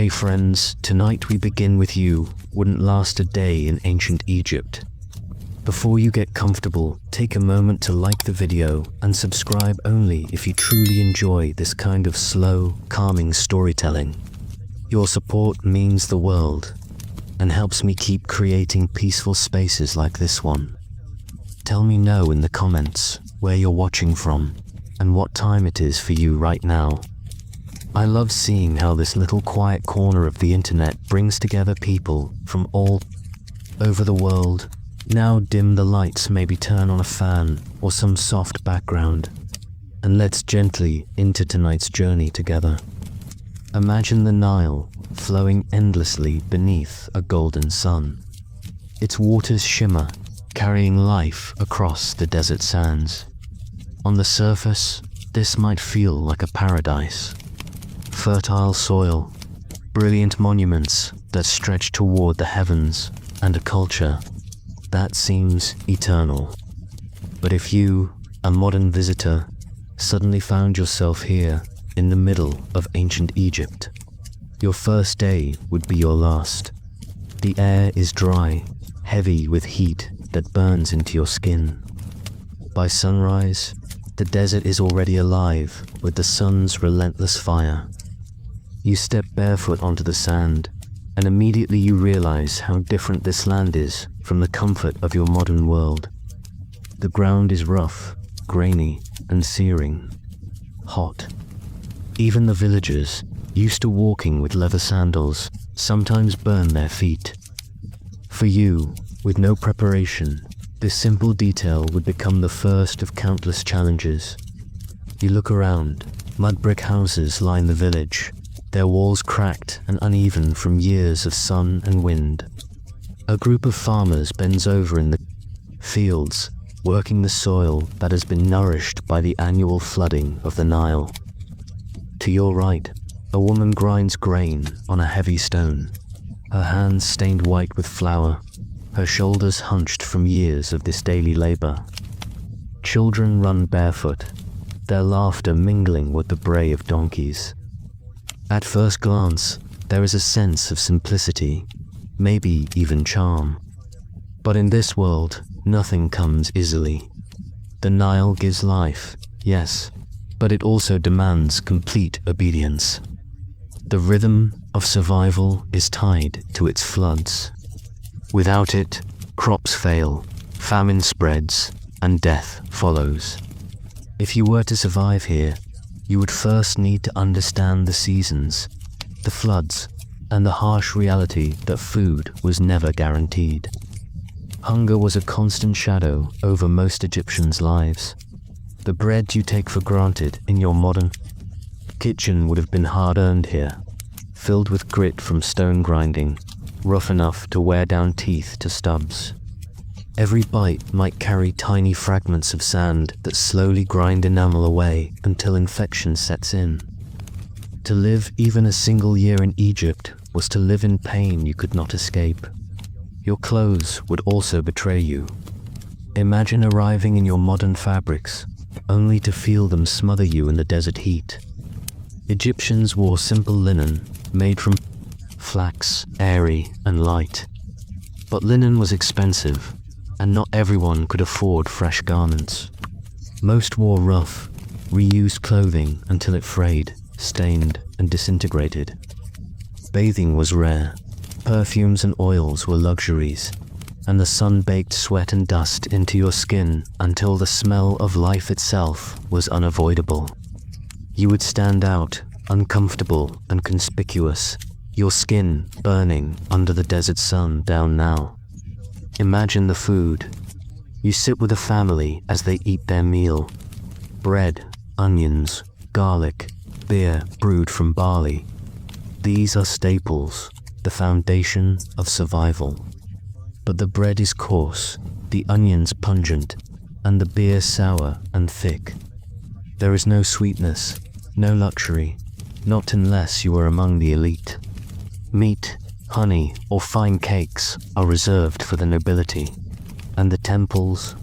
Hey friends, tonight we begin with you wouldn't last a day in ancient Egypt. Before you get comfortable, take a moment to like the video and subscribe only if you truly enjoy this kind of slow, calming storytelling. Your support means the world and helps me keep creating peaceful spaces like this one. Tell me in the comments where you're watching from and what time it is for you right now. I love seeing how this little quiet corner of the internet brings together people from all over the world. Now dim the lights, maybe turn on a fan or some soft background, and let's gently into tonight's journey together. Imagine the Nile flowing endlessly beneath a golden sun. Its waters shimmer, carrying life across the desert sands. On the surface, this might feel like a paradise. Fertile soil, brilliant monuments that stretch toward the heavens, and a culture that seems eternal. But if you, a modern visitor, suddenly found yourself here in the middle of ancient Egypt, your first day would be your last. The air is dry, heavy with heat that burns into your skin. By sunrise, the desert is already alive with the sun's relentless fire. You step barefoot onto the sand, and immediately you realize how different this land is from the comfort of your modern world. The ground is rough, grainy, and searing. Hot. Even the villagers, used to walking with leather sandals, sometimes burn their feet. For you, with no preparation, this simple detail would become the first of countless challenges. You look around. Mud brick houses line the village, their walls cracked and uneven from years of sun and wind. A group of farmers bends over in the fields, working the soil that has been nourished by the annual flooding of the Nile. To your right, a woman grinds grain on a heavy stone, her hands stained white with flour, her shoulders hunched from years of this daily labor. Children run barefoot, their laughter mingling with the bray of donkeys. At first glance, there is a sense of simplicity, maybe even charm. But in this world, nothing comes easily. The Nile gives life, yes, but it also demands complete obedience. The rhythm of survival is tied to its floods. Without it, crops fail, famine spreads, and death follows. If you were to survive here, you would first need to understand the seasons, the floods, and the harsh reality that food was never guaranteed. Hunger was a constant shadow over most Egyptians' lives. The bread you take for granted in your modern kitchen would have been hard-earned here, filled with grit from stone grinding, rough enough to wear down teeth to stubs. Every bite might carry tiny fragments of sand that slowly grind enamel away until infection sets in. To live even a single year in Egypt was to live in pain you could not escape. Your clothes would also betray you. Imagine arriving in your modern fabrics, only to feel them smother you in the desert heat. Egyptians wore simple linen, made from flax, airy and light. But linen was expensive, and not everyone could afford fresh garments. Most wore rough, reused clothing until it frayed, stained, and disintegrated. Bathing was rare, perfumes and oils were luxuries, and the sun baked sweat and dust into your skin until the smell of life itself was unavoidable. You would stand out, uncomfortable and conspicuous, your skin burning under the desert sun down now. Imagine the food. You sit with a family as they eat their meal. Bread, onions, garlic, beer brewed from barley. These are staples, the foundation of survival. But the bread is coarse, the onions pungent, and the beer sour and thick. There is no sweetness, no luxury, not unless you are among the elite. Meat, honey, or fine cakes are reserved for the nobility, and the temples.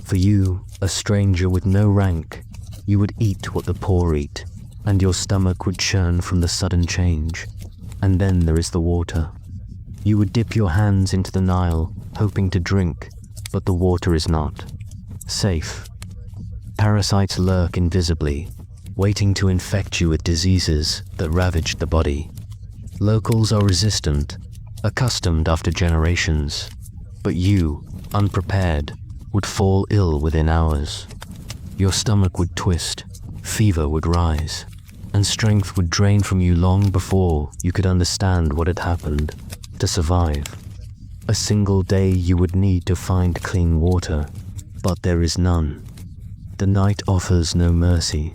For you, a stranger with no rank, you would eat what the poor eat, and your stomach would churn from the sudden change. And then there is the water. You would dip your hands into the Nile, hoping to drink, but the water is not safe. Parasites lurk invisibly, waiting to infect you with diseases that ravage the body. Locals are resistant, accustomed after generations, but you, unprepared, would fall ill within hours. Your stomach would twist, fever would rise, and strength would drain from you long before you could understand what had happened to survive. A single day you would need to find clean water, but there is none. The night offers no mercy.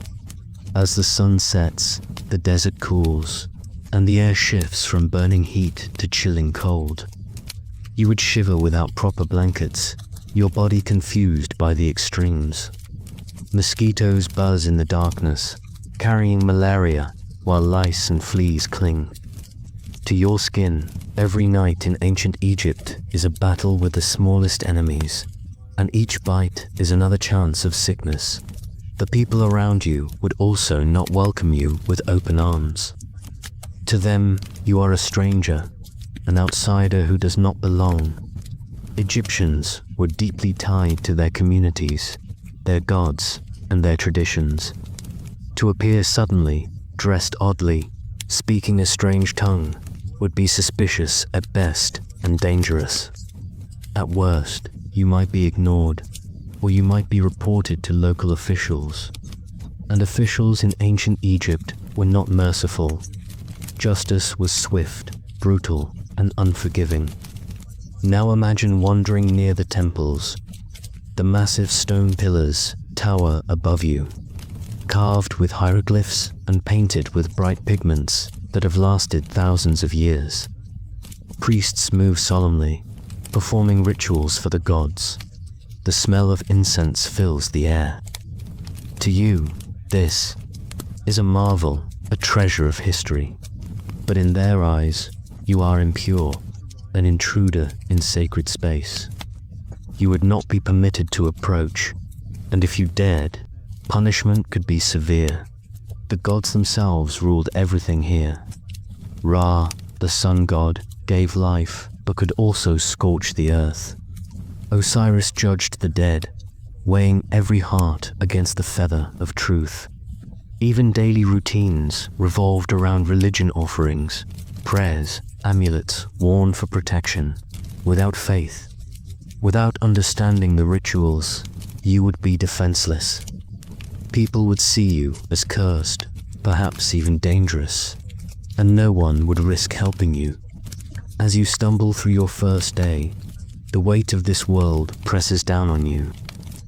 As the sun sets, the desert cools, and the air shifts from burning heat to chilling cold. You would shiver without proper blankets, your body confused by the extremes. Mosquitoes buzz in the darkness, carrying malaria, while lice and fleas cling. To your skin, every night in ancient Egypt is a battle with the smallest enemies, and each bite is another chance of sickness. The people around you would also not welcome you with open arms. To them, you are a stranger, an outsider who does not belong. Egyptians were deeply tied to their communities, their gods, and their traditions. To appear suddenly, dressed oddly, speaking a strange tongue, would be suspicious at best and dangerous. At worst, you might be ignored, or you might be reported to local officials. And officials in ancient Egypt were not merciful. Justice was swift, brutal, and unforgiving. Now imagine wandering near the temples. The massive stone pillars tower above you, carved with hieroglyphs and painted with bright pigments that have lasted thousands of years. Priests move solemnly, performing rituals for the gods. The smell of incense fills the air. To you, this is a marvel, a treasure of history. But in their eyes, you are impure, an intruder in sacred space. You would not be permitted to approach, and if you dared, punishment could be severe. The gods themselves ruled everything here. Ra, the sun god, gave life, but could also scorch the earth. Osiris judged the dead, weighing every heart against the feather of truth. Even daily routines revolved around religion offerings, prayers, amulets worn for protection. Without faith, without understanding the rituals, you would be defenseless. People would see you as cursed, perhaps even dangerous, and no one would risk helping you. As you stumble through your first day, the weight of this world presses down on you.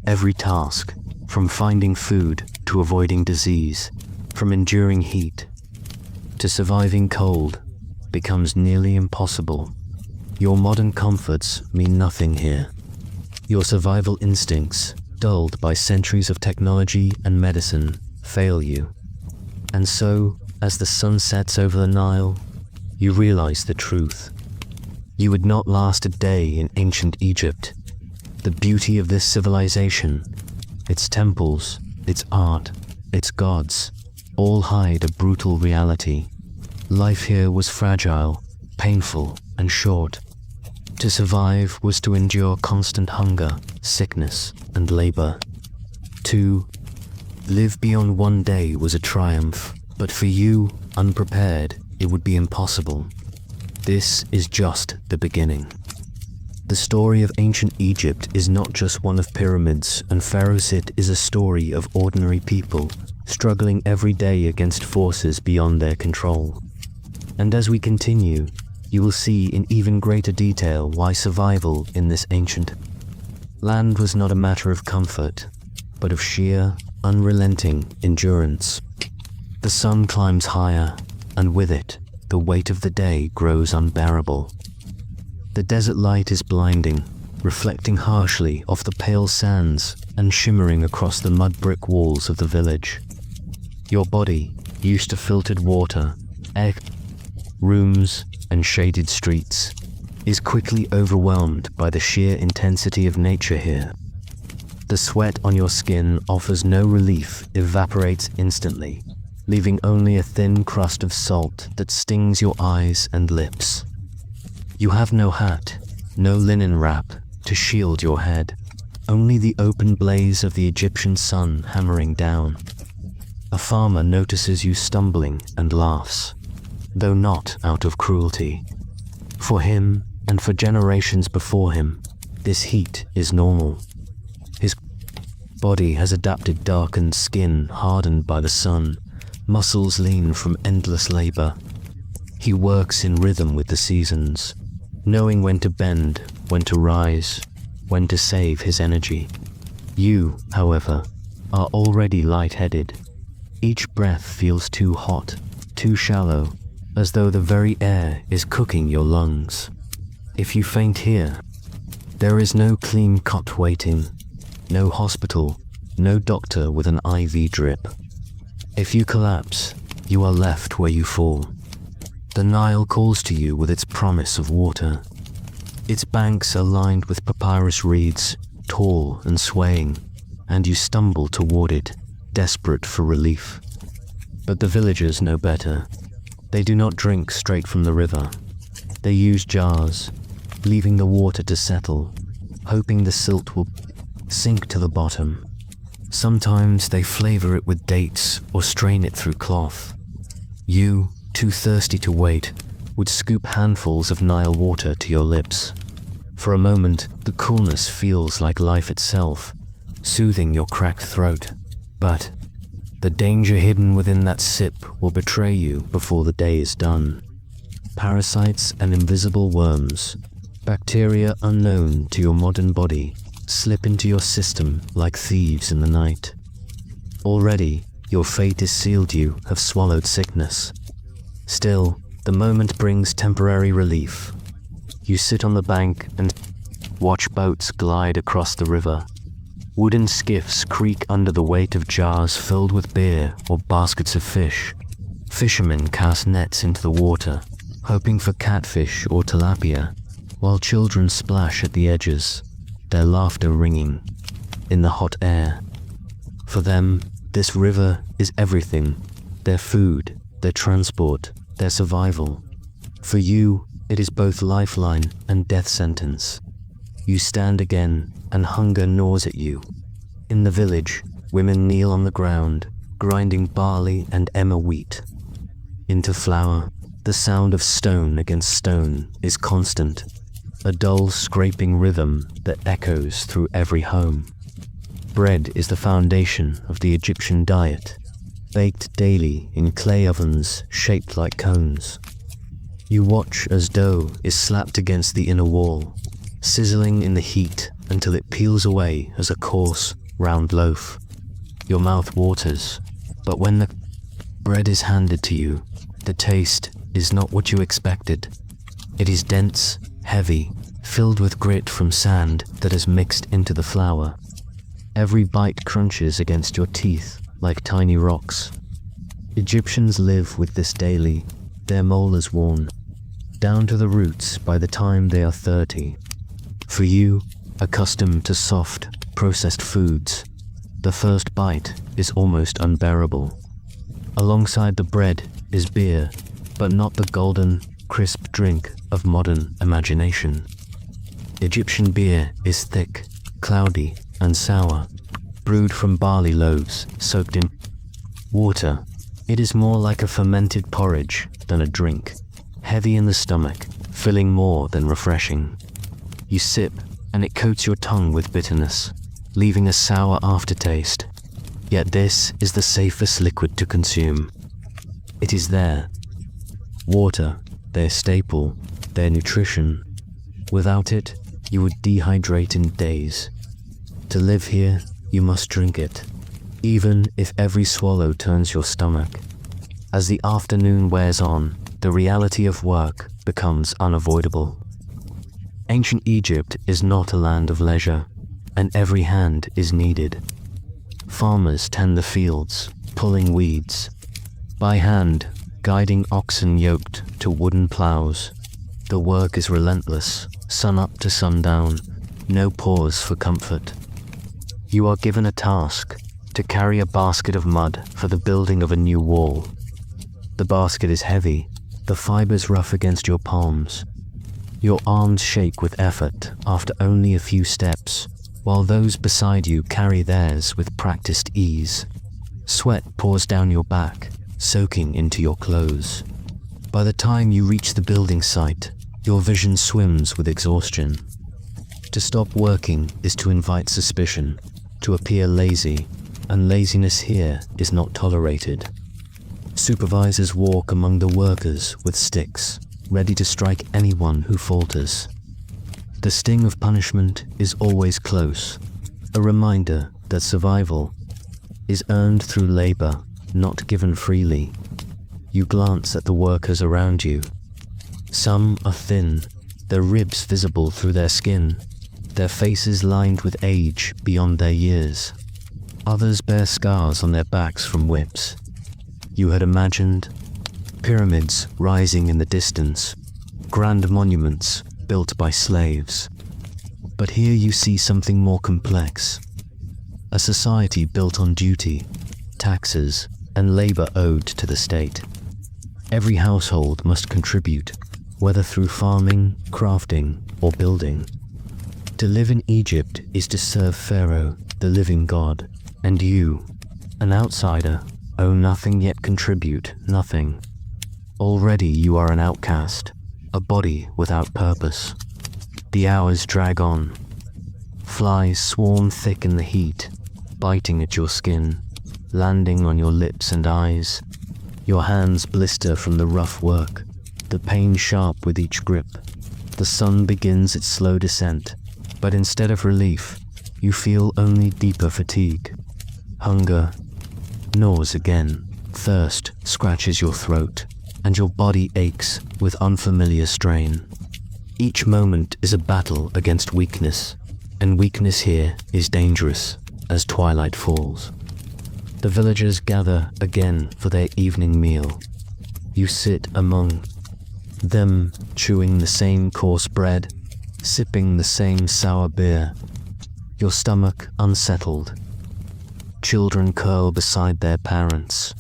Every task, from finding food to avoiding disease, from enduring heat to surviving cold, becomes nearly impossible. Your modern comforts mean nothing here. Your survival instincts, dulled by centuries of technology and medicine, fail you. And so, as the sun sets over the Nile, you realize the truth. You would not last a day in ancient Egypt. The beauty of this civilization, its temples, its art, its gods, all hide a brutal reality. Life here was fragile, painful, and short. To survive was to endure constant hunger, sickness, and labor. To live beyond one day was a triumph, but for you, unprepared, it would be impossible. This is just the beginning. The story of ancient Egypt is not just one of pyramids and pharaohs. It is a story of ordinary people struggling every day against forces beyond their control. And as we continue, you will see in even greater detail why survival in this ancient land was not a matter of comfort, but of sheer, unrelenting endurance. The sun climbs higher, and with it, the weight of the day grows unbearable. The desert light is blinding, reflecting harshly off the pale sands and shimmering across the mud brick walls of the village. Your body, used to filtered water, air, rooms, and shaded streets, is quickly overwhelmed by the sheer intensity of nature here. The sweat on your skin offers no relief, evaporates instantly, leaving only a thin crust of salt that stings your eyes and lips. You have no hat, no linen wrap to shield your head, only the open blaze of the Egyptian sun hammering down. A farmer notices you stumbling and laughs, though not out of cruelty. For him, and for generations before him, this heat is normal. His body has adapted darkened skin hardened by the sun, muscles lean from endless labor. He works in rhythm with the seasons, knowing when to bend, when to rise, when to save his energy. You, however, are already lightheaded. Each breath feels too hot, too shallow, as though the very air is cooking your lungs. If you faint here, there is no clean cot waiting, no hospital, no doctor with an IV drip. If you collapse, you are left where you fall. The Nile calls to you with its promise of water. Its banks are lined with papyrus reeds, tall and swaying, and you stumble toward it, desperate for relief. But the villagers know better. They do not drink straight from the river. They use jars, leaving the water to settle, hoping the silt will sink to the bottom. Sometimes they flavor it with dates or strain it through cloth. You, too thirsty to wait, would scoop handfuls of Nile water to your lips. For a moment, the coolness feels like life itself, soothing your cracked throat. But the danger hidden within that sip will betray you before the day is done. Parasites and invisible worms, bacteria unknown to your modern body, slip into your system like thieves in the night. Already, your fate is sealed. You have swallowed sickness. Still, the moment brings temporary relief. You sit on the bank and watch boats glide across the river. Wooden skiffs creak under the weight of jars filled with beer or baskets of fish. Fishermen cast nets into the water, hoping for catfish or tilapia, while children splash at the edges, their laughter ringing in the hot air. For them, this river is everything: their food, their transport, their survival. For you, it is both lifeline and death sentence. You stand again, and hunger gnaws at you. In the village, women kneel on the ground, grinding barley and emmer wheat into flour. The sound of stone against stone is constant, a dull scraping rhythm that echoes through every home. Bread is the foundation of the Egyptian diet, baked daily in clay ovens shaped like cones. You watch as dough is slapped against the inner wall, sizzling in the heat until it peels away as a coarse, round loaf. Your mouth waters, but when the bread is handed to you, the taste is not what you expected. It is dense, heavy, filled with grit from sand that has mixed into the flour. Every bite crunches against your teeth like tiny rocks. Egyptians live with this daily, their molars worn down to the roots by the time they are 30. For you, accustomed to soft, processed foods, the first bite is almost unbearable. Alongside the bread is beer, but not the golden, crisp drink of modern imagination. Egyptian beer is thick, cloudy, and sour, brewed from barley loaves soaked in water. It is more like a fermented porridge than a drink, heavy in the stomach, filling more than refreshing. You sip, and it coats your tongue with bitterness, leaving a sour aftertaste. Yet this is the safest liquid to consume. It is there. Water, their staple, their nutrition. Without it, you would dehydrate in days. To live here, you must drink it, even if every swallow turns your stomach. As the afternoon wears on, the reality of work becomes unavoidable. Ancient Egypt is not a land of leisure, and every hand is needed. Farmers tend the fields, pulling weeds. By hand, guiding oxen yoked to wooden plows. The work is relentless, sun up to sundown, no pause for comfort. You are given a task, to carry a basket of mud for the building of a new wall. The basket is heavy, the fibers rough against your palms. Your arms shake with effort after only a few steps, while those beside you carry theirs with practiced ease. Sweat pours down your back, soaking into your clothes. By the time you reach the building site, your vision swims with exhaustion. To stop working is to invite suspicion, to appear lazy, and laziness here is not tolerated. Supervisors walk among the workers with sticks, ready to strike anyone who falters. The sting of punishment is always close, a reminder that survival is earned through labor, not given freely. You glance at the workers around you. Some are thin, their ribs visible through their skin, their faces lined with age beyond their years. Others bear scars on their backs from whips. You had imagined pyramids rising in the distance, grand monuments built by slaves. But here you see something more complex. A society built on duty, taxes, and labor owed to the state. Every household must contribute, whether through farming, crafting, or building. To live in Egypt is to serve Pharaoh, the living god, and you, an outsider, owe nothing yet contribute nothing. Already you are an outcast, a body without purpose. The hours drag on. Flies swarm thick in the heat, biting at your skin, landing on your lips and eyes. Your hands blister from the rough work, the pain sharp with each grip. The sun begins its slow descent, but instead of relief, you feel only deeper fatigue. Hunger gnaws again, thirst scratches your throat, and your body aches with unfamiliar strain. Each moment is a battle against weakness, and weakness here is dangerous as twilight falls. The villagers gather again for their evening meal. You sit among them, chewing the same coarse bread, sipping the same sour beer, your stomach unsettled. Children curl beside their parents,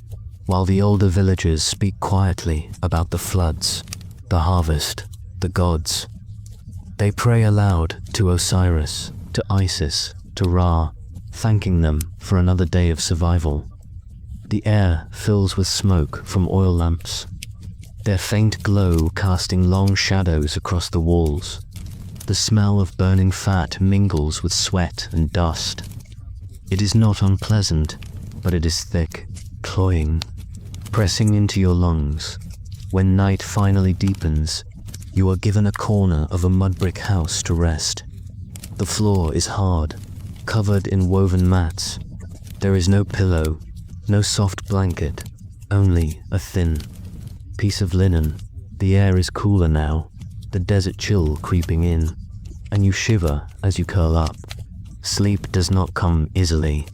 while the older villagers speak quietly about the floods, the harvest, the gods. They pray aloud to Osiris, to Isis, to Ra, thanking them for another day of survival. The air fills with smoke from oil lamps, their faint glow casting long shadows across the walls. The smell of burning fat mingles with sweat and dust. It is not unpleasant, but it is thick, cloying, pressing into your lungs. When night finally deepens, you are given a corner of a mud brick house to rest. The floor is hard, covered in woven mats. There is no pillow, no soft blanket, only a thin piece of linen. The air is cooler now, the desert chill creeping in, and you shiver as you curl up. Sleep does not come easily.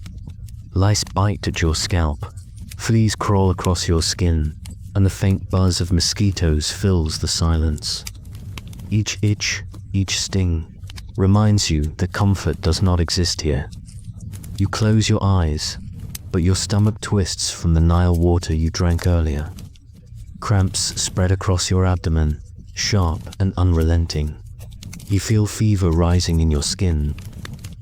Lice bite at your scalp, fleas crawl across your skin, and the faint buzz of mosquitoes fills the silence. Each itch, each sting, reminds you that comfort does not exist here. You close your eyes, but your stomach twists from the Nile water you drank earlier. Cramps spread across your abdomen, sharp and unrelenting. You feel fever rising in your skin,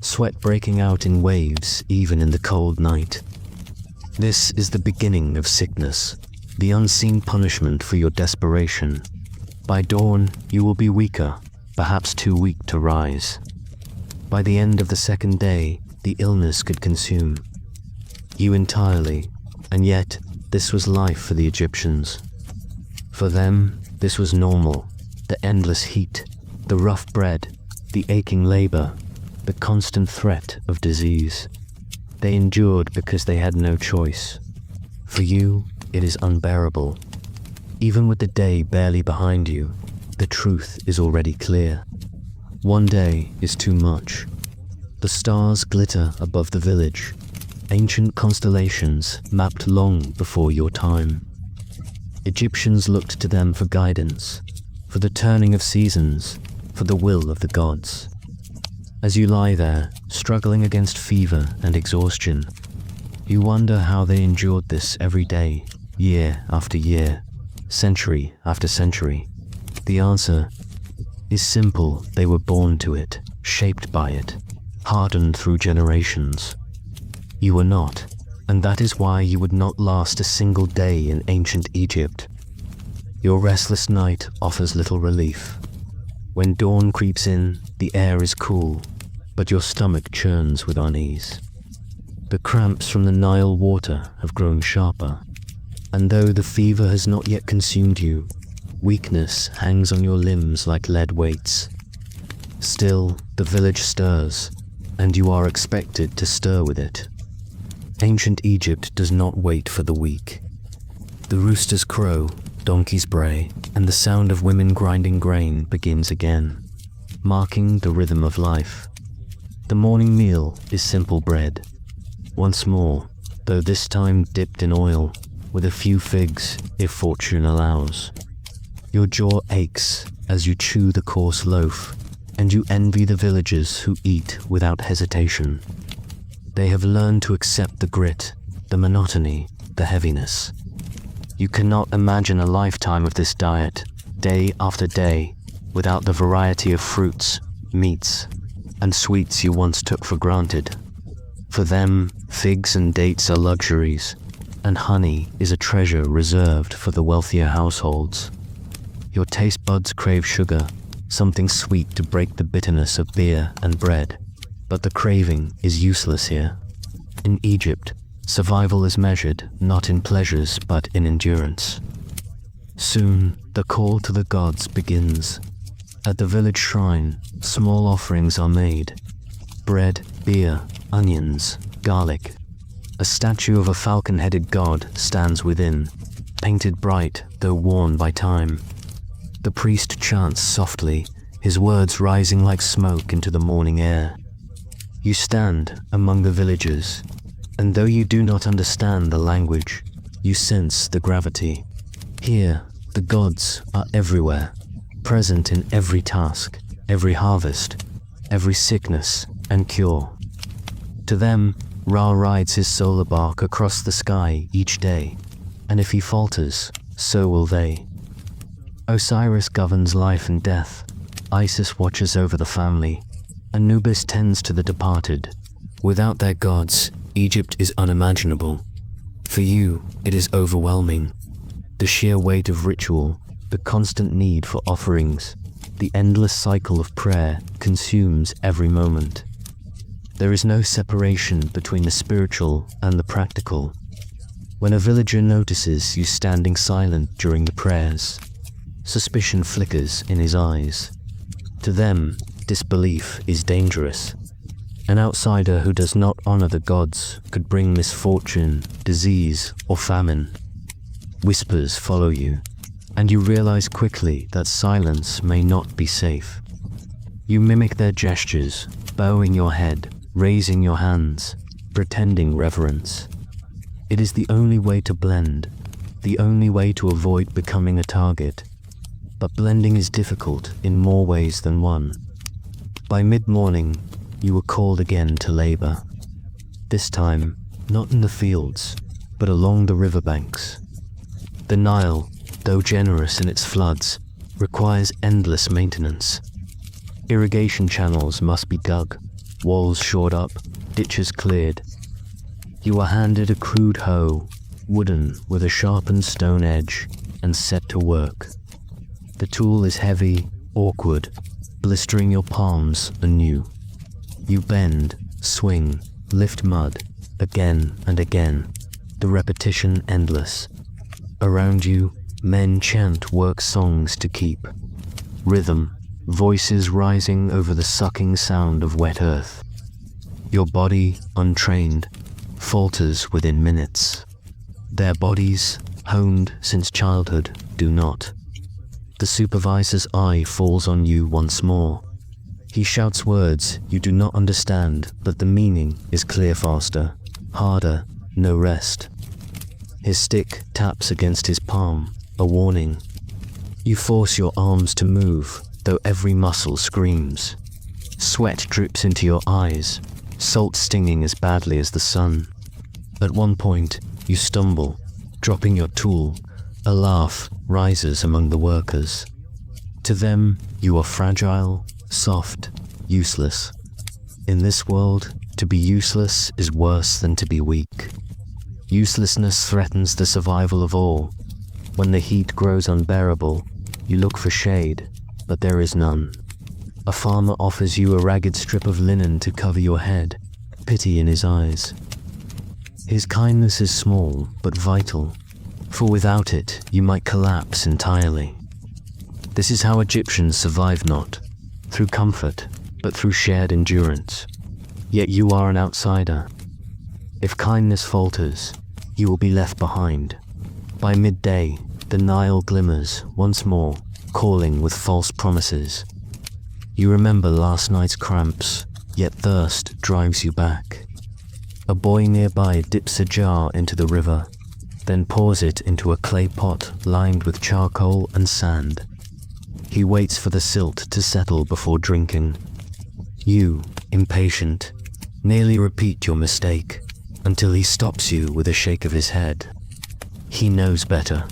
sweat breaking out in waves even in the cold night. This is the beginning of sickness, the unseen punishment for your desperation. By dawn, you will be weaker, perhaps too weak to rise. By the end of the second day, the illness could consume you entirely, and yet this was life for the Egyptians. For them, this was normal, the endless heat, the rough bread, the aching labor, the constant threat of disease. They endured because they had no choice. For you, it is unbearable. Even with the day barely behind you, the truth is already clear. One day is too much. The stars glitter above the village, ancient constellations mapped long before your time. Egyptians looked to them for guidance, for the turning of seasons, for the will of the gods. As you lie there, struggling against fever and exhaustion, You wonder how they endured this every day, year after year, century after century. The answer is simple. They were born to it, shaped by it, hardened through generations. You were not, and that is why you would not last a single day in ancient Egypt. Your restless night offers little relief. When dawn creeps in, the air is cool, but your stomach churns with unease. The cramps from the Nile water have grown sharper, and though the fever has not yet consumed you, weakness hangs on your limbs like lead weights. Still, the village stirs, and you are expected to stir with it. Ancient Egypt does not wait for the weak. The roosters crow, donkeys bray, and the sound of women grinding grain begins again, marking the rhythm of life. The morning meal is simple bread. Once more, though this time dipped in oil, with a few figs if fortune allows. Your jaw aches as you chew the coarse loaf, and you envy the villagers who eat without hesitation. They have learned to accept the grit, the monotony, the heaviness. You cannot imagine a lifetime of this diet, day after day, without the variety of fruits, meats, and sweets you once took for granted. For them, figs and dates are luxuries, and honey is a treasure reserved for the wealthier households. Your taste buds crave sugar, something sweet to break the bitterness of beer and bread, but the craving is useless here. In Egypt, survival is measured not in pleasures but in endurance. Soon, the call to the gods begins. At the village shrine, small offerings are made. Bread, beer, onions, garlic. A statue of a falcon-headed god stands within, painted bright though worn by time. The priest chants softly, his words rising like smoke into the morning air. You stand among the villagers, and though you do not understand the language, you sense the gravity. Here, the gods are everywhere, present in every task, every harvest, every sickness and cure. To them, Ra rides his solar bark across the sky each day, and if he falters, so will they. Osiris governs life and death, Isis watches over the family, Anubis tends to the departed. Without their gods, Egypt is unimaginable. For you, it is overwhelming. The sheer weight of ritual, the constant need for offerings, the endless cycle of prayer consumes every moment. There is no separation between the spiritual and the practical. When a villager notices you standing silent during the prayers, suspicion flickers in his eyes. To them, disbelief is dangerous. An outsider who does not honor the gods could bring misfortune, disease, or famine. Whispers follow you, and you realize quickly that silence may not be safe. You mimic their gestures, bowing your head, raising your hands, pretending reverence. It is the only way to blend, the only way to avoid becoming a target. But blending is difficult in more ways than one. By mid-morning, you were called again to labor. This time, not in the fields, but along the riverbanks. The Nile, though generous in its floods, requires endless maintenance. Irrigation channels must be dug, walls shored up, ditches cleared. You are handed a crude hoe, wooden with a sharpened stone edge, and set to work. The tool is heavy, awkward, blistering your palms anew. You bend, swing, lift mud, again and again, the repetition endless. Around you, men chant work songs to keep. Rhythm, voices rising over the sucking sound of wet earth. Your body, untrained, falters within minutes. Their bodies, honed since childhood, do not. The supervisor's eye falls on you once more. He shouts words you do not understand, but the meaning is clear faster, harder, no rest. His stick taps against his palm, a warning. You force your arms to move, though every muscle screams. Sweat drips into your eyes, salt stinging as badly as the sun. At one point, you stumble, dropping your tool. A laugh rises among the workers. To them, you are fragile, soft, useless. In this world, to be useless is worse than to be weak. Uselessness threatens the survival of all. When the heat grows unbearable, you look for shade, but there is none. A farmer offers you a ragged strip of linen to cover your head, pity in his eyes. His kindness is small, but vital, for without it, you might collapse entirely. This is how Egyptians survived, not through comfort, but through shared endurance. Yet you are an outsider. If kindness falters, you will be left behind. By midday, the Nile glimmers once more, calling with false promises. You remember last night's cramps, yet thirst drives you back. A boy nearby dips a jar into the river, then pours it into a clay pot lined with charcoal and sand. He waits for the silt to settle before drinking. You, impatient, nearly repeat your mistake, until he stops you with a shake of his head. He knows better.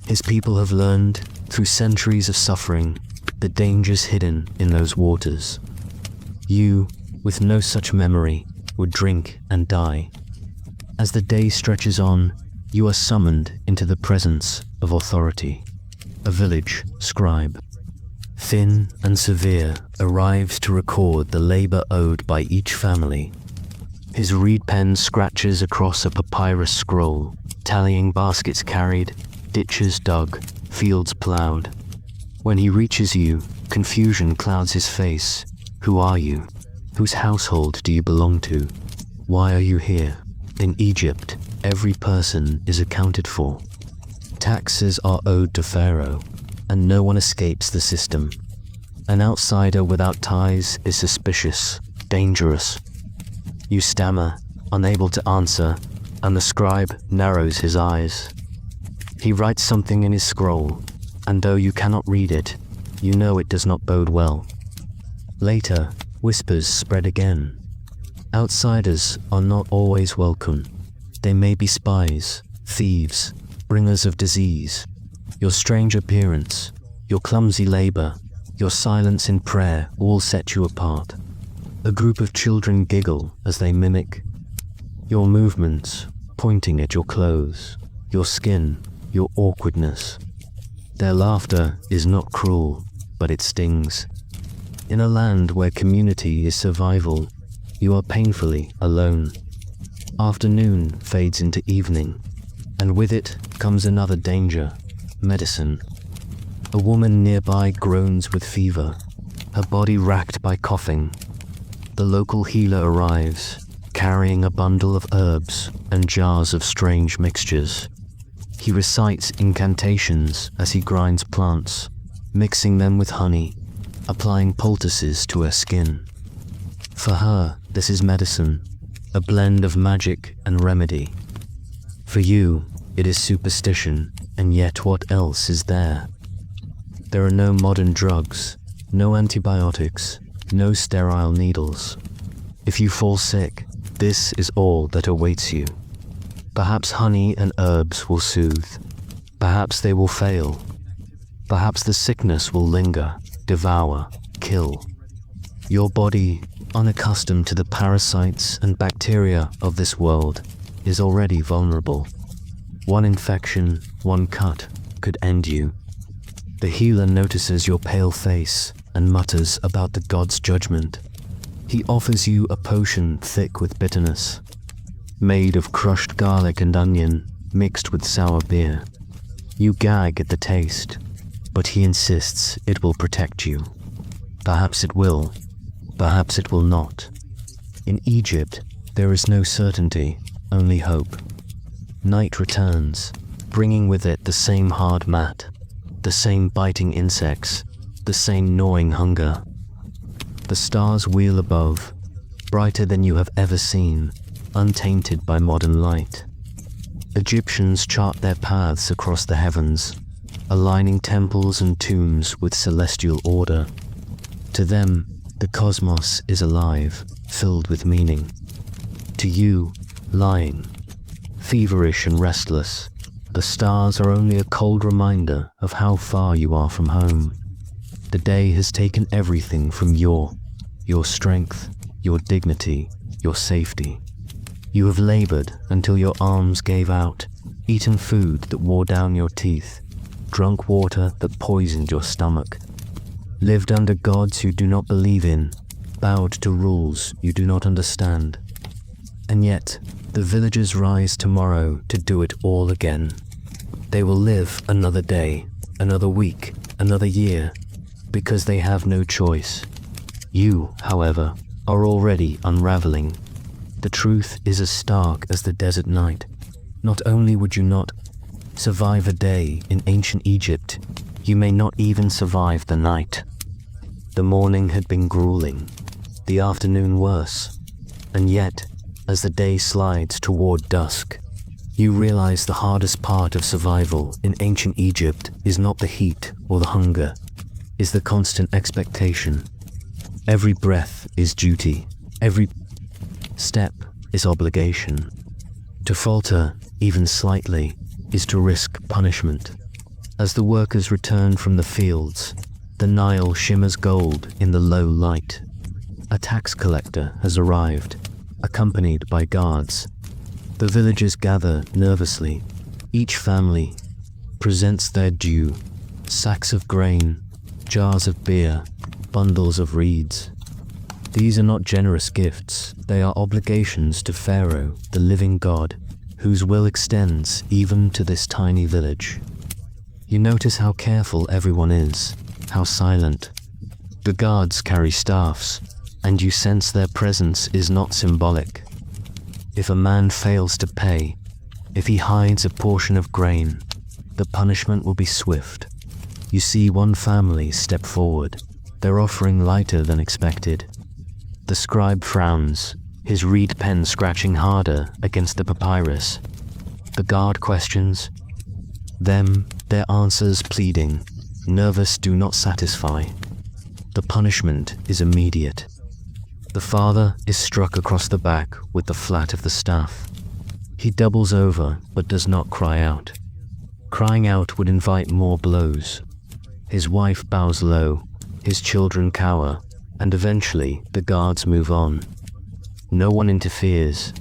His people have learned, through centuries of suffering, the dangers hidden in those waters. You, with no such memory, would drink and die. As the day stretches on, you are summoned into the presence of authority. A village scribe, thin and severe, arrives to record the labor owed by each family. His reed pen scratches across a papyrus scroll, tallying baskets carried, ditches dug, fields plowed. When he reaches you, confusion clouds his face. Who are you? Whose household do you belong to? Why are you here? In Egypt, every person is accounted for. Taxes are owed to Pharaoh, and no one escapes the system. An outsider without ties is suspicious, dangerous. You stammer, unable to answer, and the scribe narrows his eyes. He writes something in his scroll, and though you cannot read it, you know it does not bode well. Later, whispers spread again. Outsiders are not always welcome. They may be spies, thieves, bringers of disease. Your strange appearance, your clumsy labor, your silence in prayer all set you apart. A group of children giggle as they mimic your movements, pointing at your clothes, your skin, your awkwardness. Their laughter is not cruel, but it stings. In a land where community is survival, you are painfully alone. Afternoon fades into evening, and with it comes another danger, medicine. A woman nearby groans with fever, her body racked by coughing. The local healer arrives, carrying a bundle of herbs and jars of strange mixtures. He recites incantations as he grinds plants, mixing them with honey, applying poultices to her skin. For her, this is medicine, a blend of magic and remedy. For you, it is superstition, and yet what else is there? There are no modern drugs, no antibiotics, no sterile needles. If you fall sick, this is all that awaits you. Perhaps honey and herbs will soothe. Perhaps they will fail. Perhaps the sickness will linger, devour, kill. Your body, unaccustomed to the parasites and bacteria of this world, is already vulnerable. One infection, one cut, could end you. The healer notices your pale face and mutters about the god's judgment. He offers you a potion thick with bitterness, made of crushed garlic and onion mixed with sour beer. You gag at the taste, but he insists it will protect you. Perhaps it will, perhaps it will not. In Egypt, there is no certainty, only hope. Night returns, bringing with it the same hard mat, the same biting insects, the same gnawing hunger. The stars wheel above, brighter than you have ever seen, untainted by modern light. Egyptians chart their paths across the heavens, aligning temples and tombs with celestial order. To them, the cosmos is alive, filled with meaning. To you, lying, feverish and restless. The stars are only a cold reminder of how far you are from home. The day has taken everything from your strength, your dignity, your safety. You have labored until your arms gave out, eaten food that wore down your teeth, drunk water that poisoned your stomach, lived under gods you do not believe in, bowed to rules you do not understand. And yet, the villagers rise tomorrow to do it all again. They will live another day, another week, another year, because they have no choice. You, however, are already unraveling. The truth is as stark as the desert night. Not only would you not survive a day in ancient Egypt, you may not even survive the night. The morning had been grueling, the afternoon worse, and yet, as the day slides toward dusk, you realize the hardest part of survival in ancient Egypt is not the heat or the hunger, is the constant expectation. Every breath is duty, every step is obligation. To falter, even slightly, is to risk punishment. As the workers return from the fields, the Nile shimmers gold in the low light. A tax collector has arrived, accompanied by guards. The villagers gather nervously. Each family presents their due: sacks of grain, jars of beer, bundles of reeds. These are not generous gifts, they are obligations to Pharaoh, the living god, whose will extends even to this tiny village. You notice how careful everyone is, how silent. The guards carry staffs, and you sense their presence is not symbolic. If a man fails to pay, if he hides a portion of grain, the punishment will be swift. You see one family step forward, their offering lighter than expected. The scribe frowns, his reed pen scratching harder against the papyrus. The guard questions them, their answers pleading, nervous do not satisfy. The punishment is immediate. The father is struck across the back with the flat of the staff. He doubles over but does not cry out. Crying out would invite more blows. His wife bows low, his children cower, and eventually the guards move on. No one interferes.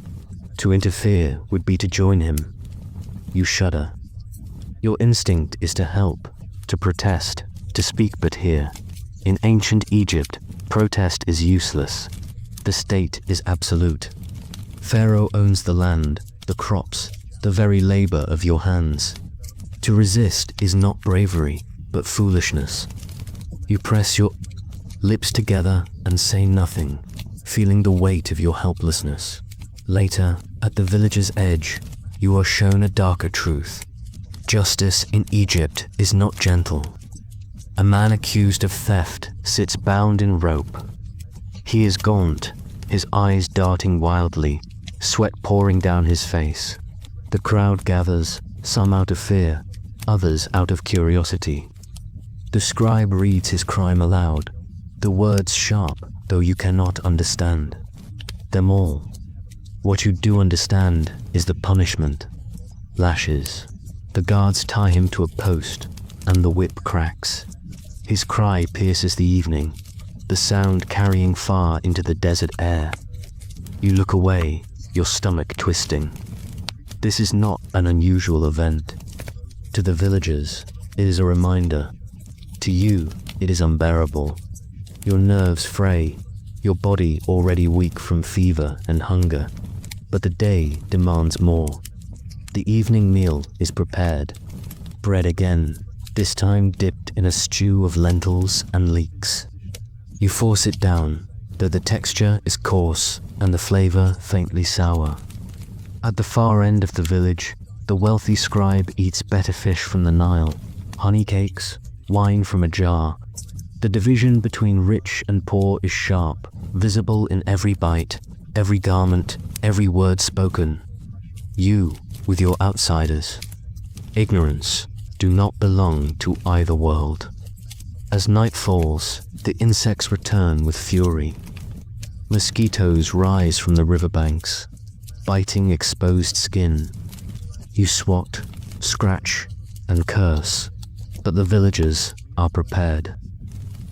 To interfere would be to join him. You shudder. Your instinct is to help, to protest, to speak, but here, in ancient Egypt, protest is useless. The state is absolute. Pharaoh owns the land, the crops, the very labor of your hands. To resist is not bravery, but foolishness. You press your lips together and say nothing, feeling the weight of your helplessness. Later, at the village's edge, you are shown a darker truth. Justice in Egypt is not gentle. A man accused of theft sits bound in rope. He is gaunt, his eyes darting wildly, sweat pouring down his face. The crowd gathers, some out of fear, others out of curiosity. The scribe reads his crime aloud, the words sharp, though you cannot understand them all. What you do understand is the punishment. Lashes. The guards tie him to a post, and the whip cracks. His cry pierces the evening, the sound carrying far into the desert air. You look away, your stomach twisting. This is not an unusual event. To the villagers, it is a reminder. To you, it is unbearable. Your nerves fray, your body already weak from fever and hunger. But the day demands more. The evening meal is prepared. Bread again, this time dipped in a stew of lentils and leeks. You force it down, though the texture is coarse and the flavor faintly sour. At the far end of the village, the wealthy scribe eats better fish from the Nile, honey cakes, wine from a jar. The division between rich and poor is sharp, visible in every bite, every garment, every word spoken. You, with your outsiders, ignorance, do not belong to either world. As night falls, the insects return with fury. Mosquitoes rise from the riverbanks, biting exposed skin. You swat, scratch, and curse, but the villagers are prepared.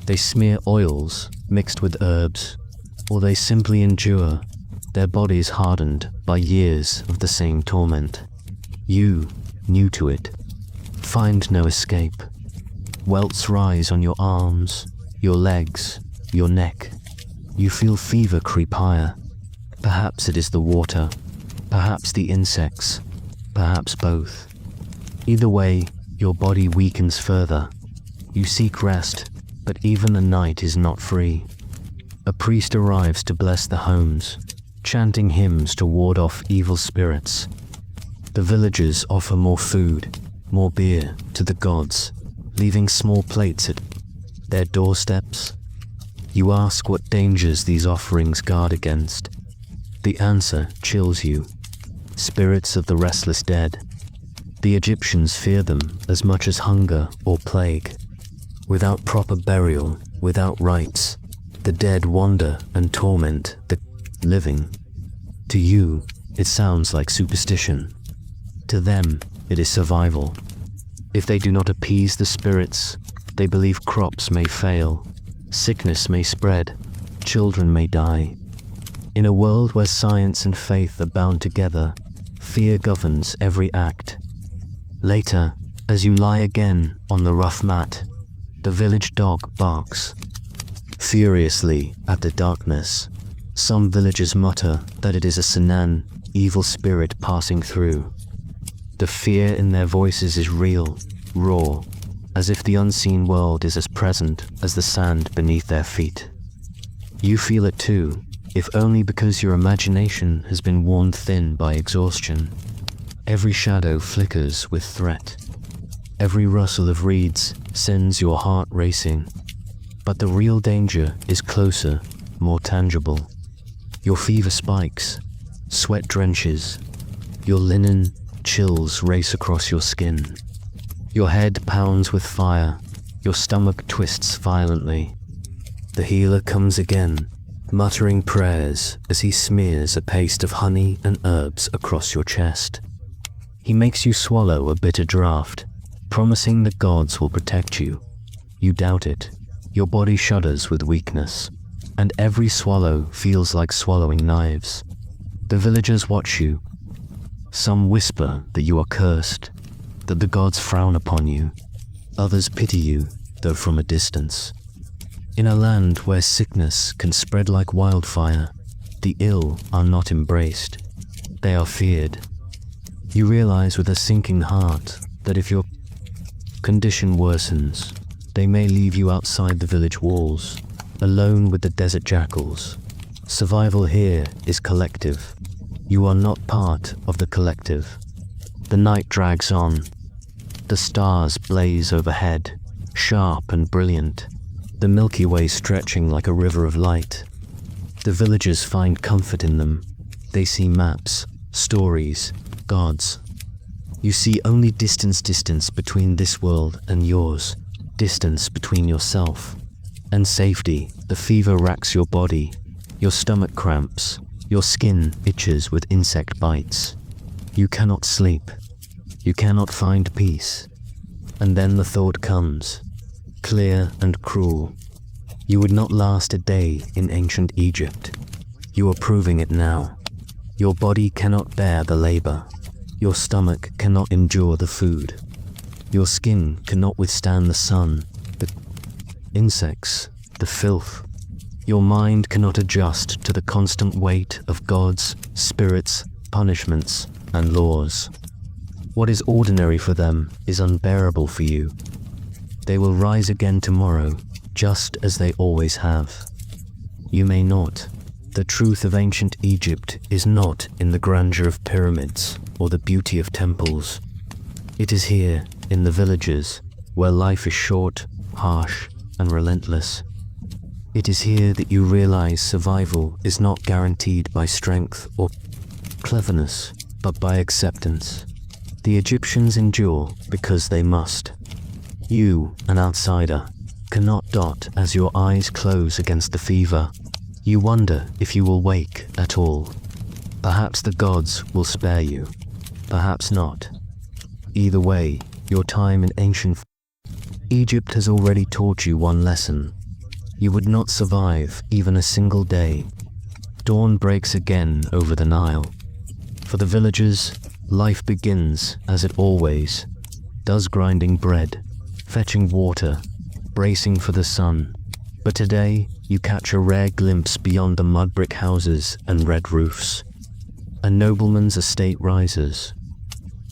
They smear oils mixed with herbs, or they simply endure, their bodies hardened by years of the same torment. You, new to it, find no escape. Welts rise on your arms, your legs, your neck. You feel fever creep higher. Perhaps it is the water, perhaps the insects, perhaps both. Either way, your body weakens further. You seek rest, but even the night is not free. A priest arrives to bless the homes, chanting hymns to ward off evil spirits. The villagers offer more food, more beer to the gods, leaving small plates at their doorsteps. You ask what dangers these offerings guard against. The answer chills you. Spirits of the restless dead. The Egyptians fear them as much as hunger or plague. Without proper burial, without rites, the dead wander and torment the living. To you, it sounds like superstition. To them, it is survival. If they do not appease the spirits, they believe crops may fail, sickness may spread, children may die. In a world where science and faith are bound together, fear governs every act. Later, as you lie again on the rough mat, the village dog barks furiously at the darkness. Some villagers mutter that it is a Sinan, evil spirit passing through. The fear in their voices is real, raw, as if the unseen world is as present as the sand beneath their feet. You feel it too, if only because your imagination has been worn thin by exhaustion. Every shadow flickers with threat. Every rustle of reeds sends your heart racing. But the real danger is closer, more tangible. Your fever spikes, sweat drenches, your linen chills race across your skin. Your head pounds with fire, your stomach twists violently. The healer comes again, muttering prayers as he smears a paste of honey and herbs across your chest. He makes you swallow a bitter draught, promising the gods will protect you. You doubt it. Your body shudders with weakness, and every swallow feels like swallowing knives. The villagers watch you. Some whisper that you are cursed, that the gods frown upon you. Others pity you, though from a distance. In a land where sickness can spread like wildfire, the ill are not embraced. They are feared. You realize with a sinking heart that if your condition worsens, they may leave you outside the village walls, alone with the desert jackals. Survival here is collective. You are not part of the collective. The night drags on. The stars blaze overhead, sharp and brilliant, the Milky Way stretching like a river of light. The villagers find comfort in them. They see maps, stories, gods. You see only distance between this world and yours, distance between yourself and safety. The fever racks your body, your stomach cramps, your skin itches with insect bites. You cannot sleep. You cannot find peace. And then the thought comes, clear and cruel. You would not last a day in ancient Egypt. You are proving it now. Your body cannot bear the labor. Your stomach cannot endure the food. Your skin cannot withstand the sun, the insects, the filth. Your mind cannot adjust to the constant weight of gods, spirits, punishments, and laws. What is ordinary for them is unbearable for you. They will rise again tomorrow, just as they always have. You may not. The truth of ancient Egypt is not in the grandeur of pyramids or the beauty of temples. It is here, in the villages, where life is short, harsh, and relentless. It is here that you realize survival is not guaranteed by strength or cleverness, but by acceptance. The Egyptians endure because they must. You, an outsider, cannot dot as your eyes close against the fever. You wonder if you will wake at all. Perhaps the gods will spare you. Perhaps not. Either way, your time in ancient Egypt has already taught you one lesson. You would not survive even a single day. Dawn breaks again over the Nile. For the villagers, life begins as it always does, grinding bread, fetching water, bracing for the sun. But today, you catch a rare glimpse beyond the mud brick houses and red roofs. A nobleman's estate rises.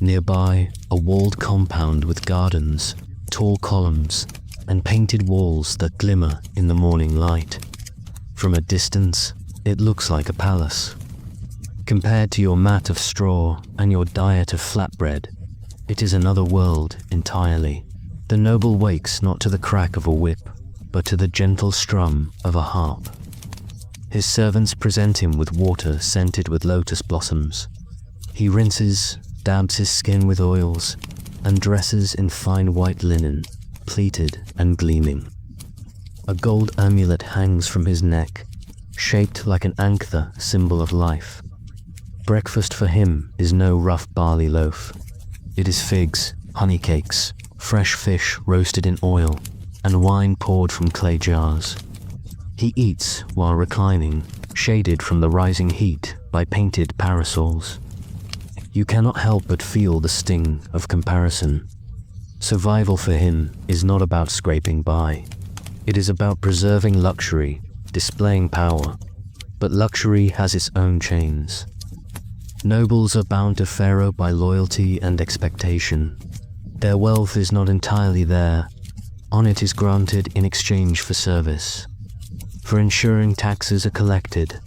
Nearby, a walled compound with gardens, tall columns, and painted walls that glimmer in the morning light. From a distance, it looks like a palace. Compared to your mat of straw and your diet of flatbread, it is another world entirely. The noble wakes not to the crack of a whip, but to the gentle strum of a harp. His servants present him with water scented with lotus blossoms. He rinses, dabs his skin with oils, and dresses in fine white linen, pleated and gleaming. A gold amulet hangs from his neck, shaped like an anther, symbol of life. Breakfast for him is no rough barley loaf. It is figs, honey cakes, fresh fish roasted in oil, and wine poured from clay jars. He eats while reclining, shaded from the rising heat by painted parasols. You cannot help but feel the sting of comparison. Survival for him is not about scraping by. It is about preserving luxury, displaying power. But luxury has its own chains. Nobles are bound to Pharaoh by loyalty and expectation. Their wealth is not entirely there. On it is granted in exchange for service. For ensuring taxes are collected,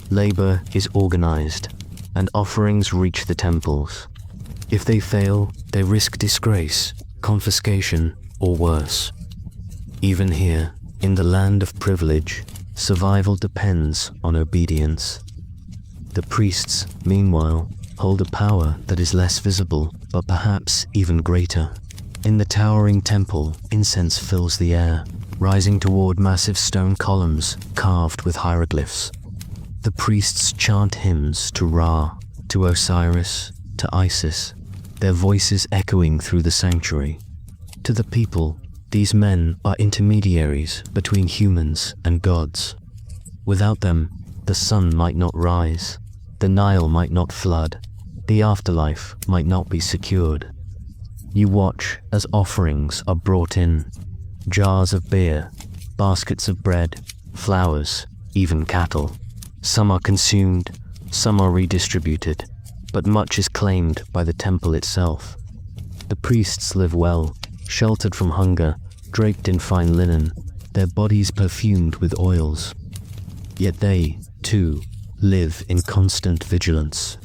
labor is organized, and offerings reach the temples. If they fail, they risk disgrace, confiscation, or worse. Even here, in the land of privilege, survival depends on obedience. The priests, meanwhile, hold a power that is less visible, but perhaps even greater. In the towering temple, incense fills the air, rising toward massive stone columns carved with hieroglyphs. The priests chant hymns to Ra, to Osiris, to Isis, their voices echoing through the sanctuary. To the people, these men are intermediaries between humans and gods. Without them, the sun might not rise, the Nile might not flood, the afterlife might not be secured. You watch as offerings are brought in, jars of beer, baskets of bread, flowers, even cattle. Some are consumed, some are redistributed, but much is claimed by the temple itself. The priests live well, sheltered from hunger, draped in fine linen, their bodies perfumed with oils. Yet they, too, live in constant vigilance.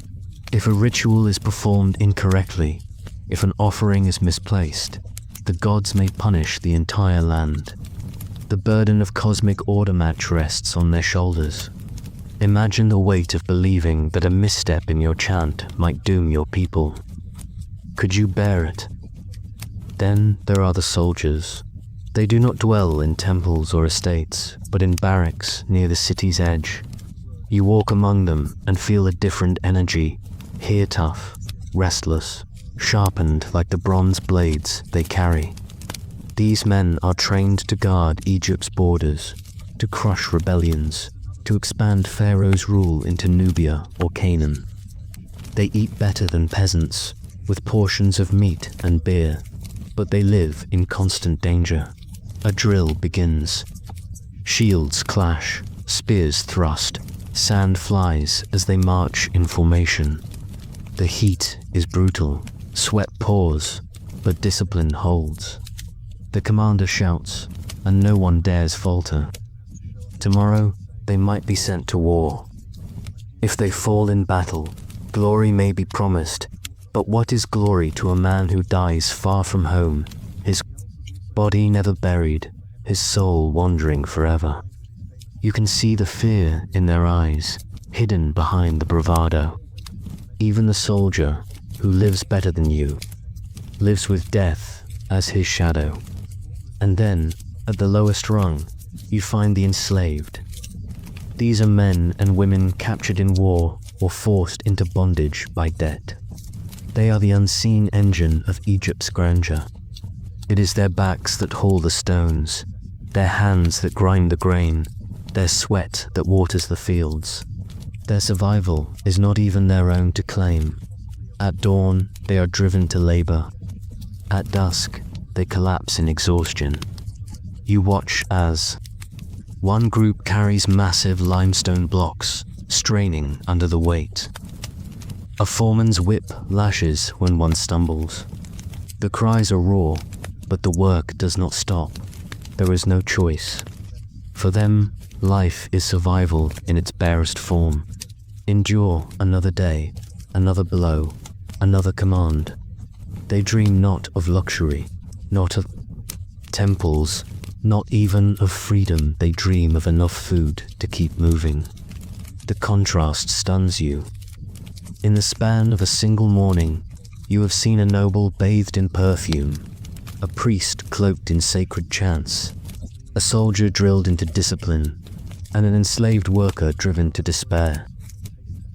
If a ritual is performed incorrectly, if an offering is misplaced, the gods may punish the entire land. The burden of cosmic order match rests on their shoulders. Imagine the weight of believing that a misstep in your chant might doom your people. Could you bear it? Then there are the soldiers. They do not dwell in temples or estates, but in barracks near the city's edge. You walk among them and feel a different energy, here tough, restless, sharpened like the bronze blades they carry. These men are trained to guard Egypt's borders, to crush rebellions, to expand Pharaoh's rule into Nubia or Canaan. They eat better than peasants, with portions of meat and beer, but they live in constant danger. A drill begins. Shields clash, spears thrust, sand flies as they march in formation. The heat is brutal, sweat pours, but discipline holds. The commander shouts, and no one dares falter. Tomorrow, they might be sent to war. If they fall in battle, glory may be promised, but what is glory to a man who dies far from home, his body never buried, his soul wandering forever? You can see the fear in their eyes, hidden behind the bravado. Even the soldier, who lives better than you, lives with death as his shadow. And then, at the lowest rung, you find the enslaved. These are men and women captured in war or forced into bondage by debt. They are the unseen engine of Egypt's grandeur. It is their backs that haul the stones, their hands that grind the grain, their sweat that waters the fields. Their survival is not even their own to claim. At dawn, they are driven to labor. At dusk, they collapse in exhaustion. You watch as one group carries massive limestone blocks, straining under the weight. A foreman's whip lashes when one stumbles. The cries are raw, but the work does not stop. There is no choice. For them, life is survival in its barest form. Endure another day, another blow, another command. They dream not of luxury, not of temples, not even of freedom. They dream of enough food to keep moving. The contrast stuns you. In the span of a single morning, you have seen a noble bathed in perfume, a priest cloaked in sacred chants, a soldier drilled into discipline, and an enslaved worker driven to despair.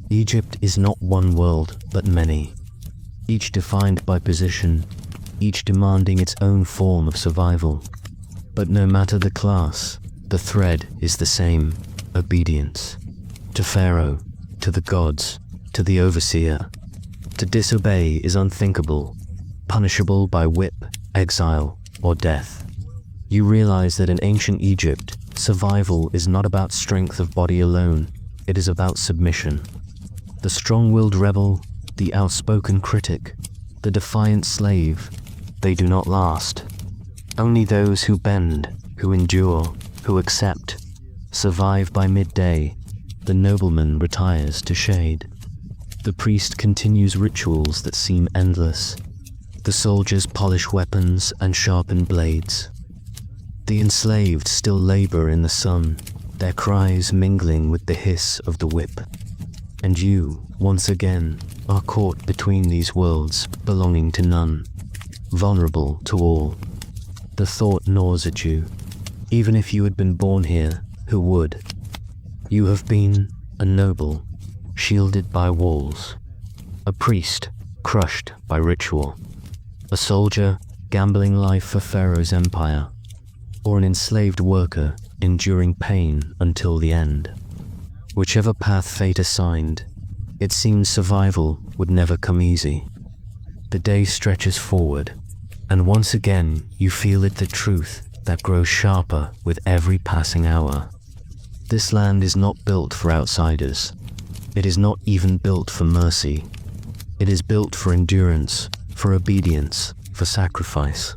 Egypt is not one world, but many, each defined by position, each demanding its own form of survival. But no matter the class, the thread is the same: obedience. To Pharaoh, to the gods, to the overseer. To disobey is unthinkable, punishable by whip, exile, or death. You realize that in ancient Egypt, survival is not about strength of body alone, it is about submission. The strong-willed rebel, the outspoken critic, the defiant slave, they do not last. Only those who bend, who endure, who accept, survive. By midday. The nobleman retires to shade. The priest continues rituals that seem endless. The soldiers polish weapons and sharpen blades. The enslaved still labor in the sun, their cries mingling with the hiss of the whip. And you, once again, are caught between these worlds, belonging to none, vulnerable to all. The thought gnaws at you. Even if you had been born here, who would? You have been a noble, shielded by walls, a priest, crushed by ritual, a soldier, gambling life for Pharaoh's empire, or an enslaved worker, enduring pain until the end. Whichever path fate assigned, it seems survival would never come easy. The day stretches forward, and once again you feel it, the truth that grows sharper with every passing hour. This land is not built for outsiders. It is not even built for mercy. It is built for endurance, for obedience, for sacrifice.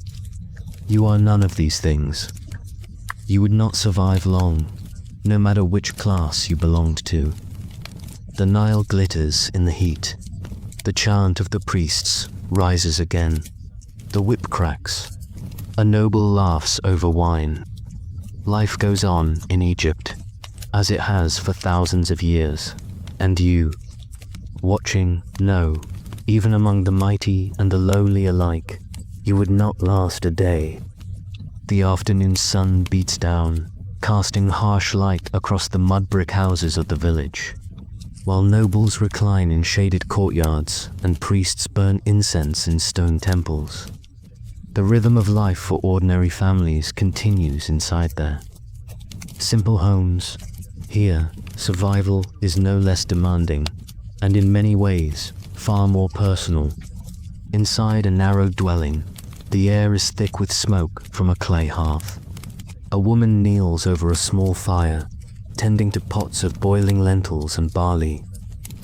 You are none of these things. You would not survive long, no matter which class you belonged to. The Nile glitters in the heat. The chant of the priests rises again. The whip cracks. A noble laughs over wine. Life goes on in Egypt, as it has for thousands of years. And you, watching, know, even among the mighty and the lowly alike, you would not last a day. The afternoon sun beats down, casting harsh light across the mud brick houses of the village, while nobles recline in shaded courtyards and priests burn incense in stone temples. The rhythm of life for ordinary families continues inside there. Simple homes. Here, survival is no less demanding, and in many ways, far more personal. Inside a narrow dwelling, the air is thick with smoke from a clay hearth. A woman kneels over a small fire, tending to pots of boiling lentils and barley.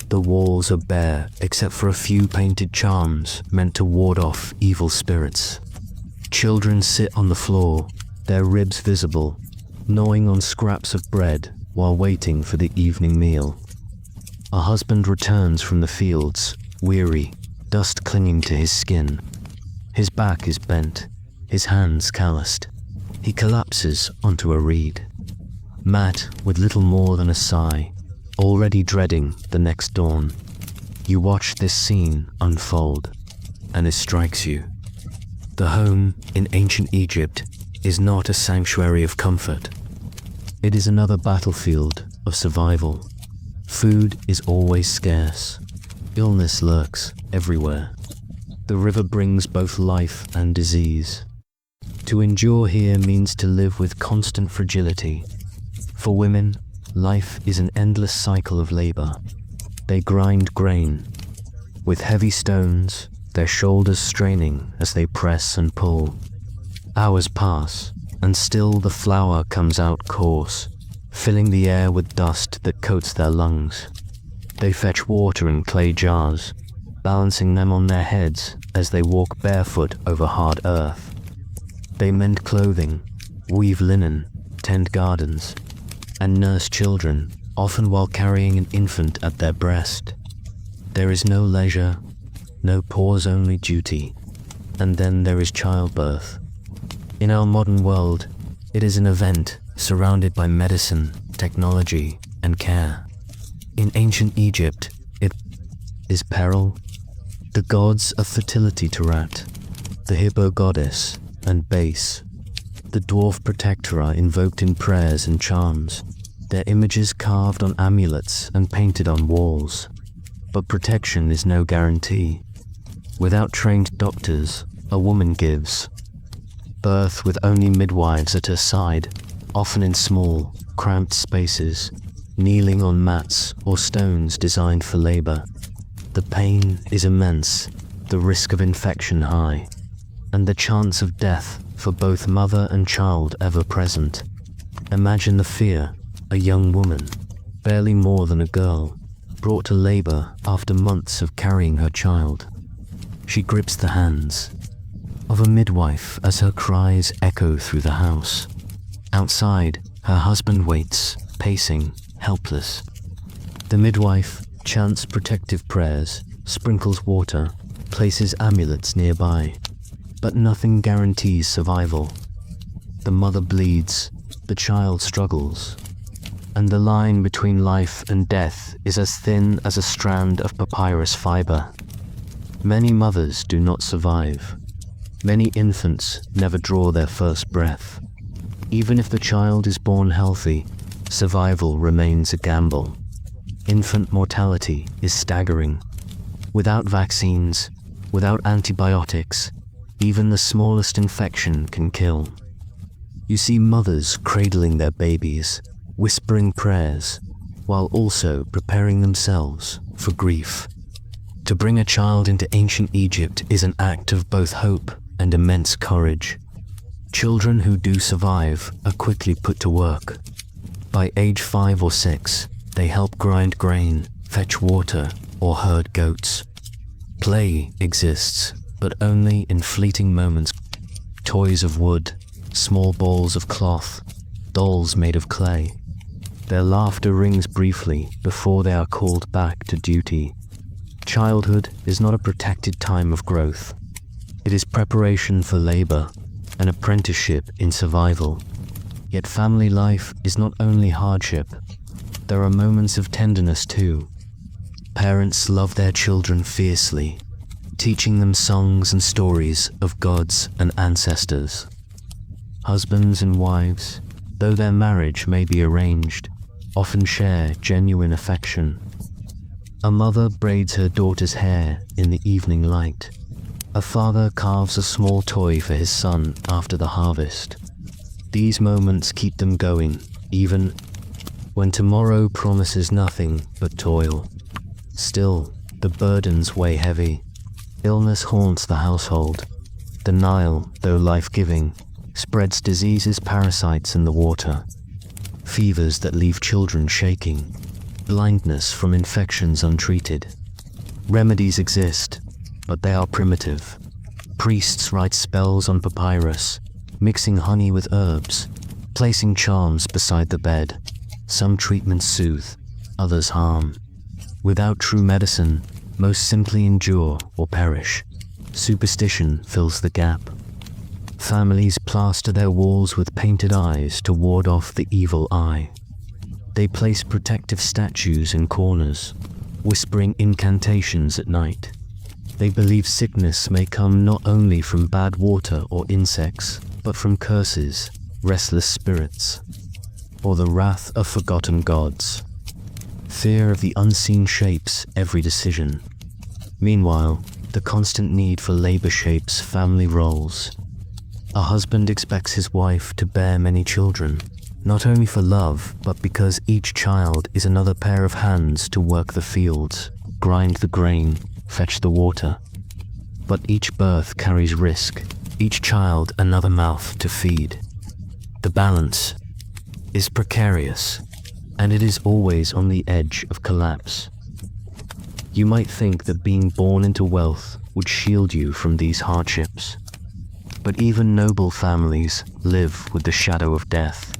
The walls are bare except for a few painted charms meant to ward off evil spirits. Children sit on the floor, their ribs visible, gnawing on scraps of bread while waiting for the evening meal. A husband returns from the fields, weary, dust clinging to his skin. His back is bent, his hands calloused. He collapses onto a reed. Matt, with little more than a sigh, already dreading the next dawn. You watch this scene unfold, and it strikes you. The home in ancient Egypt is not a sanctuary of comfort. It is another battlefield of survival. Food is always scarce. Illness lurks everywhere. The river brings both life and disease. To endure here means to live with constant fragility. For women, life is an endless cycle of labor. They grind grain with heavy stones, their shoulders straining as they press and pull. Hours pass, and still the flour comes out coarse, filling the air with dust that coats their lungs. They fetch water in clay jars, balancing them on their heads as they walk barefoot over hard earth. They mend clothing, weave linen, tend gardens, and nurse children, often while carrying an infant at their breast. There is no leisure, no pause, only duty. And then there is childbirth. In our modern world, it is an event surrounded by medicine, technology, and care. In ancient Egypt, it is peril. The gods of fertility Tirat, the hippo goddess, and Base, the dwarf protector, are invoked in prayers and charms, their images carved on amulets and painted on walls. But protection is no guarantee. Without trained doctors, a woman gives birth with only midwives at her side, often in small, cramped spaces, kneeling on mats or stones designed for labor. The pain is immense, the risk of infection high, and the chance of death for both mother and child ever present. Imagine the fear: a young woman, barely more than a girl, brought to labor after months of carrying her child. She grips the hands of a midwife as her cries echo through the house. Outside, her husband waits, pacing, helpless. The midwife chants protective prayers, sprinkles water, places amulets nearby, but nothing guarantees survival. The mother bleeds, the child struggles, and the line between life and death is as thin as a strand of papyrus fiber. Many mothers do not survive. Many infants never draw their first breath. Even if the child is born healthy, survival remains a gamble. Infant mortality is staggering. Without vaccines, without antibiotics, even the smallest infection can kill. You see mothers cradling their babies, whispering prayers, while also preparing themselves for grief. To bring a child into ancient Egypt is an act of both hope and immense courage. Children who do survive are quickly put to work. By age 5 or 6, they help grind grain, fetch water, or herd goats. Play exists, but only in fleeting moments. Toys of wood, small balls of cloth, dolls made of clay. Their laughter rings briefly before they are called back to duty. Childhood is not a protected time of growth. It is preparation for labor, an apprenticeship in survival. Yet family life is not only hardship. There are moments of tenderness too. Parents love their children fiercely, teaching them songs and stories of gods and ancestors. Husbands and wives, though their marriage may be arranged, often share genuine affection. A mother braids her daughter's hair in the evening light. A father carves a small toy for his son after the harvest. These moments keep them going, even when tomorrow promises nothing but toil. Still, the burdens weigh heavy. Illness haunts the household. The Nile, though life-giving, spreads diseases, parasites in the water. Fevers that leave children shaking. Blindness from infections untreated. Remedies exist, but they are primitive. Priests write spells on papyrus, mixing honey with herbs, placing charms beside the bed. Some treatments soothe, others harm. Without true medicine, most simply endure or perish. Superstition fills the gap. Families plaster their walls with painted eyes to ward off the evil eye. They place protective statues in corners, whispering incantations at night. They believe sickness may come not only from bad water or insects, but from curses, restless spirits, or the wrath of forgotten gods. Fear of the unseen shapes every decision. Meanwhile, the constant need for labor shapes family roles. A husband expects his wife to bear many children, not only for love, but because each child is another pair of hands to work the fields, grind the grain, fetch the water. But each birth carries risk, each child another mouth to feed. The balance is precarious, and it is always on the edge of collapse. You might think that being born into wealth would shield you from these hardships. But even noble families live with the shadow of death.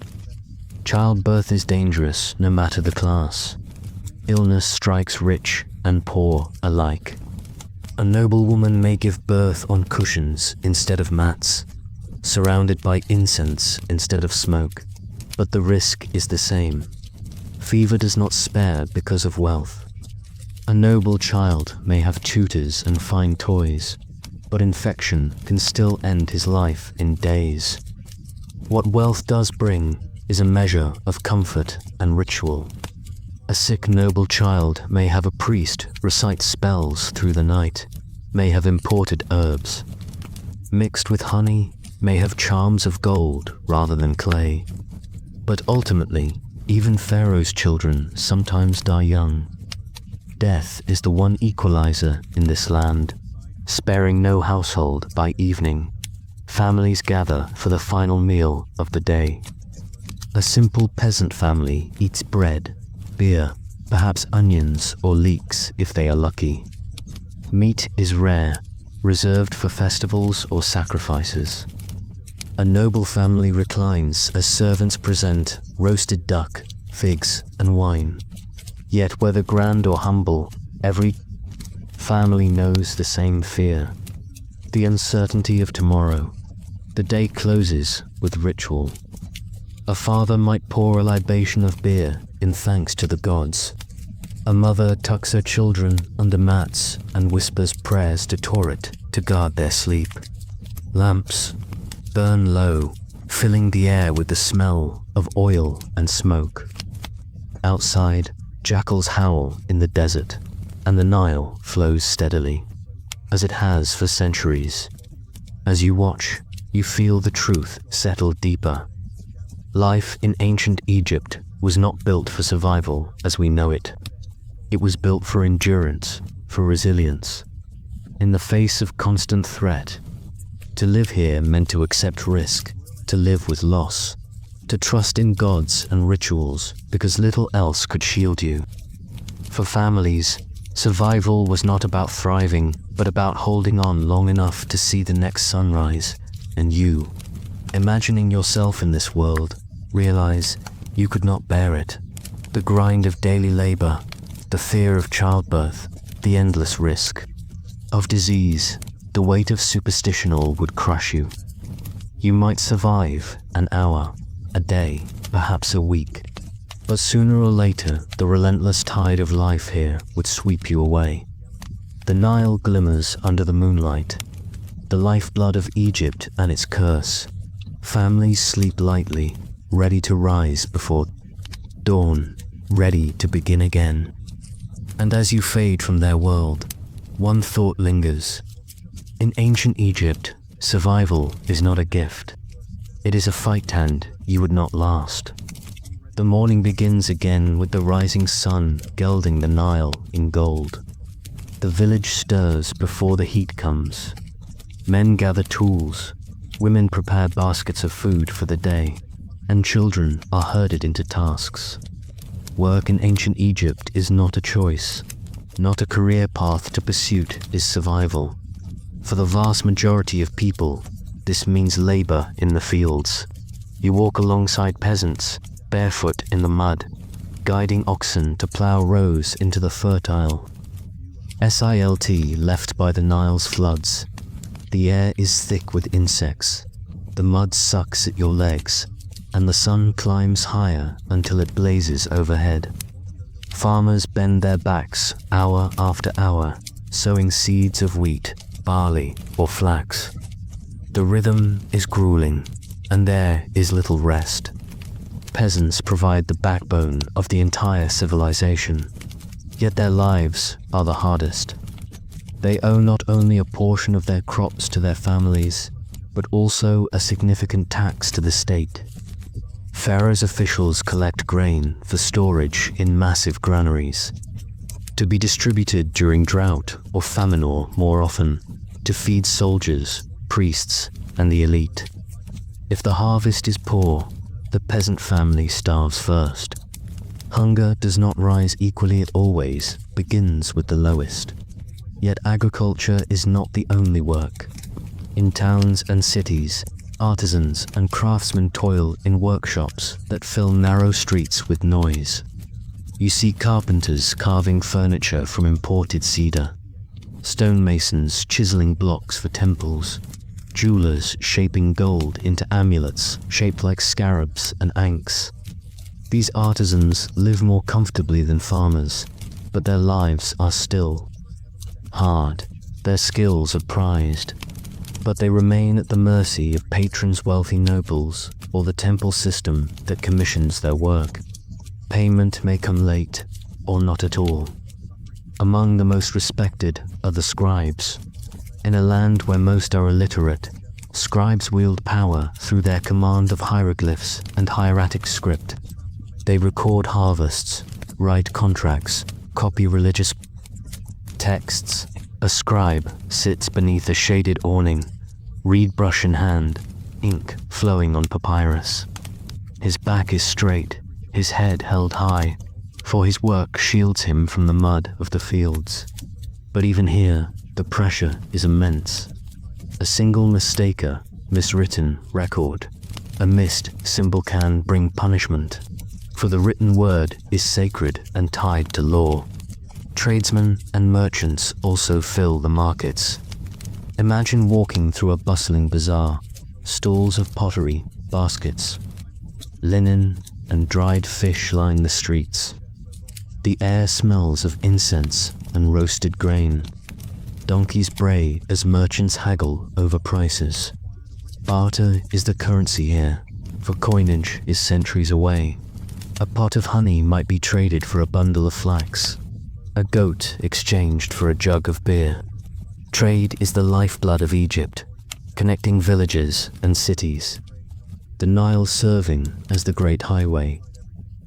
Childbirth is dangerous no matter the class. Illness strikes rich and poor alike. A noble woman may give birth on cushions instead of mats, surrounded by incense instead of smoke, but the risk is the same. Fever does not spare because of wealth. A noble child may have tutors and fine toys, but infection can still end his life in days. What wealth does bring is a measure of comfort and ritual. A sick noble child may have a priest recite spells through the night, may have imported herbs. Mixed with honey, may have charms of gold rather than clay. But ultimately, even Pharaoh's children sometimes die young. Death is the one equalizer in this land, sparing no household by evening. Families gather for the final meal of the day. A simple peasant family eats bread, beer, perhaps onions or leeks if they are lucky. Meat is rare, reserved for festivals or sacrifices. A noble family reclines as servants present roasted duck, figs, and wine. Yet whether grand or humble, every family knows the same fear. The uncertainty of tomorrow. The day closes with ritual. A father might pour a libation of beer in thanks to the gods. A mother tucks her children under mats and whispers prayers to Tauret to guard their sleep. Lamps burn low, filling the air with the smell of oil and smoke. Outside, jackals howl in the desert, and the Nile flows steadily, as it has for centuries. As you watch, you feel the truth settle deeper. Life in ancient Egypt was not built for survival as we know it. It was built for endurance, for resilience. In the face of constant threat, to live here meant to accept risk, to live with loss, to trust in gods and rituals because little else could shield you. For families, survival was not about thriving, but about holding on long enough to see the next sunrise. And you, imagining yourself in this world, realize you could not bear it. The grind of daily labor, the fear of childbirth, the endless risk of disease, the weight of superstition all would crush you. You might survive an hour, a day, perhaps a week, but sooner or later the relentless tide of life here would sweep you away. The Nile glimmers under the moonlight, the lifeblood of Egypt and its curse. Families sleep lightly, ready to rise before dawn, ready to begin again. And as you fade from their world, one thought lingers. In ancient Egypt, survival is not a gift. It is a fight hand you would not last. The morning begins again with the rising sun gilding the Nile in gold. The village stirs before the heat comes. Men gather tools, women prepare baskets of food for the day, and children are herded into tasks. Work in ancient Egypt is not a choice, not a career path to pursuit is survival. For the vast majority of people, this means labor in the fields. You walk alongside peasants, barefoot in the mud, guiding oxen to plow rows into the fertile silt left by the Nile's floods. The air is thick with insects, the mud sucks at your legs, and the sun climbs higher until it blazes overhead. Farmers bend their backs hour after hour, sowing seeds of wheat, barley, or flax. The rhythm is grueling, and there is little rest. Peasants provide the backbone of the entire civilization, yet their lives are the hardest. They owe not only a portion of their crops to their families, but also a significant tax to the state. Pharaoh's officials collect grain for storage in massive granaries, to be distributed during drought or famine, or, more often, to feed soldiers, priests, and the elite. If the harvest is poor, the peasant family starves first. Hunger does not rise equally, it always begins with the lowest. Yet agriculture is not the only work. In towns and cities, artisans and craftsmen toil in workshops that fill narrow streets with noise. You see carpenters carving furniture from imported cedar, stonemasons chiseling blocks for temples, jewelers shaping gold into amulets shaped like scarabs and ankhs. These artisans live more comfortably than farmers, but their lives are still hard. Their skills are prized, but they remain at the mercy of patrons, wealthy nobles, or the temple system that commissions their work. Payment may come late, or not at all. Among the most respected are the scribes. In a land where most are illiterate, scribes wield power through their command of hieroglyphs and hieratic script. They record harvests, write contracts, copy religious texts. A scribe sits beneath a shaded awning, reed brush in hand, ink flowing on papyrus. His back is straight, his head held high, for his work shields him from the mud of the fields. But even here, the pressure is immense. A single mistaker, miswritten record, a missed symbol can bring punishment, for the written word is sacred and tied to law. Tradesmen and merchants also fill the markets. Imagine walking through a bustling bazaar, stalls of pottery, baskets, linen, and dried fish line the streets. The air smells of incense and roasted grain. Donkeys bray as merchants haggle over prices. Barter is the currency here, for coinage is centuries away. A pot of honey might be traded for a bundle of flax, a goat exchanged for a jug of beer. Trade is the lifeblood of Egypt, connecting villages and cities, the Nile serving as the great highway.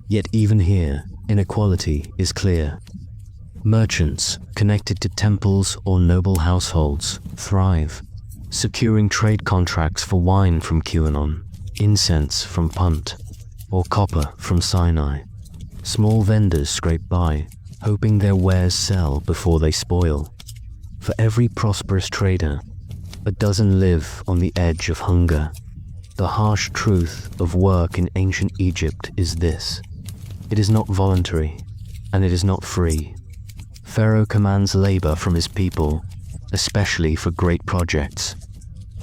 Yet even here, inequality is clear. Merchants connected to temples or noble households thrive, securing trade contracts for wine from Qanon, incense from Punt, or copper from Sinai. Small vendors scrape by, hoping their wares sell before they spoil. For every prosperous trader, a dozen live on the edge of hunger. The harsh truth of work in ancient Egypt is this: it is not voluntary, and it is not free. Pharaoh commands labor from his people, especially for great projects.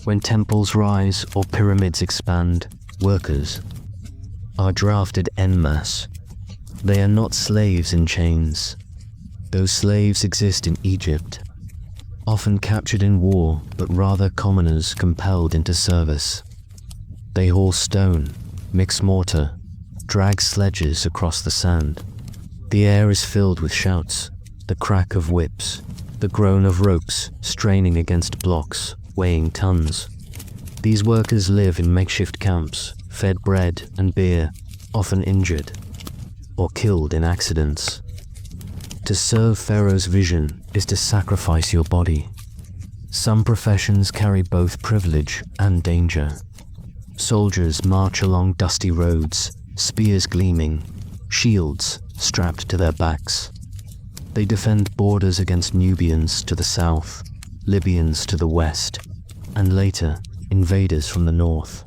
When temples rise or pyramids expand, workers are drafted en masse. They are not slaves in chains. Those slaves exist in Egypt, often captured in war, but rather commoners compelled into service. They haul stone, mix mortar, drag sledges across the sand. The air is filled with shouts, the crack of whips, the groan of ropes straining against blocks, weighing tons. These workers live in makeshift camps, fed bread and beer, often injured or killed in accidents. To serve Pharaoh's vision is to sacrifice your body. Some professions carry both privilege and danger. Soldiers march along dusty roads, spears gleaming, shields strapped to their backs. They defend borders against Nubians to the south, Libyans to the west, and later, invaders from the north.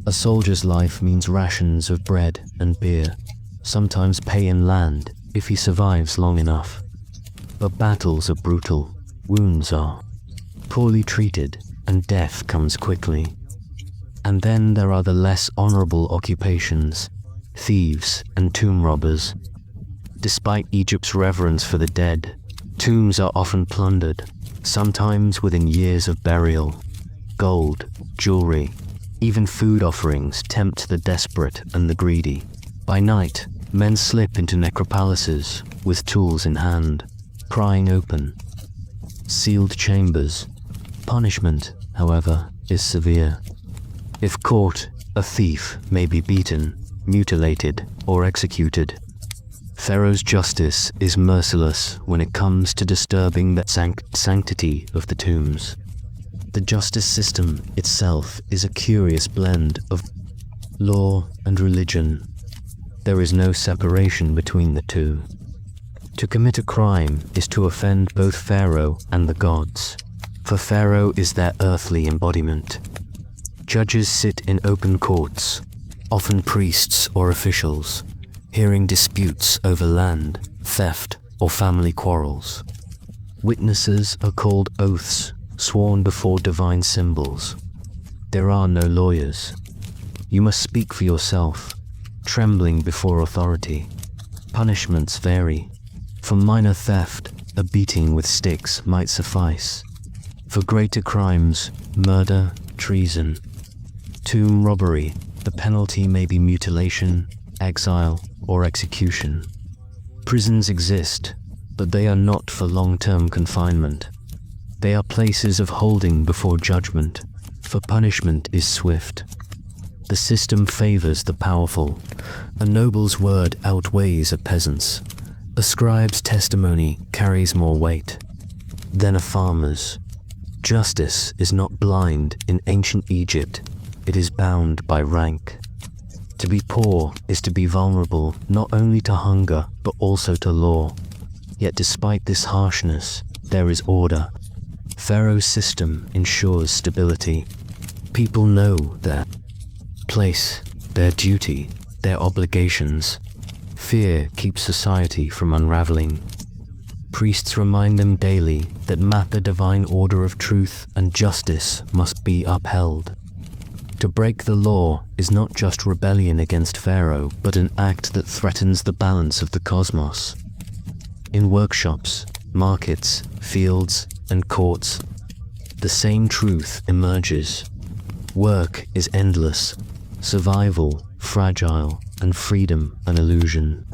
A soldier's life means rations of bread and beer, sometimes pay in land if he survives long enough. But battles are brutal, wounds are poorly treated, and death comes quickly. And then there are the less honorable occupations, thieves and tomb robbers. Despite Egypt's reverence for the dead, tombs are often plundered, sometimes within years of burial. Gold, jewelry, even food offerings tempt the desperate and the greedy. By night, men slip into necropolises with tools in hand, prying open sealed chambers. Punishment, however, is severe. If caught, a thief may be beaten, mutilated, or executed. Pharaoh's justice is merciless when it comes to disturbing the sanctity of the tombs. The justice system itself is a curious blend of law and religion. There is no separation between the two. To commit a crime is to offend both Pharaoh and the gods, for Pharaoh is their earthly embodiment. Judges sit in open courts, often priests or officials, hearing disputes over land, theft, or family quarrels. Witnesses are called oaths, sworn before divine symbols. There are no lawyers. You must speak for yourself, trembling before authority. Punishments vary. For minor theft, a beating with sticks might suffice. For greater crimes, murder, treason, tomb robbery, the penalty may be mutilation, exile, or execution. Prisons exist, but they are not for long-term confinement. They are places of holding before judgment, for punishment is swift. The system favors the powerful. A noble's word outweighs a peasant's. A scribe's testimony carries more weight than a farmer's. Justice is not blind in ancient Egypt, it is bound by rank. To be poor is to be vulnerable not only to hunger but also to law. Yet despite this harshness, there is order. Pharaoh's system ensures stability. People know their place, their duty, their obligations. Fear keeps society from unraveling. Priests remind them daily that the divine order of truth and justice must be upheld. To break the law is not just rebellion against Pharaoh, but an act that threatens the balance of the cosmos. In workshops, markets, fields, and courts, the same truth emerges. Work is endless, survival fragile, and freedom an illusion.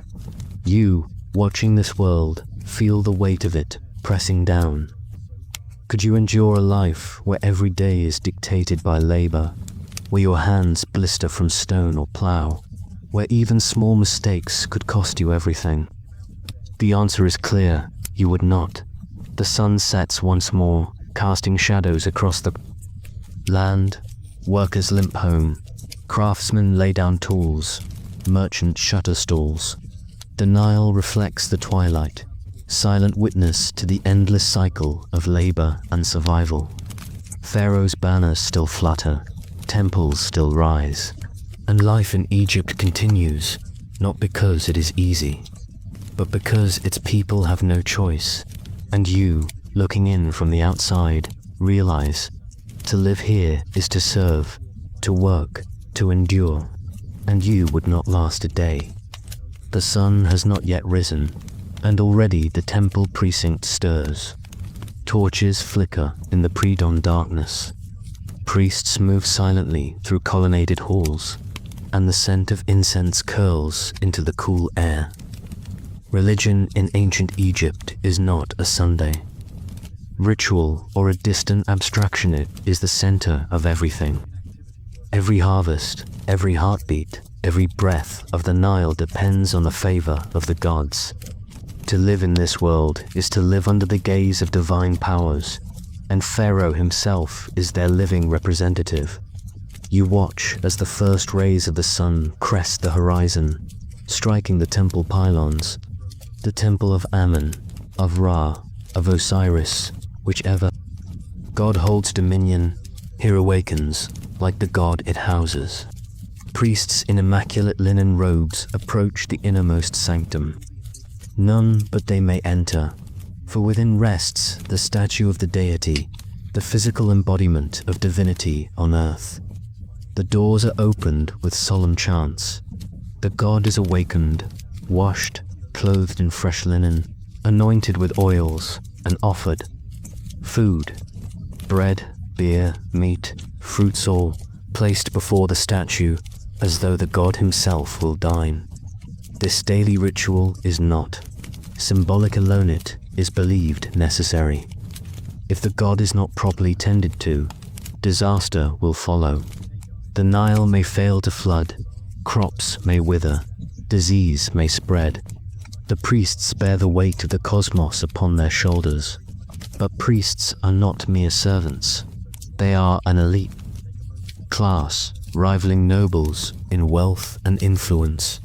You, watching this world, feel the weight of it pressing down. Could you endure a life where every day is dictated by labor, where your hands blister from stone or plow, where even small mistakes could cost you everything? The answer is clear, you would not. The sun sets once more, casting shadows across the land. Workers limp home, craftsmen lay down tools, merchants shutter stalls. The Nile reflects the twilight, silent witness to the endless cycle of labor and survival. Pharaoh's banners still flutter, temples still rise, and life in Egypt continues, not because it is easy, but because its people have no choice. And you, looking in from the outside, realize to live here is to serve, to work, to endure, and you would not last a day. The sun has not yet risen, and already the temple precinct stirs. Torches flicker in the pre-dawn darkness. Priests move silently through colonnaded halls, and the scent of incense curls into the cool air. Religion in ancient Egypt is not a Sunday. Ritual or a distant abstraction, it is the center of everything. Every harvest, every heartbeat, every breath of the Nile depends on the favor of the gods. To live in this world is to live under the gaze of divine powers, and Pharaoh himself is their living representative. You watch as the first rays of the sun crest the horizon, striking the temple pylons, the temple of Ammon, of Ra, of Osiris, whichever god holds dominion, here awakens, like the god it houses. Priests in immaculate linen robes approach the innermost sanctum. None but they may enter, for within rests the statue of the deity, the physical embodiment of divinity on earth. The doors are opened with solemn chants. The god is awakened, washed, clothed in fresh linen, anointed with oils, and offered food, bread, beer, meat, fruits, all placed before the statue as though the god himself will dine. This daily ritual is not symbolic alone, it is believed necessary. If the god is not properly tended to, disaster will follow. The Nile may fail to flood, crops may wither, disease may spread. The priests bear the weight of the cosmos upon their shoulders. But priests are not mere servants. They are an elite class, rivaling nobles in wealth and influence.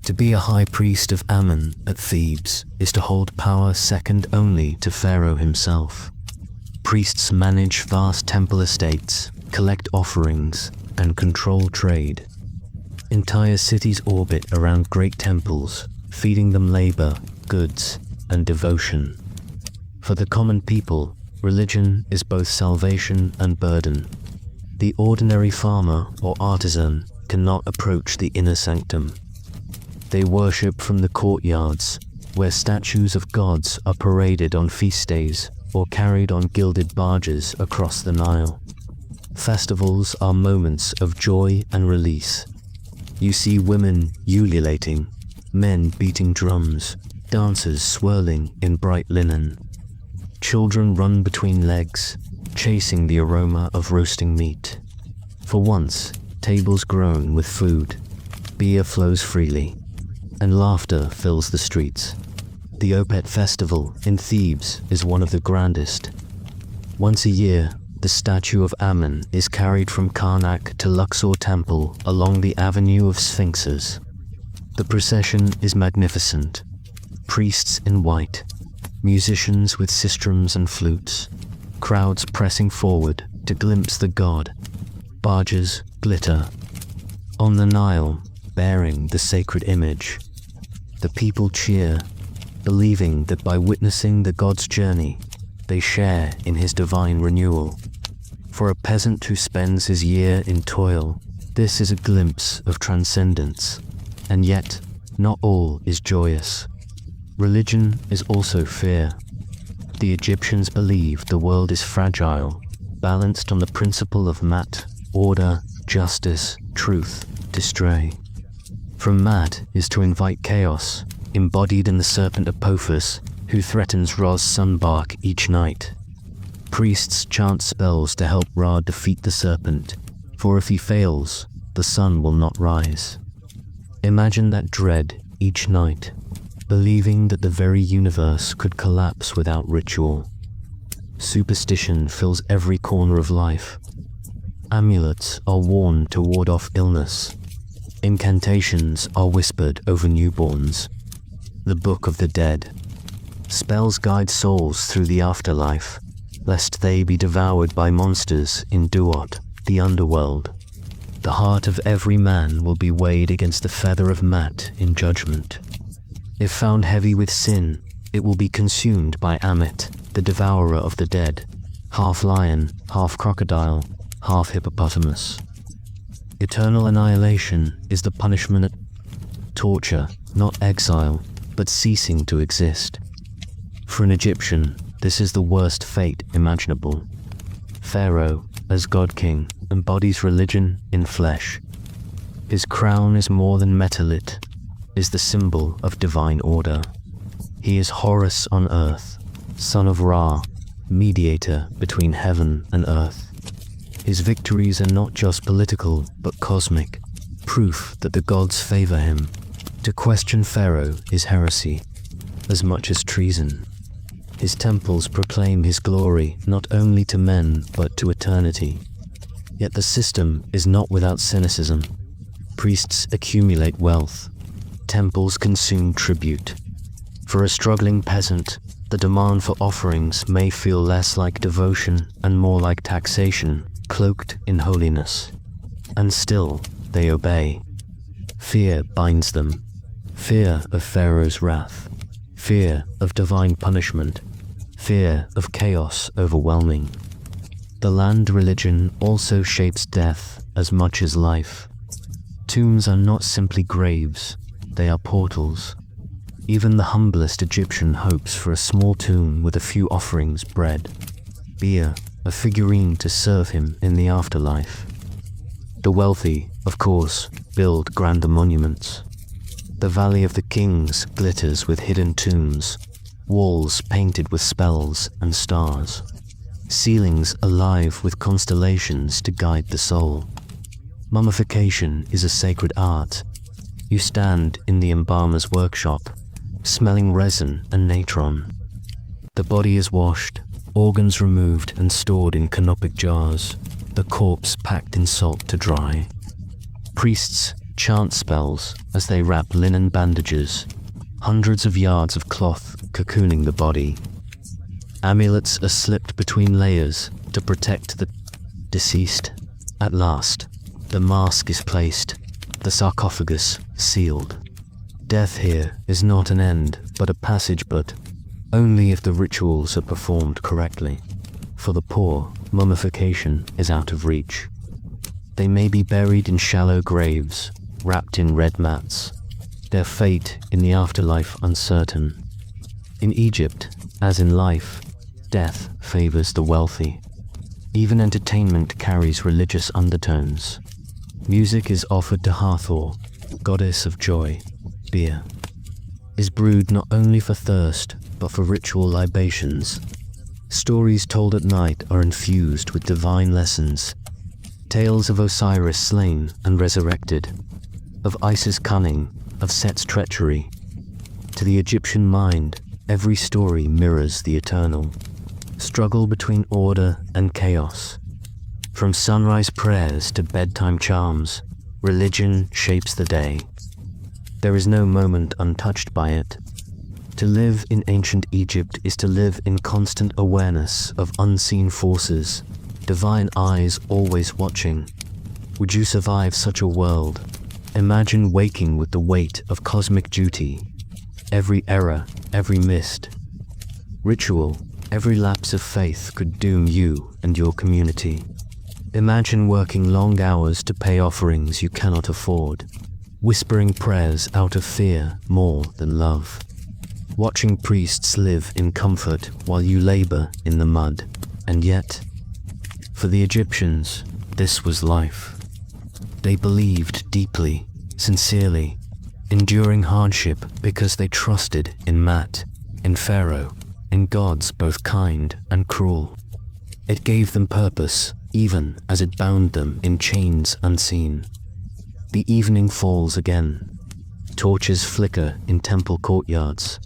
To be a high priest of Ammon at Thebes is to hold power second only to Pharaoh himself. Priests manage vast temple estates, collect offerings, and control trade. Entire cities orbit around great temples, feeding them labor, goods, and devotion. For the common people, religion is both salvation and burden. The ordinary farmer or artisan cannot approach the inner sanctum. They worship from the courtyards, where statues of gods are paraded on feast days or carried on gilded barges across the Nile. Festivals are moments of joy and release. You see women ululating, men beating drums, dancers swirling in bright linen. Children run between legs, chasing the aroma of roasting meat. For once, tables groan with food, beer flows freely, and laughter fills the streets. The Opet festival in Thebes is one of the grandest. Once a year, the statue of Ammon is carried from Karnak to Luxor Temple along the Avenue of Sphinxes. The procession is magnificent. Priests in white, musicians with sistrums and flutes, crowds pressing forward to glimpse the god. Barges glitter. On the Nile, bearing the sacred image, the people cheer, believing that by witnessing the god's journey, they share in his divine renewal. For a peasant who spends his year in toil, this is a glimpse of transcendence. And yet, not all is joyous. Religion is also fear. The Egyptians believed the world is fragile, balanced on the principle of Mat, order, justice, truth, to stray. From Mat is to invite chaos, embodied in the serpent Apophis, who threatens Ra's sunbark each night. Priests chant spells to help Ra defeat the serpent, for if he fails, the sun will not rise. Imagine that dread each night, believing that the very universe could collapse without ritual. Superstition fills every corner of life. Amulets are worn to ward off illness. Incantations are whispered over newborns. The Book of the Dead. Spells guide souls through the afterlife, lest they be devoured by monsters in Duat, the underworld. The heart of every man will be weighed against the feather of Mat in judgment. If found heavy with sin, it will be consumed by Ammit, the devourer of the dead, half lion, half crocodile, half hippopotamus. Eternal annihilation is the punishment, torture, not exile, but ceasing to exist. For an Egyptian, this is the worst fate imaginable. Pharaoh, as God-King, embodies religion in flesh. His crown is more than metallit, is the symbol of divine order. He is Horus on earth, son of Ra, mediator between heaven and earth. His victories are not just political, but cosmic, proof that the gods favor him. To question Pharaoh is heresy, as much as treason. His temples proclaim his glory not only to men, but to eternity. Yet the system is not without cynicism. Priests accumulate wealth. Temples consume tribute. For a struggling peasant, the demand for offerings may feel less like devotion and more like taxation, cloaked in holiness. And still, they obey. Fear binds them. Fear of Pharaoh's wrath. Fear of divine punishment. Fear of chaos overwhelming. The land religion also shapes death as much as life. Tombs are not simply graves, they are portals. Even the humblest Egyptian hopes for a small tomb with a few offerings, bread, beer, a figurine to serve him in the afterlife. The wealthy, of course, build grander monuments. The Valley of the Kings glitters with hidden tombs, walls painted with spells and stars. ceilings alive with constellations to guide the soul. Mummification is a sacred art. You stand in the embalmer's workshop, smelling resin and natron. The body is washed, organs removed and stored in canopic jars, the corpse packed in salt to dry. Priests chant spells as they wrap linen bandages, hundreds of yards of cloth cocooning the body. Amulets are slipped between layers to protect the deceased. At last, the mask is placed, the sarcophagus sealed. Death here is not an end, but a passage, but only if the rituals are performed correctly. For the poor, mummification is out of reach. They may be buried in shallow graves, wrapped in red mats, their fate in the afterlife uncertain. In Egypt, as in life, death favors the wealthy. Even entertainment carries religious undertones. Music is offered to Hathor, goddess of joy. Beer is brewed not only for thirst, but for ritual libations. Stories told at night are infused with divine lessons. Tales of Osiris slain and resurrected, of Isis' cunning, of Set's treachery. To the Egyptian mind, every story mirrors the eternal struggle between order and chaos. From sunrise prayers to bedtime charms, religion shapes the day. There is no moment untouched by it. To live in ancient Egypt is to live in constant awareness of unseen forces, divine eyes always watching. Would you survive such a world? Imagine waking with the weight of cosmic duty. Every error, every missed ritual, every lapse of faith could doom you and your community. Imagine working long hours to pay offerings you cannot afford, whispering prayers out of fear more than love, watching priests live in comfort while you labor in the mud. And yet, for the Egyptians, this was life. They believed deeply, sincerely, enduring hardship because they trusted in Mat, in Pharaoh, in gods both kind and cruel. It gave them purpose, even as it bound them in chains unseen. The evening falls again. Torches flicker in temple courtyards.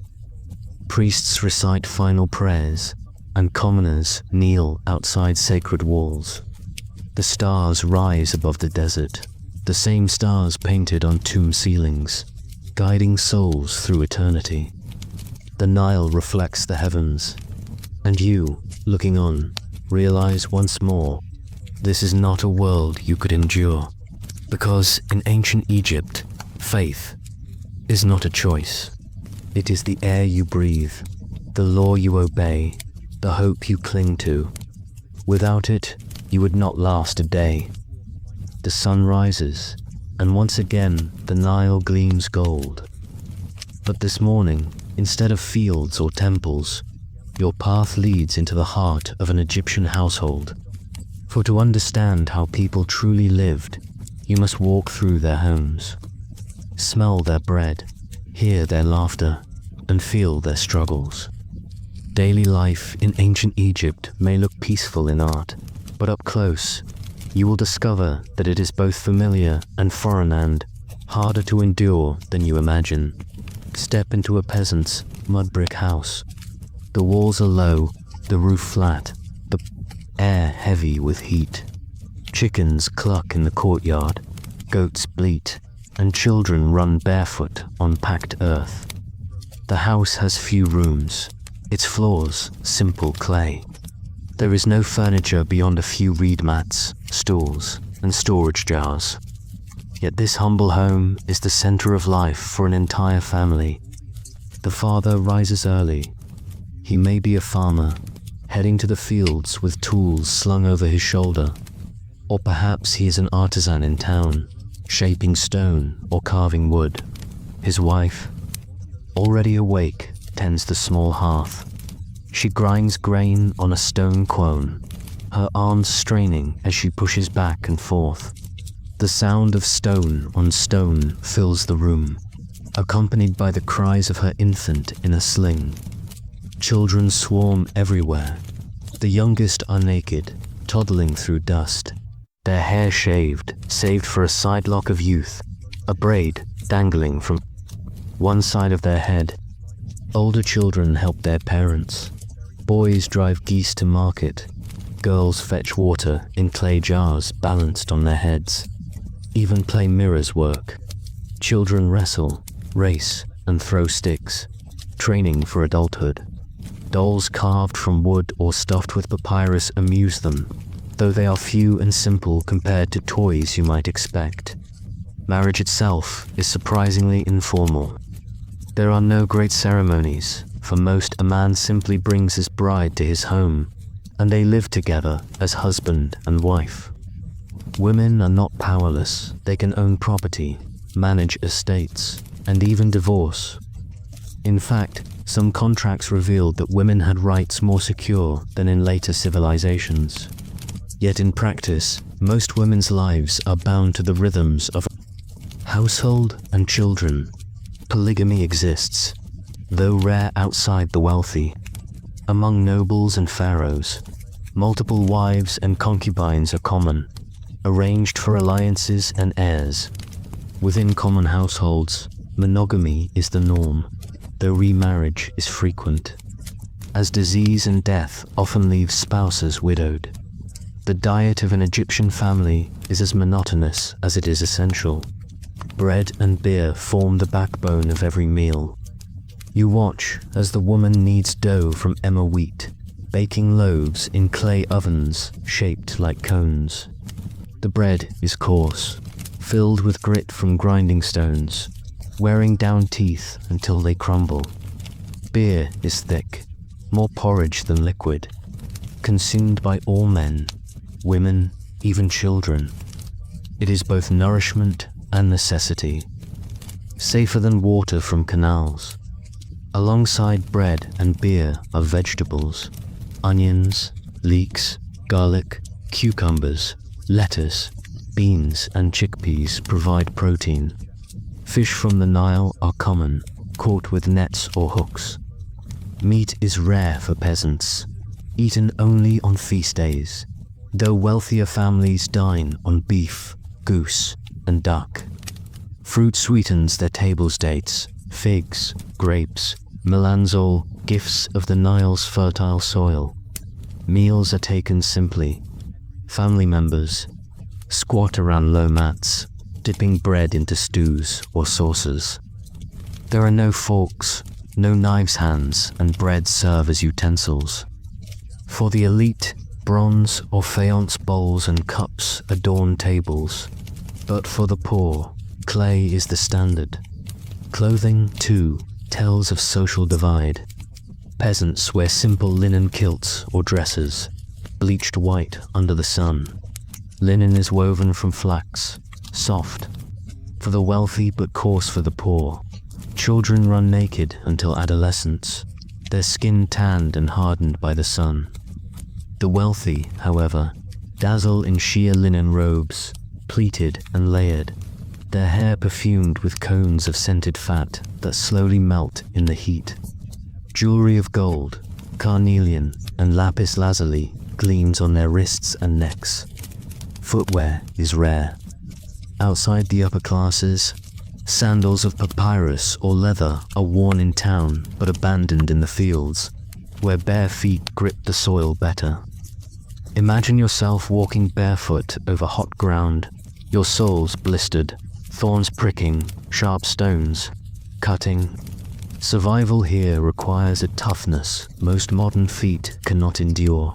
Priests recite final prayers, and commoners kneel outside sacred walls. The stars rise above the desert, the same stars painted on tomb ceilings, guiding souls through eternity. The Nile reflects the heavens, and you, looking on, realize once more, this is not a world you could endure. Because in ancient Egypt, faith is not a choice. It is the air you breathe, the law you obey, the hope you cling to. Without it, you would not last a day. The sun rises, and once again the Nile gleams gold. But this morning, instead of fields or temples, your path leads into the heart of an Egyptian household. For to understand how people truly lived, you must walk through their homes, smell their bread, hear their laughter, and feel their struggles. Daily life in ancient Egypt may look peaceful in art, but up close, you will discover that it is both familiar and foreign and harder to endure than you imagine. Step into a peasant's mud brick house. The walls are low, the roof flat, the air heavy with heat. Chickens cluck in the courtyard, goats bleat, and children run barefoot on packed earth. The house has few rooms, its floors simple clay. There is no furniture beyond a few reed mats, stools, and storage jars. Yet this humble home is the center of life for an entire family. The father rises early. He may be a farmer, heading to the fields with tools slung over his shoulder. Or perhaps he is an artisan in town, shaping stone or carving wood. His wife, already awake, tends the small hearth. She grinds grain on a stone quone, her arms straining as she pushes back and forth. The sound of stone on stone fills the room, accompanied by the cries of her infant in a sling. Children swarm everywhere, The youngest are naked, toddling through dust, their hair shaved, saved for a sidelock of youth, a braid dangling from one side of their head. Older children help their parents. Boys drive geese to market. Girls fetch water in clay jars balanced on their heads. Even play mirrors work. Children wrestle, race, and throw sticks, training for adulthood. Dolls carved from wood or stuffed with papyrus amuse them, though they are few and simple compared to toys you might expect. Marriage itself is surprisingly informal. There are no great ceremonies. For most, a man simply brings his bride to his home, and they live together as husband and wife. Women are not powerless. They can own property, manage estates, and even divorce. In fact, some contracts revealed that women had rights more secure than in later civilizations. Yet in practice, most women's lives are bound to the rhythms of household and children. Polygamy exists, though rare outside the wealthy. Among nobles and pharaohs, multiple wives and concubines are common, arranged for alliances and heirs. Within common households, monogamy is the norm, though remarriage is frequent, as disease and death often leave spouses widowed. The diet of an Egyptian family is as monotonous as it is essential. Bread and beer form the backbone of every meal. You watch as the woman kneads dough from emmer wheat, baking loaves in clay ovens shaped like cones. The bread is coarse, filled with grit from grinding stones, wearing down teeth until they crumble. Beer is thick, more porridge than liquid, consumed by all men, women, even children. It is both nourishment and necessity, safer than water from canals. Alongside bread and beer are vegetables, onions, leeks, garlic, cucumbers, lettuce, beans, and chickpeas provide protein. Fish from the Nile are common, caught with nets or hooks. Meat is rare for peasants, eaten only on feast days, though wealthier families dine on beef, goose, and duck. Fruit sweetens their tables: dates, figs, grapes, melons, all gifts of the Nile's fertile soil. Meals are taken simply. Family members squat around low mats, dipping bread into stews or saucers. There are no forks, no knives' hands, and bread serve as utensils. For the elite, bronze or faience bowls and cups adorn tables, but for the poor, clay is the standard. Clothing, too, tells of social divide. Peasants wear simple linen kilts or dresses, bleached white under the sun. Linen is woven from flax, soft for the wealthy but coarse for the poor. Children run naked until adolescence, their skin tanned and hardened by the sun. The wealthy, however, dazzle in sheer linen robes, pleated and layered, their hair perfumed with cones of scented fat that slowly melt in the heat. Jewelry of gold, carnelian, and lapis lazuli gleams on their wrists and necks. Footwear is rare. Outside the upper classes, sandals of papyrus or leather are worn in town but abandoned in the fields, where bare feet grip the soil better. Imagine yourself walking barefoot over hot ground, your soles blistered, thorns pricking, sharp stones cutting. Survival here requires a toughness most modern feet cannot endure.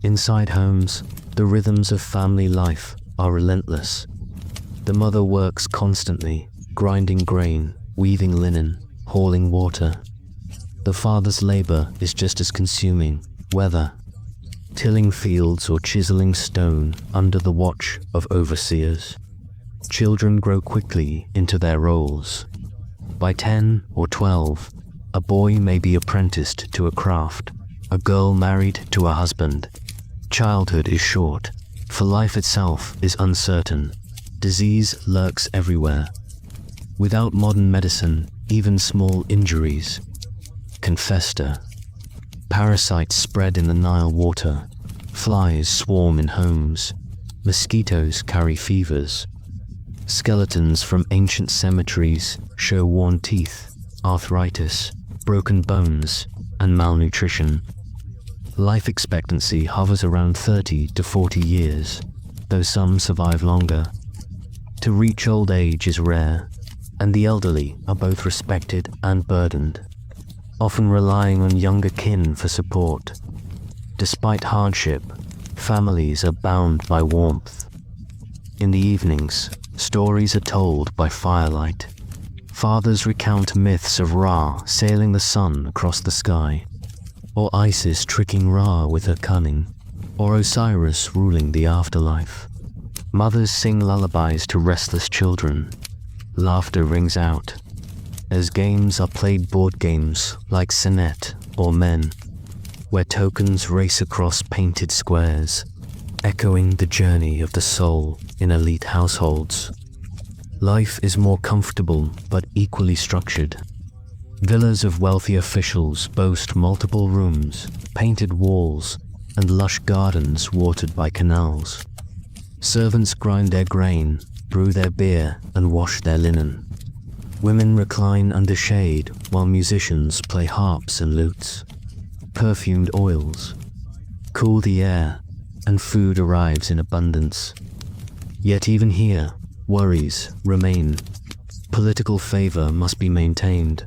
Inside homes, the rhythms of family life are relentless. The mother works constantly, grinding grain, weaving linen, hauling water. The father's labor is just as consuming, whether tilling fields or chiseling stone under the watch of overseers. Children grow quickly into their roles. By 10 or 12, a boy may be apprenticed to a craft, a girl married to a husband. Childhood is short, for life itself is uncertain. Disease lurks everywhere. Without modern medicine, even small injuries can fester. Parasites spread in the Nile water, flies swarm in homes, mosquitoes carry fevers. Skeletons from ancient cemeteries show worn teeth, arthritis, broken bones, and malnutrition. Life expectancy hovers around 30 to 40 years, though some survive longer. To reach old age is rare, and the elderly are both respected and burdened, often relying on younger kin for support. Despite hardship, families are bound by warmth. In the evenings, stories are told by firelight. Fathers recount myths of Ra sailing the sun across the sky, or Isis tricking Ra with her cunning, or Osiris ruling the afterlife. Mothers sing lullabies to restless children. Laughter rings out as games are played, board games like Senet or Men, where tokens race across painted squares, echoing the journey of the soul in elite households. Life is more comfortable but equally structured. Villas of wealthy officials boast multiple rooms, painted walls, and lush gardens watered by canals. Servants grind their grain, brew their beer, and wash their linen. Women recline under shade while musicians play harps and lutes. Perfumed oils cool the air, and food arrives in abundance. Yet even here, worries remain. Political favor must be maintained,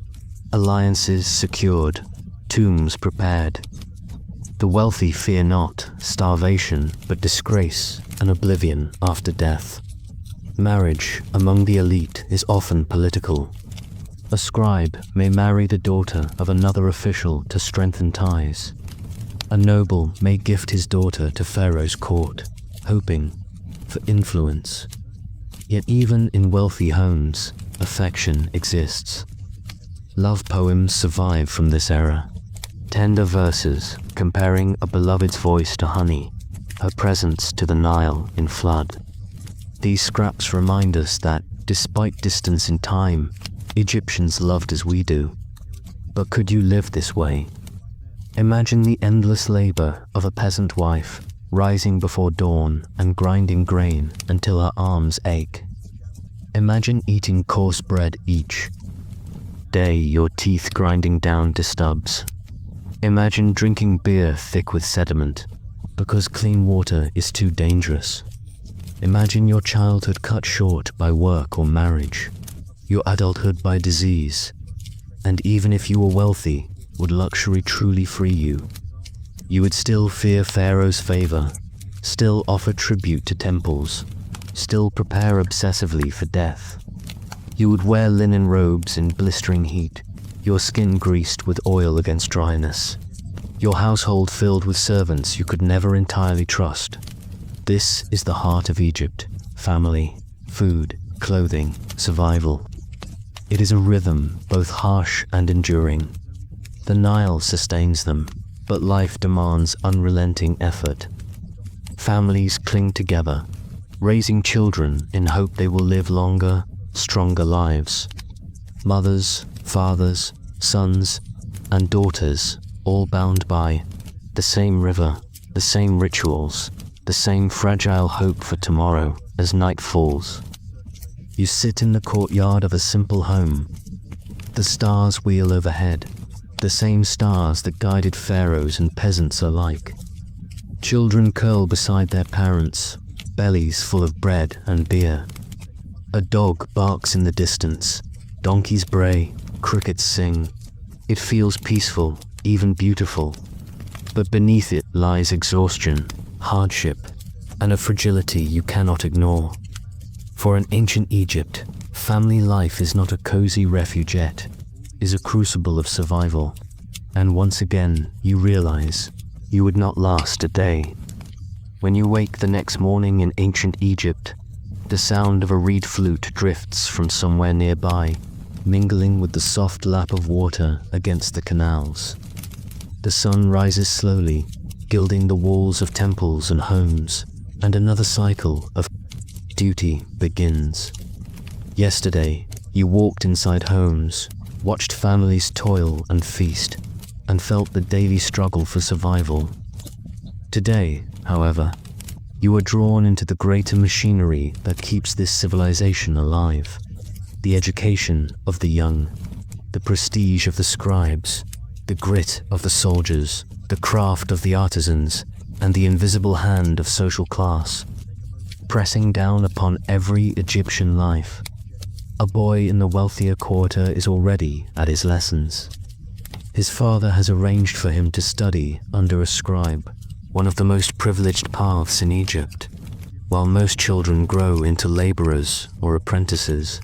alliances secured, tombs prepared. The wealthy fear not starvation, but disgrace and oblivion after death. Marriage among the elite is often political. A scribe may marry the daughter of another official to strengthen ties. A noble may gift his daughter to Pharaoh's court, hoping for influence. Yet even in wealthy homes, affection exists. Love poems survive from this era. Tender verses comparing a beloved's voice to honey, her presence to the Nile in flood. These scraps remind us that, despite distance in time, Egyptians loved as we do. But could you live this way? Imagine the endless labor of a peasant wife, rising before dawn and grinding grain until her arms ache. Imagine eating coarse bread each day, your teeth grinding down to stubs. Imagine drinking beer thick with sediment, because clean water is too dangerous. Imagine your childhood cut short by work or marriage, your adulthood by disease, and even if you were wealthy, would luxury truly free you? You would still fear Pharaoh's favor, still offer tribute to temples, still prepare obsessively for death. You would wear linen robes in blistering heat, your skin greased with oil against dryness, your household filled with servants you could never entirely trust. This is the heart of Egypt: family, food, clothing, survival. It is a rhythm both harsh and enduring. The Nile sustains them, but life demands unrelenting effort. Families cling together, raising children in hope they will live longer, stronger lives. Mothers, fathers, sons, and daughters, all bound by the same river, the same rituals, the same fragile hope for tomorrow as night falls. You sit in the courtyard of a simple home. The stars wheel overhead, the same stars that guided pharaohs and peasants alike. Children curl beside their parents, bellies full of bread and beer. A dog barks in the distance, donkeys bray, crickets sing. It feels peaceful, even beautiful. But beneath it lies exhaustion, hardship, and a fragility you cannot ignore. For in ancient Egypt, family life is not a cozy refugiette, is a crucible of survival. And once again, you realize you would not last a day. When you wake the next morning in ancient Egypt, the sound of a reed flute drifts from somewhere nearby, mingling with the soft lap of water against the canals. The sun rises slowly, gilding the walls of temples and homes, and another cycle of duty begins. Yesterday, you walked inside homes, watched families toil and feast, and felt the daily struggle for survival. Today, however, you are drawn into the greater machinery that keeps this civilization alive. The education of the young, the prestige of the scribes, the grit of the soldiers, the craft of the artisans, and the invisible hand of social class, pressing down upon every Egyptian life. A boy in the wealthier quarter is already at his lessons. His father has arranged for him to study under a scribe, one of the most privileged paths in Egypt, while most children grow into laborers or apprentices.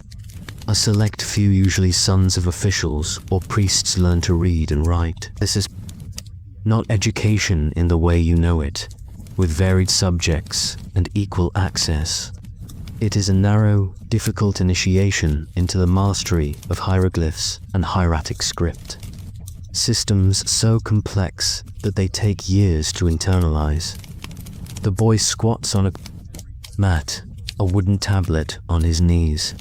A select few, usually sons of officials or priests, learn to read and write. This is not education in the way you know it, with varied subjects and equal access. It is a narrow, difficult initiation into the mastery of hieroglyphs and hieratic script. Systems so complex that they take years to internalize. The boy squats on a mat, a wooden tablet on his knees.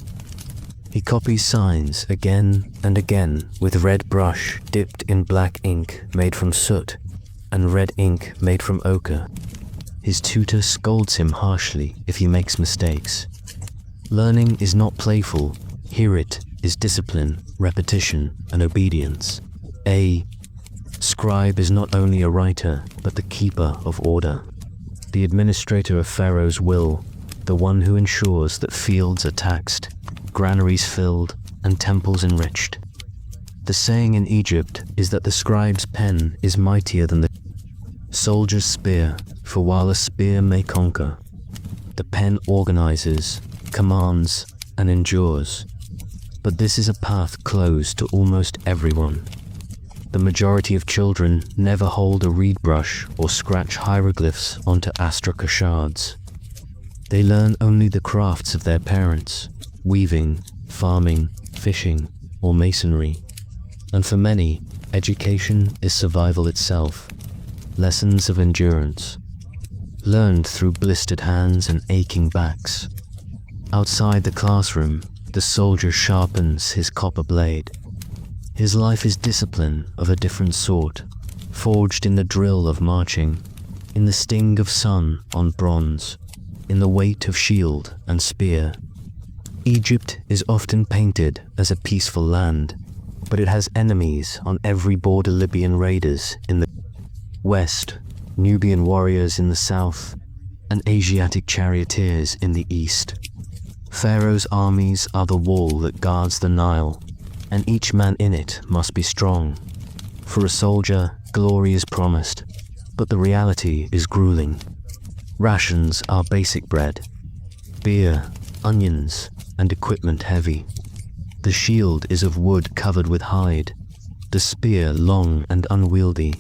He copies signs again and again with red brush dipped in black ink made from soot and red ink made from ochre. His tutor scolds him harshly if he makes mistakes. Learning is not playful. Here it is discipline, repetition, and obedience. A scribe is not only a writer, but the keeper of order, the administrator of Pharaoh's will, the one who ensures that fields are taxed, granaries filled, and temples enriched. The saying in Egypt is that the scribe's pen is mightier than the soldier's spear, for while a spear may conquer, the pen organizes, commands, and endures. But this is a path closed to almost everyone. The majority of children never hold a reed brush or scratch hieroglyphs onto astraca shards. They learn only the crafts of their parents: weaving, farming, fishing, or masonry. And for many, education is survival itself. Lessons of endurance, learned through blistered hands and aching backs. Outside the classroom, the soldier sharpens his copper blade. His life is discipline of a different sort, forged in the drill of marching, in the sting of sun on bronze, in the weight of shield and spear. Egypt is often painted as a peaceful land, but it has enemies on every border: Libyan raiders in the west, Nubian warriors in the south, and Asiatic charioteers in the east. Pharaoh's armies are the wall that guards the Nile, and each man in it must be strong. For a soldier, glory is promised, but the reality is grueling. Rations are basic bread, beer, onions, and equipment heavy. The shield is of wood covered with hide, the spear long and unwieldy,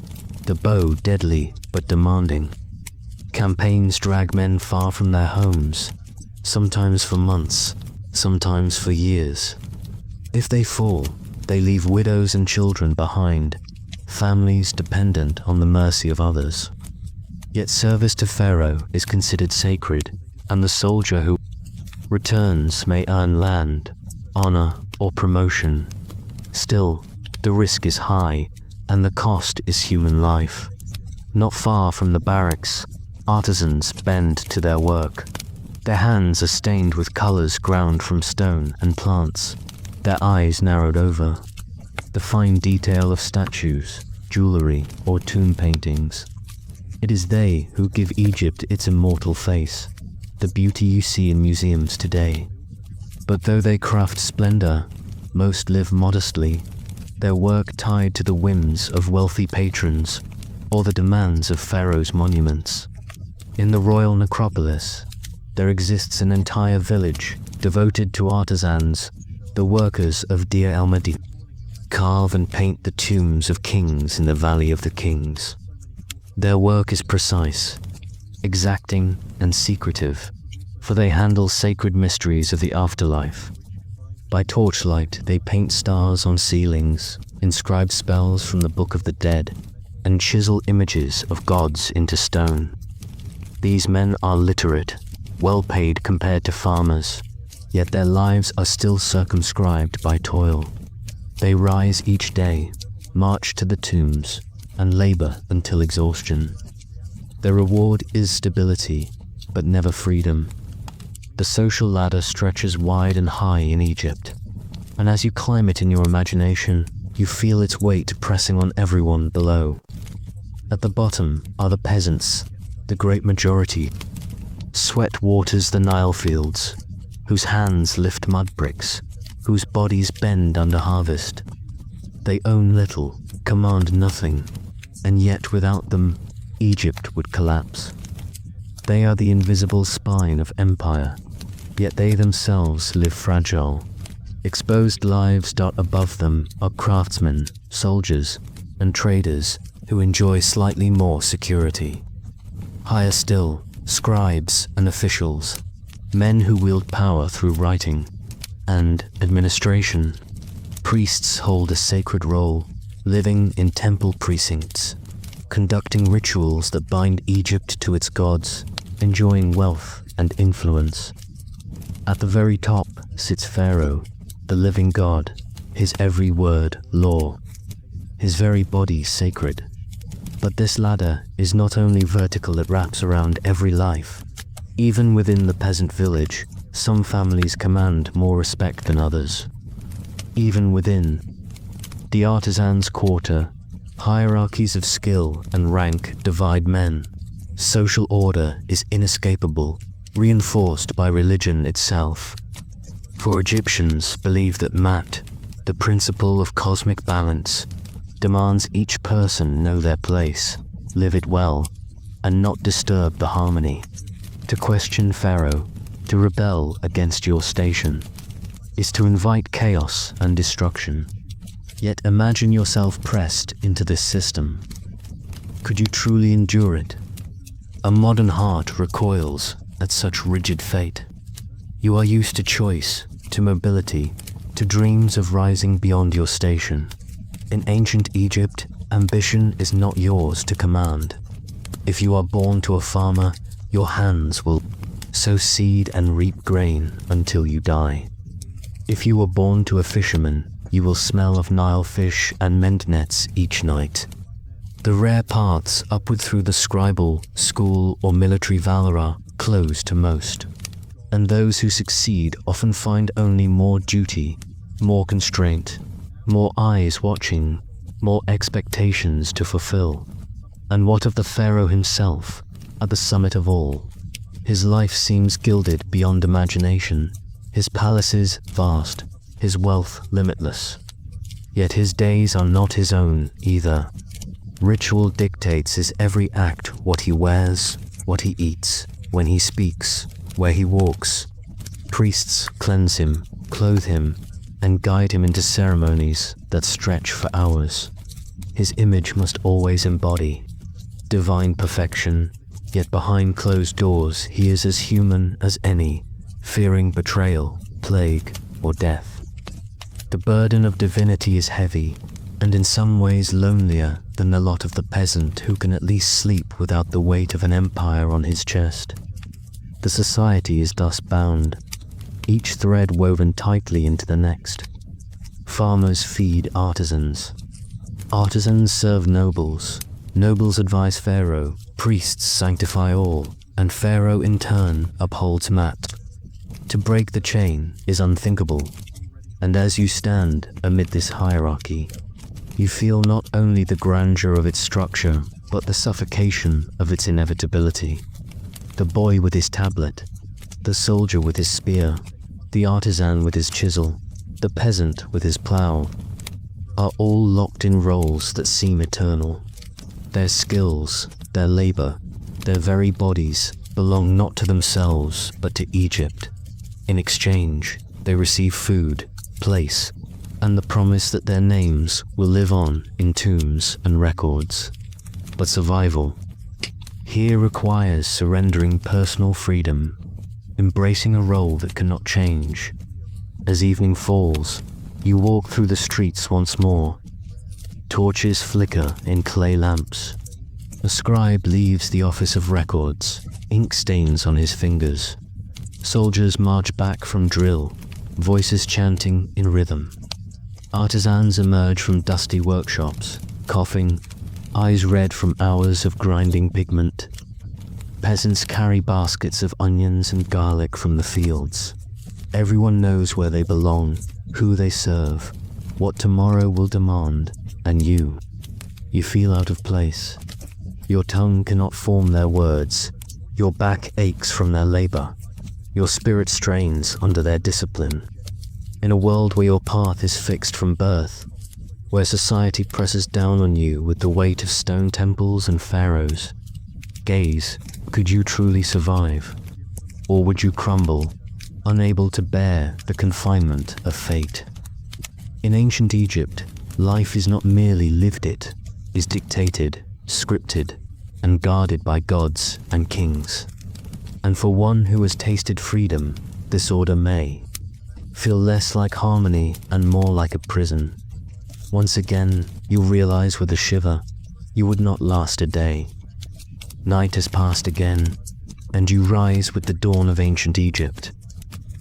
the bow deadly but demanding. Campaigns drag men far from their homes, sometimes for months, sometimes for years. If they fall, they leave widows and children behind, families dependent on the mercy of others. Yet service to Pharaoh is considered sacred, and the soldier who returns may earn land, honor, or promotion. Still, the risk is high, and the cost is human life. Not far from the barracks, artisans bend to their work. Their hands are stained with colors ground from stone and plants, their eyes narrowed over. The fine detail of statues, jewelry, or tomb paintings. It is they who give Egypt its immortal face, the beauty you see in museums today. But though they craft splendor, most live modestly, their work tied to the whims of wealthy patrons or the demands of Pharaoh's monuments. In the royal necropolis, there exists an entire village devoted to artisans, the workers of Deir el-Medina. Carve and paint the tombs of kings in the Valley of the Kings. Their work is precise, exacting, and secretive, for they handle sacred mysteries of the afterlife. By torchlight, they paint stars on ceilings, inscribe spells from the Book of the Dead, and chisel images of gods into stone. These men are literate, well paid compared to farmers, yet their lives are still circumscribed by toil. They rise each day, march to the tombs, and labor until exhaustion. Their reward is stability, but never freedom. The social ladder stretches wide and high in Egypt, and as you climb it in your imagination, you feel its weight pressing on everyone below. At the bottom are the peasants, the great majority. Sweat waters the Nile fields, whose hands lift mud bricks, whose bodies bend under harvest. They own little, command nothing, and yet without them, Egypt would collapse. They are the invisible spine of empire, yet they themselves live fragile. Exposed lives dot above them are craftsmen, soldiers, and traders who enjoy slightly more security. Higher still, scribes and officials, men who wield power through writing and administration. Priests hold a sacred role, living in temple precincts, conducting rituals that bind Egypt to its gods, enjoying wealth and influence. At the very top sits Pharaoh, the living god, his every word law, his very body sacred. But this ladder is not only vertical, it wraps around every life. Even within the peasant village, some families command more respect than others. Even within the artisan's quarter, hierarchies of skill and rank divide men. Social order is inescapable, reinforced by religion itself. For Egyptians believe that Mat, the principle of cosmic balance, demands each person know their place, live it well, and not disturb the harmony. To question Pharaoh, to rebel against your station, is to invite chaos and destruction. Yet imagine yourself pressed into this system. Could you truly endure it? A modern heart recoils at such rigid fate. You are used to choice, to mobility, to dreams of rising beyond your station. In ancient Egypt, ambition is not yours to command. If you are born to a farmer, your hands will sow seed and reap grain until you die. If you were born to a fisherman, you will smell of Nile fish and mend nets each night. The rare paths upward through the scribal, school, or military valor are closed to most, and those who succeed often find only more duty, more constraint, more eyes watching, more expectations to fulfill. And what of the pharaoh himself, at the summit of all? His life seems gilded beyond imagination, his palaces vast, his wealth limitless. Yet his days are not his own either. Ritual dictates his every act, what he wears, what he eats, when he speaks, where he walks. Priests cleanse him, clothe him, and guide him into ceremonies that stretch for hours. His image must always embody divine perfection, yet behind closed doors he is as human as any, fearing betrayal, plague, or death. The burden of divinity is heavy, and in some ways lonelier than the lot of the peasant who can at least sleep without the weight of an empire on his chest. The society is thus bound, each thread woven tightly into the next. Farmers feed artisans. Artisans serve nobles. Nobles advise Pharaoh. Priests sanctify all, and Pharaoh in turn upholds Mat. To break the chain is unthinkable, and as you stand amid this hierarchy, you feel not only the grandeur of its structure, but the suffocation of its inevitability. The boy with his tablet, the soldier with his spear, the artisan with his chisel, the peasant with his plough, are all locked in roles that seem eternal. Their skills, their labor, their very bodies belong not to themselves but to Egypt. In exchange, they receive food, place, and the promise that their names will live on in tombs and records. But survival here requires surrendering personal freedom, embracing a role that cannot change. As evening falls, you walk through the streets once more. Torches flicker in clay lamps. A scribe leaves the office of records, ink stains on his fingers. Soldiers march back from drill, voices chanting in rhythm. Artisans emerge from dusty workshops, coughing, eyes red from hours of grinding pigment. Peasants carry baskets of onions and garlic from the fields. Everyone knows where they belong, who they serve, what tomorrow will demand, and you feel out of place. Your tongue cannot form their words. Your back aches from their labor. Your spirit strains under their discipline. In a world where your path is fixed from birth, where society presses down on you with the weight of stone temples and pharaohs, gaze, could you truly survive? Or would you crumble, unable to bear the confinement of fate? In ancient Egypt, life is not merely lived, it is dictated, scripted, and guarded by gods and kings. And for one who has tasted freedom, this order may feel less like harmony and more like a prison. Once again, you realize with a shiver, you would not last a day. Night has passed again, and you rise with the dawn of ancient Egypt.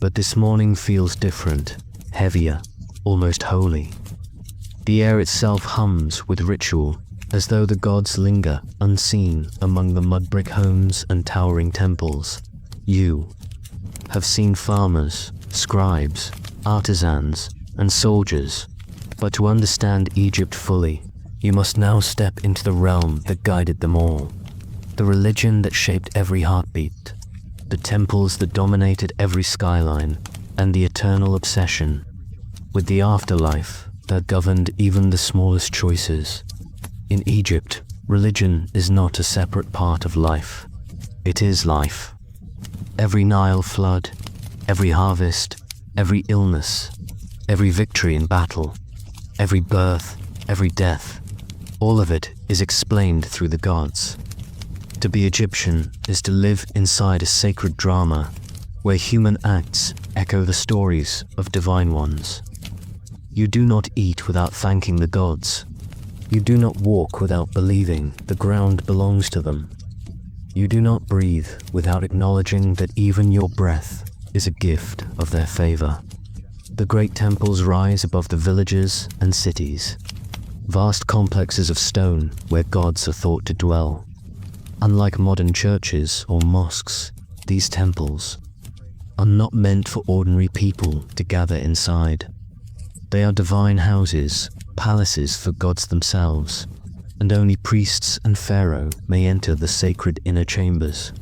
But this morning feels different, heavier, almost holy. The air itself hums with ritual, as though the gods linger unseen among the mud brick homes and towering temples. You have seen farmers, scribes, artisans, and soldiers, but to understand Egypt fully, you must now step into the realm that guided them all. The religion that shaped every heartbeat, the temples that dominated every skyline, and the eternal obsession with the afterlife that governed even the smallest choices. In Egypt, religion is not a separate part of life. It is life. Every Nile flood, every harvest, every illness, every victory in battle, every birth, every death, all of it is explained through the gods. To be Egyptian is to live inside a sacred drama where human acts echo the stories of divine ones. You do not eat without thanking the gods. You do not walk without believing the ground belongs to them. You do not breathe without acknowledging that even your breath is a gift of their favor. The great temples rise above the villages and cities, vast complexes of stone where gods are thought to dwell. Unlike modern churches or mosques, these temples are not meant for ordinary people to gather inside. They are divine houses, palaces for gods themselves, and only priests and pharaoh may enter the sacred inner chambers.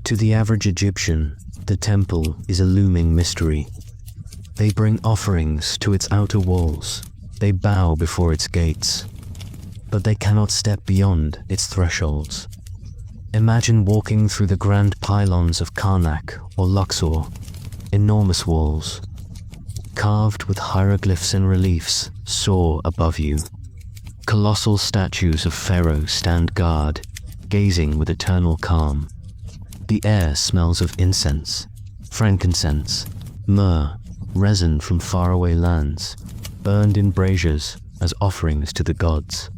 To the average Egyptian, the temple is a looming mystery. They bring offerings to its outer walls, they bow before its gates, but they cannot step beyond its thresholds. Imagine walking through the grand pylons of Karnak or Luxor, enormous walls, carved with hieroglyphs and reliefs, soar above you. Colossal statues of pharaohs stand guard, gazing with eternal calm. The air smells of incense, frankincense, myrrh, resin from faraway lands, burned in braziers as offerings to the gods.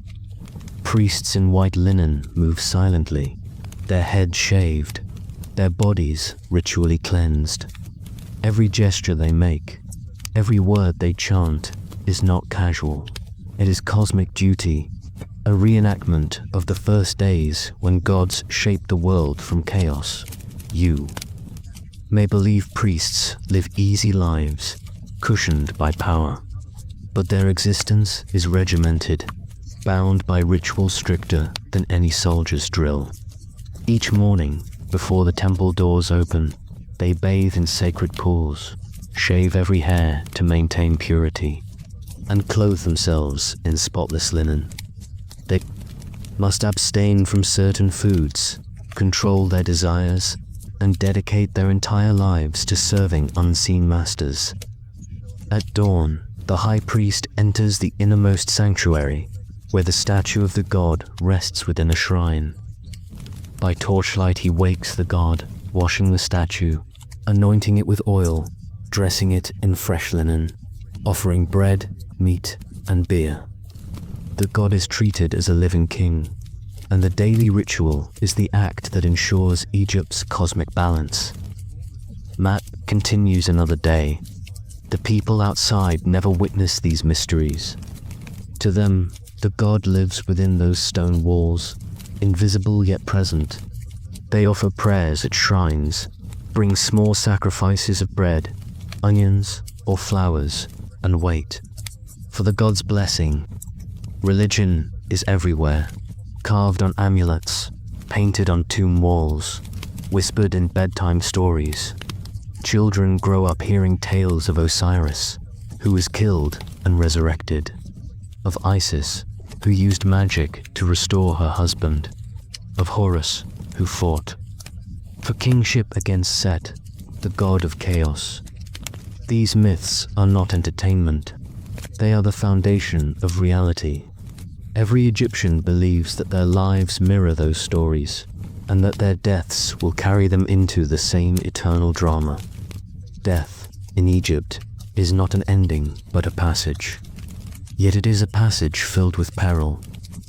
Priests in white linen move silently, their heads shaved, their bodies ritually cleansed. Every gesture they make, every word they chant is not casual. It is cosmic duty, a reenactment of the first days when gods shaped the world from chaos. You may believe priests live easy lives, cushioned by power, but their existence is regimented, bound by ritual stricter than any soldier's drill. Each morning, before the temple doors open, they bathe in sacred pools, shave every hair to maintain purity, and clothe themselves in spotless linen. They must abstain from certain foods, control their desires, and dedicate their entire lives to serving unseen masters. At dawn, the high priest enters the innermost sanctuary, where the statue of the god rests within a shrine. By torchlight he wakes the god, washing the statue, anointing it with oil, dressing it in fresh linen, offering bread, meat, and beer. The god is treated as a living king, and the daily ritual is the act that ensures Egypt's cosmic balance. Matt continues another day. The people outside never witness these mysteries. To them, the god lives within those stone walls, invisible yet present. They offer prayers at shrines, bring small sacrifices of bread, onions, or flowers, and wait for the god's blessing. Religion is everywhere, carved on amulets, painted on tomb walls, whispered in bedtime stories. Children grow up hearing tales of Osiris, who was killed and resurrected, of Isis, who used magic to restore her husband, of Horus, who fought for kingship against Set, the god of chaos. These myths are not entertainment. They are the foundation of reality. Every Egyptian believes that their lives mirror those stories, and that their deaths will carry them into the same eternal drama. Death, in Egypt, is not an ending, but a passage. Yet it is a passage filled with peril,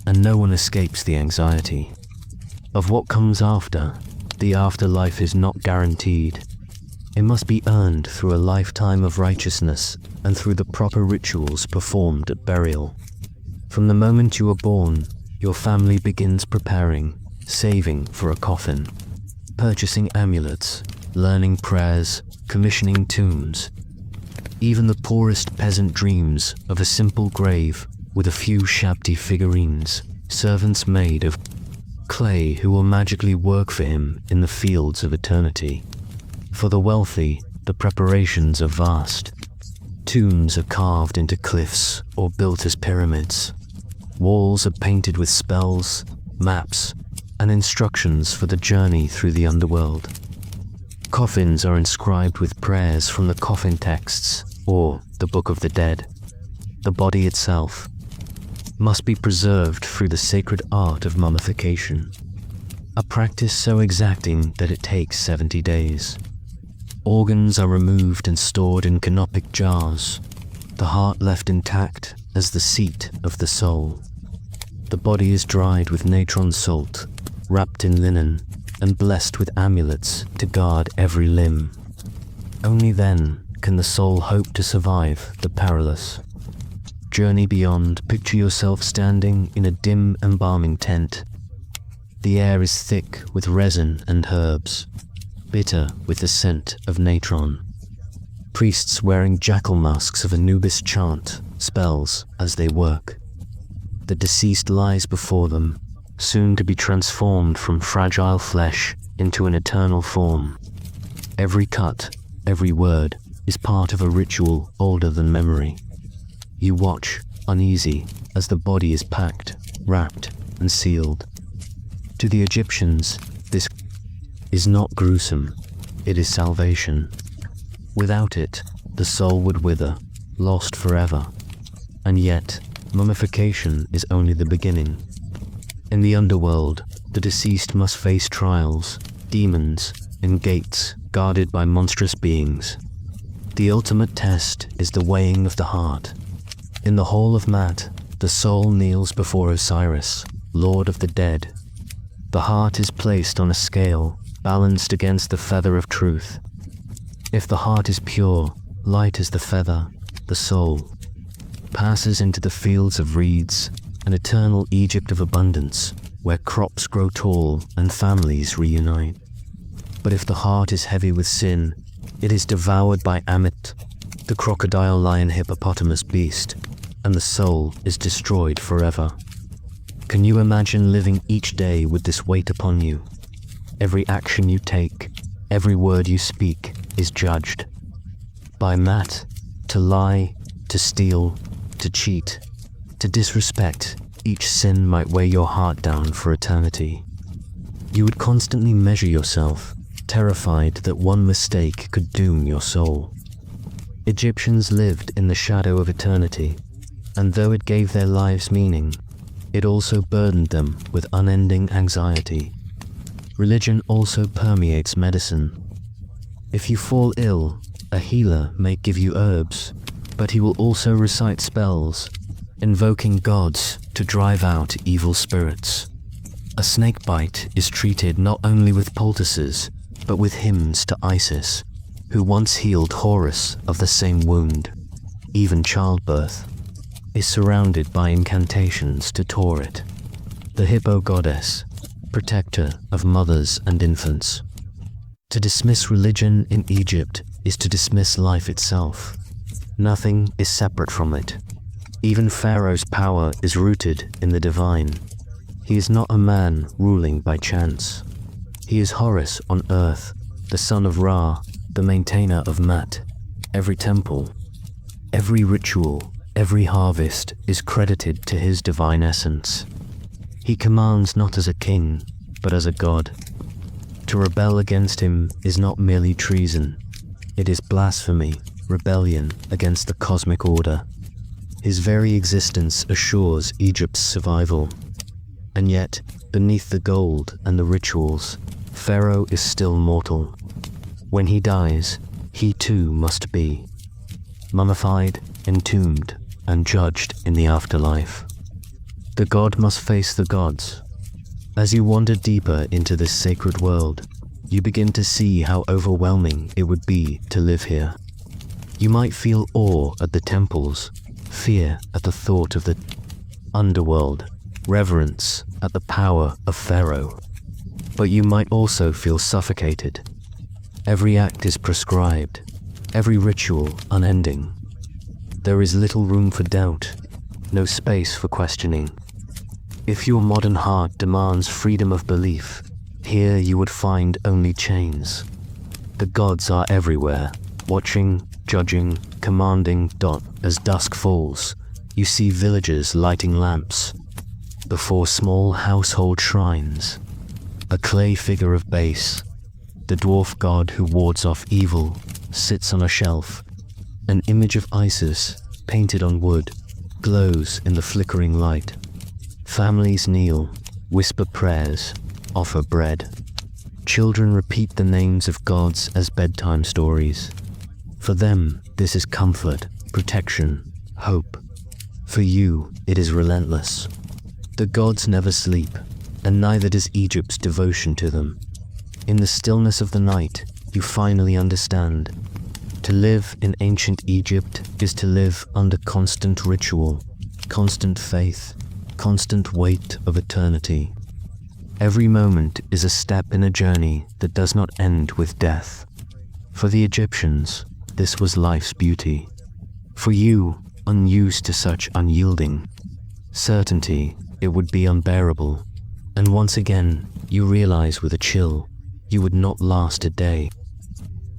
and no one escapes the anxiety of what comes after. The afterlife is not guaranteed. It must be earned through a lifetime of righteousness and through the proper rituals performed at burial. From the moment you are born, your family begins preparing, saving for a coffin, purchasing amulets, learning prayers, commissioning tombs. Even the poorest peasant dreams of a simple grave with a few shabby figurines, servants made of clay who will magically work for him in the fields of eternity. For the wealthy, the preparations are vast. Tombs are carved into cliffs or built as pyramids. Walls are painted with spells, maps, and instructions for the journey through the underworld. Coffins are inscribed with prayers from the coffin texts or the Book of the Dead. The body itself must be preserved through the sacred art of mummification, a practice so exacting that it takes 70 days. Organs are removed and stored in canopic jars, the heart left intact as the seat of the soul. The body is dried with natron salt, wrapped in linen, and blessed with amulets to guard every limb. Only then can the soul hope to survive the perilous journey beyond. Picture yourself standing in a dim embalming tent. The air is thick with resin and herbs, bitter with the scent of natron. Priests wearing jackal masks of Anubis chant spells as they work. The deceased lies before them, soon to be transformed from fragile flesh into an eternal form. Every cut, every word, is part of a ritual older than memory. You watch, uneasy, as the body is packed, wrapped, and sealed. To the Egyptians, this is not gruesome, it is salvation. Without it, the soul would wither, lost forever. And yet, mummification is only the beginning. In the underworld, the deceased must face trials, demons, and gates guarded by monstrous beings. The ultimate test is the weighing of the heart. In the Hall of Mat, the soul kneels before Osiris, Lord of the Dead. The heart is placed on a scale, balanced against the feather of truth. If the heart is pure, light as the feather, the soul passes into the fields of reeds, an eternal Egypt of abundance, where crops grow tall and families reunite. But if the heart is heavy with sin, it is devoured by Ammit, the crocodile lion hippopotamus beast, and the soul is destroyed forever. Can you imagine living each day with this weight upon you? Every action you take, every word you speak is judged by Mat. To lie, to steal, to cheat, to disrespect, each sin might weigh your heart down for eternity. You would constantly measure yourself, terrified that one mistake could doom your soul. Egyptians lived in the shadow of eternity, and though it gave their lives meaning, it also burdened them with unending anxiety. Religion also permeates medicine. If you fall ill, a healer may give you herbs, but he will also recite spells, invoking gods to drive out evil spirits. A snake bite is treated not only with poultices, but with hymns to Isis, who once healed Horus of the same wound, even childbirth, is surrounded by incantations to Taurit, the hippo goddess, protector of mothers and infants. To dismiss religion in Egypt is to dismiss life itself. Nothing is separate from it. Even Pharaoh's power is rooted in the divine. He is not a man ruling by chance. He is Horus on earth, the son of Ra, the maintainer of Mat. Every temple, every ritual, every harvest is credited to his divine essence. He commands not as a king, but as a god. To rebel against him is not merely treason. It is blasphemy, rebellion against the cosmic order. His very existence assures Egypt's survival. And yet, beneath the gold and the rituals, Pharaoh is still mortal. When he dies, he too must be mummified, entombed, and judged in the afterlife. The god must face the gods. As you wander deeper into this sacred world, you begin to see how overwhelming it would be to live here. You might feel awe at the temples, fear at the thought of the underworld, reverence at the power of Pharaoh. But you might also feel suffocated. Every act is prescribed, every ritual unending. There is little room for doubt, no space for questioning. If your modern heart demands freedom of belief, here you would find only chains. The gods are everywhere, watching, judging, commanding. As dusk falls, you see villagers lighting lamps before small household shrines. A clay figure of base, the dwarf god who wards off evil, sits on a shelf. An image of Isis, painted on wood, glows in the flickering light. Families kneel, whisper prayers, offer bread. Children repeat the names of gods as bedtime stories. For them, this is comfort, protection, hope. For you, it is relentless. The gods never sleep, and neither does Egypt's devotion to them. In the stillness of the night, you finally understand. To live in ancient Egypt is to live under constant ritual, constant faith, constant weight of eternity. Every moment is a step in a journey that does not end with death. For the Egyptians, this was life's beauty. For you, unused to such unyielding certainty, it would be unbearable. And once again, you realize with a chill, you would not last a day.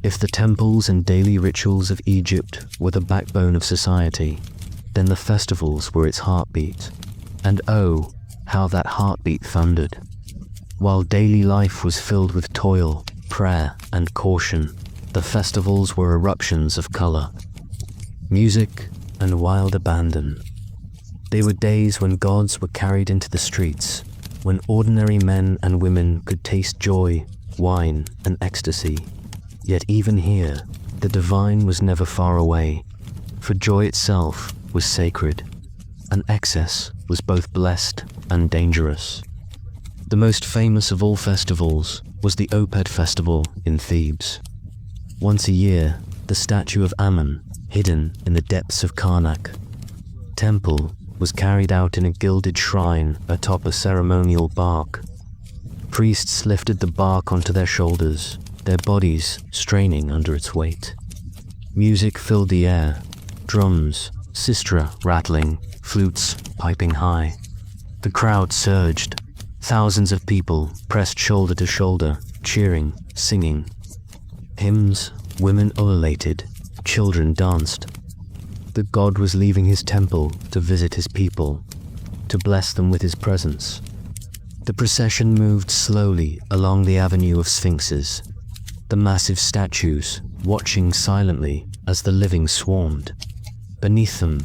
If the temples and daily rituals of Egypt were the backbone of society, then the festivals were its heartbeat. And oh, how that heartbeat thundered. While daily life was filled with toil, prayer, and caution, the festivals were eruptions of color, music, and wild abandon. They were days when gods were carried into the streets, when ordinary men and women could taste joy, wine, and ecstasy. Yet even here, the divine was never far away, for joy itself was sacred, and excess was both blessed and dangerous. The most famous of all festivals was the Opet festival in Thebes. Once a year, the statue of Ammon, hidden in the depths of Karnak temple, was carried out in a gilded shrine atop a ceremonial bark. Priests lifted the bark onto their shoulders, their bodies straining under its weight. Music filled the air, drums, sistra rattling, flutes piping high. The crowd surged. Thousands of people pressed shoulder to shoulder, cheering, singing. Hymns, women ululated, children danced. The god was leaving his temple to visit his people, to bless them with his presence. The procession moved slowly along the avenue of sphinxes, the massive statues watching silently as the living swarmed. Beneath them,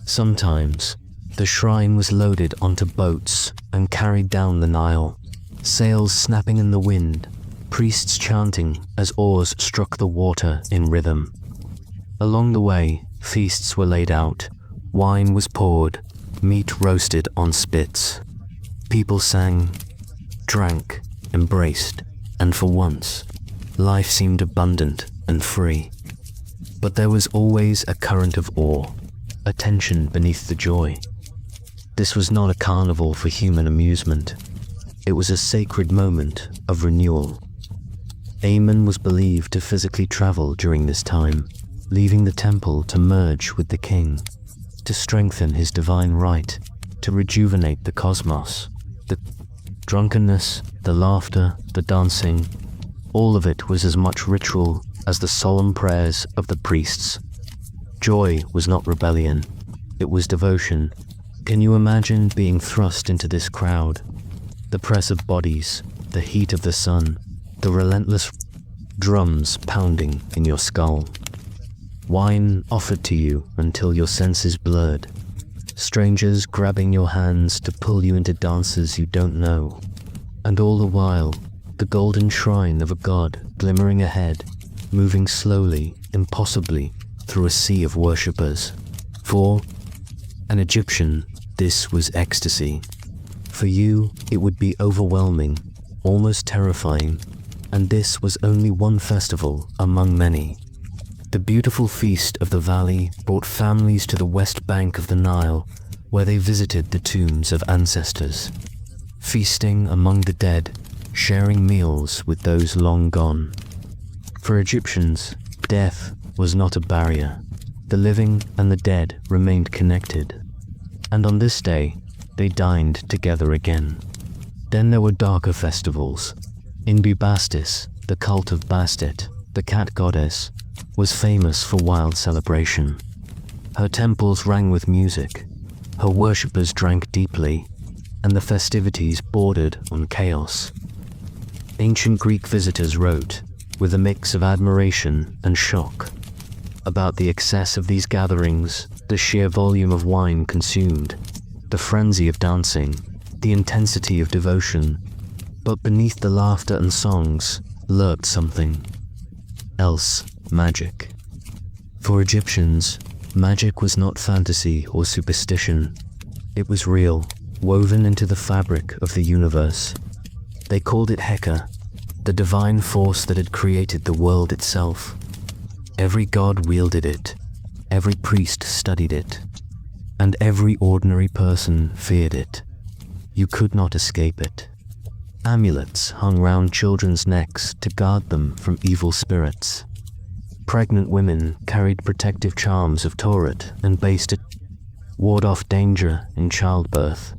sometimes, the shrine was loaded onto boats and carried down the Nile, sails snapping in the wind, priests chanting as oars struck the water in rhythm. Along the way, feasts were laid out, wine was poured, meat roasted on spits. People sang, drank, embraced, and for once, life seemed abundant and free. But there was always a current of awe, a tension beneath the joy. This was not a carnival for human amusement. It was a sacred moment of renewal. Amun was believed to physically travel during this time, leaving the temple to merge with the king, to strengthen his divine right, to rejuvenate the cosmos. The drunkenness, the laughter, the dancing, all of it was as much ritual as the solemn prayers of the priests. Joy was not rebellion, it was devotion. Can you imagine being thrust into this crowd? The press of bodies, the heat of the sun, the relentless drums pounding in your skull. Wine offered to you until your senses blurred. Strangers grabbing your hands to pull you into dances you don't know. And all the while, the golden shrine of a god glimmering ahead, moving slowly, impossibly, through a sea of worshippers. For an Egyptian, this was ecstasy. For you, it would be overwhelming, almost terrifying, and this was only one festival among many. The beautiful feast of the valley brought families to the west bank of the Nile, where they visited the tombs of ancestors, feasting among the dead, sharing meals with those long gone. For Egyptians, death was not a barrier. The living and the dead remained connected. And on this day, they dined together again. Then there were darker festivals. In Bubastis, the cult of Bastet, the cat goddess, was famous for wild celebration. Her temples rang with music, her worshippers drank deeply, and the festivities bordered on chaos. Ancient Greek visitors wrote, with a mix of admiration and shock, about the excess of these gatherings, the sheer volume of wine consumed, the frenzy of dancing, the intensity of devotion. But beneath the laughter and songs lurked something else: magic. For Egyptians, magic was not fantasy or superstition. It was real, woven into the fabric of the universe. They called it Heka, the divine force that had created the world itself. Every god wielded it, every priest studied it, and every ordinary person feared it. You could not escape it. Amulets hung round children's necks to guard them from evil spirits. Pregnant women carried protective charms of Tauret and based it ward off danger in childbirth.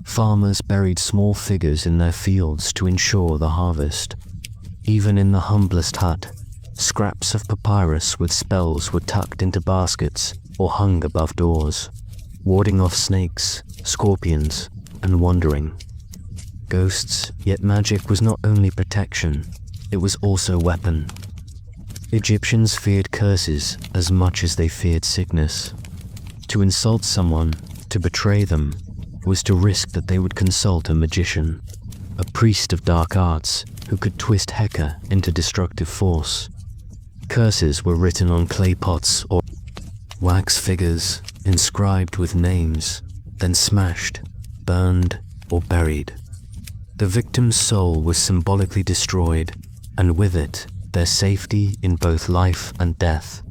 Farmers buried small figures in their fields to ensure the harvest. Even in the humblest hut, scraps of papyrus with spells were tucked into baskets or hung above doors, warding off snakes, scorpions, and wandering ghosts. Yet magic was not only protection, it was also weapon. Egyptians feared curses as much as they feared sickness. To insult someone, to betray them, was to risk that they would consult a magician, a priest of dark arts who could twist Heka into destructive force. Curses were written on clay pots or wax figures, inscribed with names, then smashed, burned, or buried. The victim's soul was symbolically destroyed, and with it, their safety in both life and death.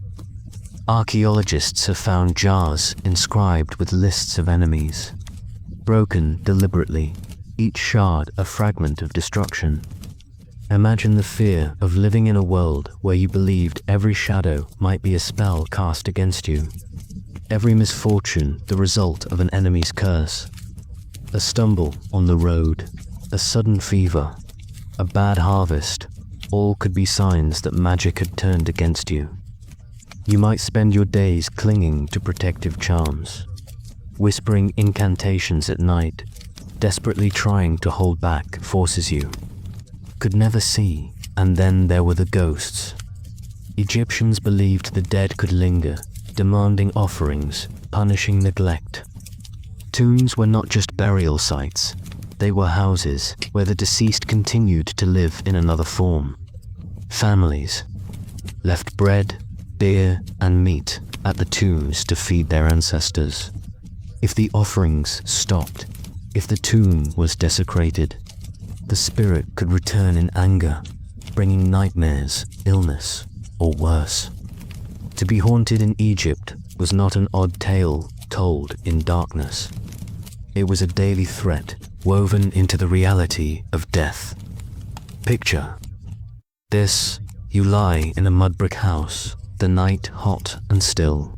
Archaeologists have found jars inscribed with lists of enemies, broken deliberately, each shard a fragment of destruction. Imagine the fear of living in a world where you believed every shadow might be a spell cast against you, every misfortune the result of an enemy's curse. A stumble on the road, a sudden fever, a bad harvest, all could be signs that magic had turned against you. You might spend your days clinging to protective charms, whispering incantations at night, desperately trying to hold back forces you could never see. And then there were the ghosts. Egyptians believed the dead could linger, demanding offerings, punishing neglect. Tombs were not just burial sites, they were houses where the deceased continued to live in another form. Families left bread, beer, and meat at the tombs to feed their ancestors. If the offerings stopped, if the tomb was desecrated, the spirit could return in anger, bringing nightmares, illness, or worse. To be haunted in Egypt was not an odd tale told in darkness. It was a daily threat woven into the reality of death. Picture this: you lie in a mud brick house, the night hot and still.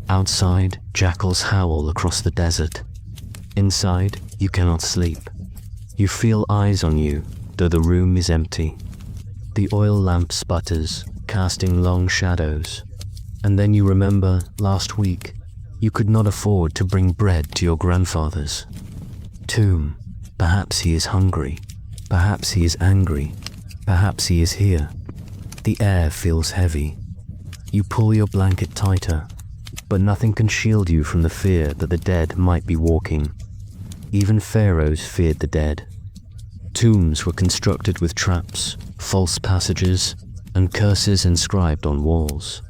Outside, jackals howl across the desert. Inside, you cannot sleep. You feel eyes on you, though the room is empty. The oil lamp sputters, casting long shadows. And then you remember, last week, you could not afford to bring bread to your grandfather's tomb. Perhaps he is hungry. Perhaps he is angry. Perhaps he is here. The air feels heavy. You pull your blanket tighter, but nothing can shield you from the fear that the dead might be walking. Even pharaohs feared the dead. Tombs were constructed with traps, false passages, and curses inscribed on walls.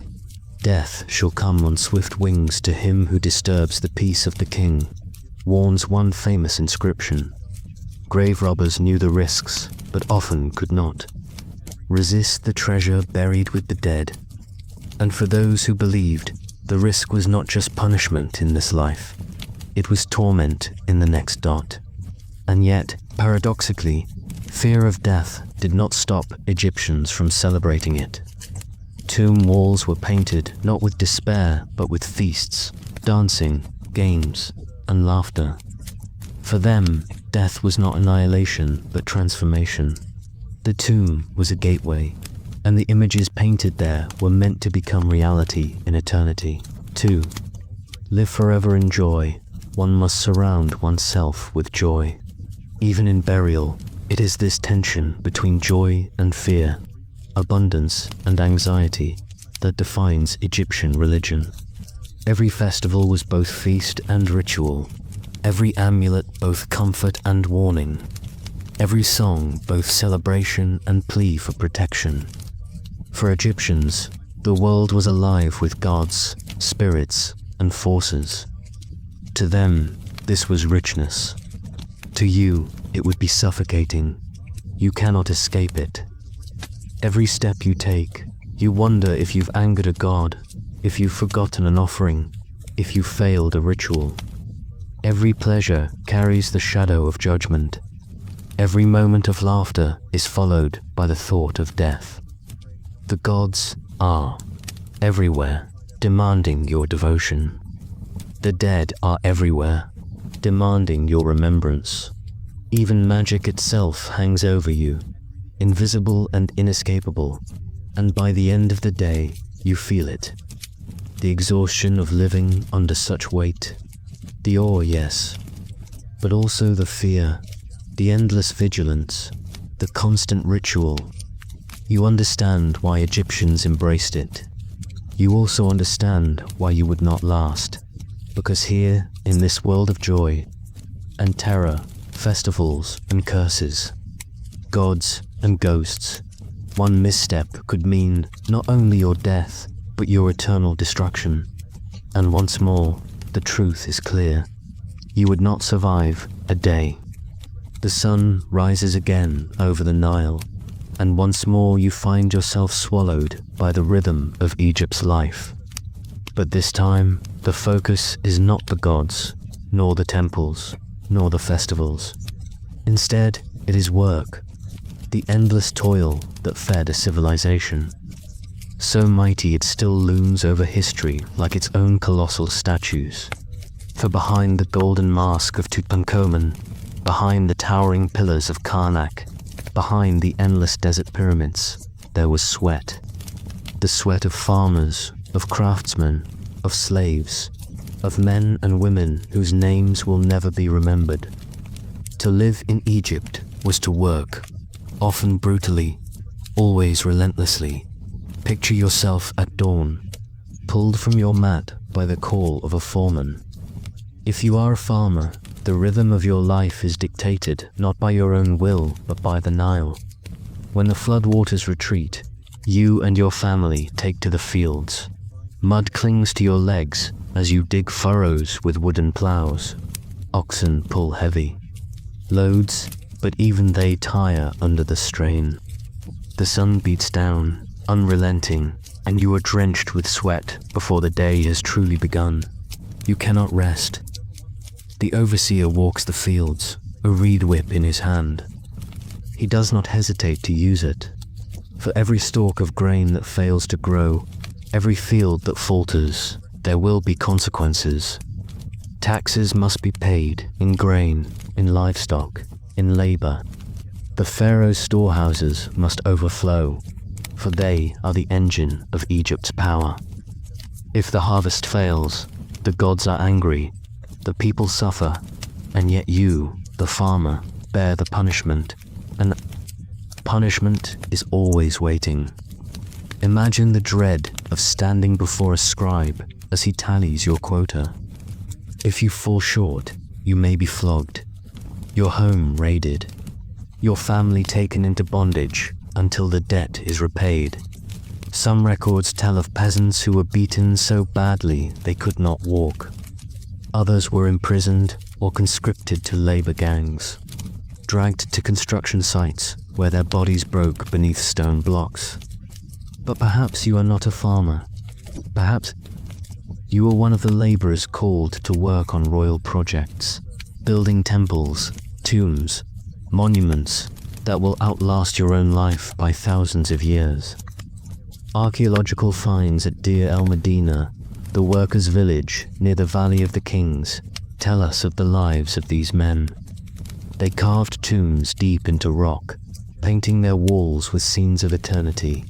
Death shall come on swift wings to him who disturbs the peace of the king, warns one famous inscription. Grave robbers knew the risks, but often could not. Resist the treasure buried with the dead. And for those who believed, the risk was not just punishment in this life, it was torment in the next dot. And yet, paradoxically, fear of death did not stop Egyptians from celebrating it. Tomb walls were painted not with despair, but with feasts, dancing, games, and laughter. For them, death was not annihilation, but transformation. The tomb was a gateway, and the images painted there were meant to become reality in eternity. 2. Live forever in joy. One must surround oneself with joy. Even in burial, it is this tension between joy and fear, abundance and anxiety, that defines Egyptian religion. Every festival was both feast and ritual, every amulet both comfort and warning, every song both celebration and plea for protection. For Egyptians, the world was alive with gods, spirits, and forces. To them, this was richness. To you, it would be suffocating. You cannot escape it. Every step you take, you wonder if you've angered a god, if you've forgotten an offering, if you failed a ritual. Every pleasure carries the shadow of judgment. Every moment of laughter is followed by the thought of death. The gods are everywhere, demanding your devotion. The dead are everywhere, demanding your remembrance. Even magic itself hangs over you, invisible and inescapable, and by the end of the day, you feel it. The exhaustion of living under such weight. The awe, yes, but also the fear, the endless vigilance, the constant ritual. You understand why Egyptians embraced it. You also understand why you would not last, because here, in this world of joy and terror, festivals and curses, gods and ghosts, one misstep could mean not only your death, but your eternal destruction. And once more, the truth is clear. You would not survive a day. The sun rises again over the Nile, and once more you find yourself swallowed by the rhythm of Egypt's life. But this time, the focus is not the gods, nor the temples, nor the festivals. Instead, it is work, the endless toil that fed a civilization. So mighty it still looms over history like its own colossal statues. For behind the golden mask of Tutankhamun, behind the towering pillars of Karnak, behind the endless desert pyramids, there was sweat. The sweat of farmers, of craftsmen, of slaves, of men and women whose names will never be remembered. To live in Egypt was to work, often brutally, always relentlessly. Picture yourself at dawn, pulled from your mat by the call of a foreman. If you are a farmer, the rhythm of your life is dictated not by your own will, but by the Nile. When the floodwaters retreat, you and your family take to the fields. Mud clings to your legs as you dig furrows with wooden plows. Oxen pull heavy loads, but even they tire under the strain. The sun beats down, unrelenting, and you are drenched with sweat before the day has truly begun. You cannot rest. The overseer walks the fields, a reed whip in his hand. He does not hesitate to use it. For every stalk of grain that fails to grow, every field that falters, there will be consequences. Taxes must be paid in grain, in livestock, in labor. The Pharaoh's storehouses must overflow, for they are the engine of Egypt's power. If the harvest fails, the gods are angry, the people suffer, and yet you, the farmer, bear the punishment, and punishment is always waiting. Imagine the dread of standing before a scribe as he tallies your quota. If you fall short, you may be flogged, your home raided, your family taken into bondage until the debt is repaid. Some records tell of peasants who were beaten so badly they could not walk. Others were imprisoned or conscripted to labor gangs, dragged to construction sites where their bodies broke beneath stone blocks. But perhaps you are not a farmer. Perhaps you are one of the laborers called to work on royal projects, building temples, tombs, monuments that will outlast your own life by thousands of years. Archaeological finds at Deir el-Medina, the workers' village near the Valley of the Kings, tell us of the lives of these men. They carved tombs deep into rock, painting their walls with scenes of eternity,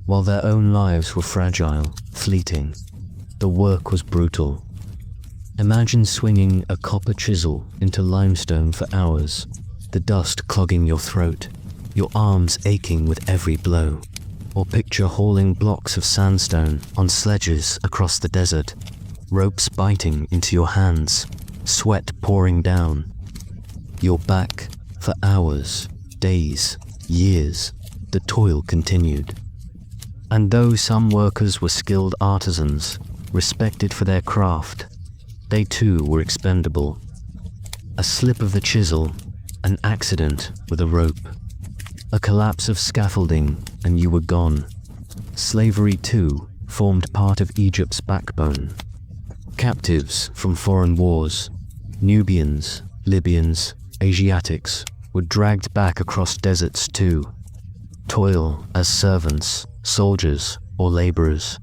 while their own lives were fragile, fleeting. The work was brutal. Imagine swinging a copper chisel into limestone for hours, the dust clogging your throat, your arms aching with every blow. Or picture hauling blocks of sandstone on sledges across the desert, ropes biting into your hands, sweat pouring down. Your back for hours, days, years, the toil continued. And though some workers were skilled artisans, respected for their craft, they too were expendable. A slip of the chisel, an accident with a rope, a collapse of scaffolding, and you were gone. Slavery, too, formed part of Egypt's backbone. Captives from foreign wars, Nubians, Libyans, Asiatics, were dragged back across deserts too. Toil as servants, soldiers, or laborers.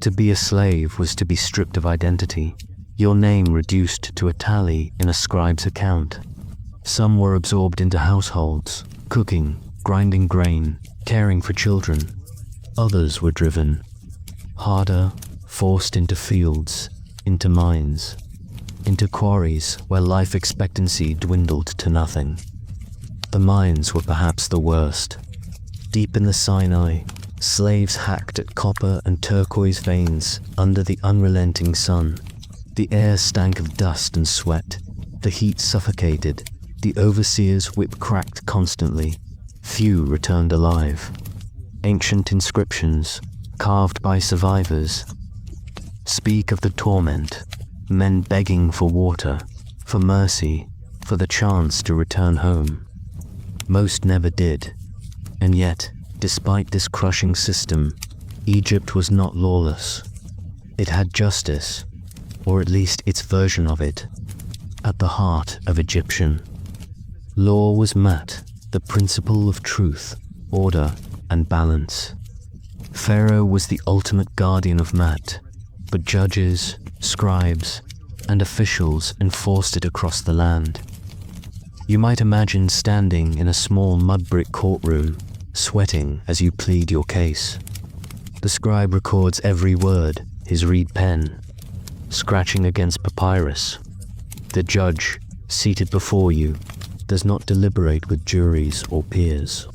To be a slave was to be stripped of identity, your name reduced to a tally in a scribe's account. Some were absorbed into households, cooking, grinding grain, caring for children. Others were driven harder, forced into fields, into mines, into quarries where life expectancy dwindled to nothing. The mines were perhaps the worst. Deep in the Sinai, slaves hacked at copper and turquoise veins under the unrelenting sun. The air stank of dust and sweat. The heat suffocated. The overseer's whip cracked constantly. Few returned alive. Ancient inscriptions, carved by survivors, speak of the torment, men begging for water, for mercy, for the chance to return home. Most never did, and yet, despite this crushing system, Egypt was not lawless. It had justice, or at least its version of it, at the heart of Egyptian. Law was Mat, the principle of truth, order, and balance. Pharaoh was the ultimate guardian of Mat, but judges, scribes, and officials enforced it across the land. You might imagine standing in a small mud-brick courtroom, sweating as you plead your case. The scribe records every word, his reed pen, scratching against papyrus. The judge, seated before you, does not deliberate with juries or peers.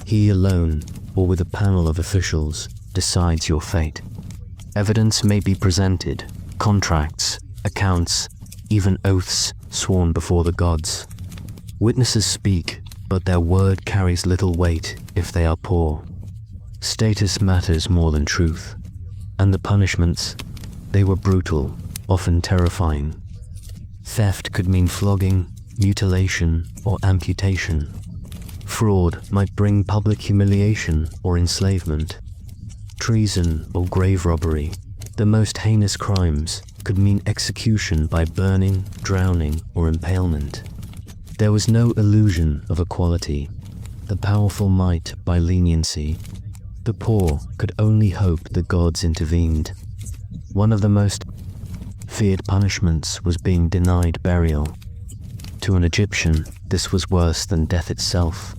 He alone, or with a panel of officials, decides your fate. Evidence may be presented, contracts, accounts, even oaths sworn before the gods. Witnesses speak, but their word carries little weight if they are poor. Status matters more than truth, and the punishments, they were brutal, often terrifying. Theft could mean flogging, mutilation, or amputation. Fraud might bring public humiliation or enslavement. treason, or grave robbery. The most heinous crimes could mean execution by burning, drowning, or impalement. There was no illusion of equality. The powerful might by leniency. The poor could only hope the gods intervened. One of the most feared punishments was being denied burial. To an Egyptian, this was worse than death itself.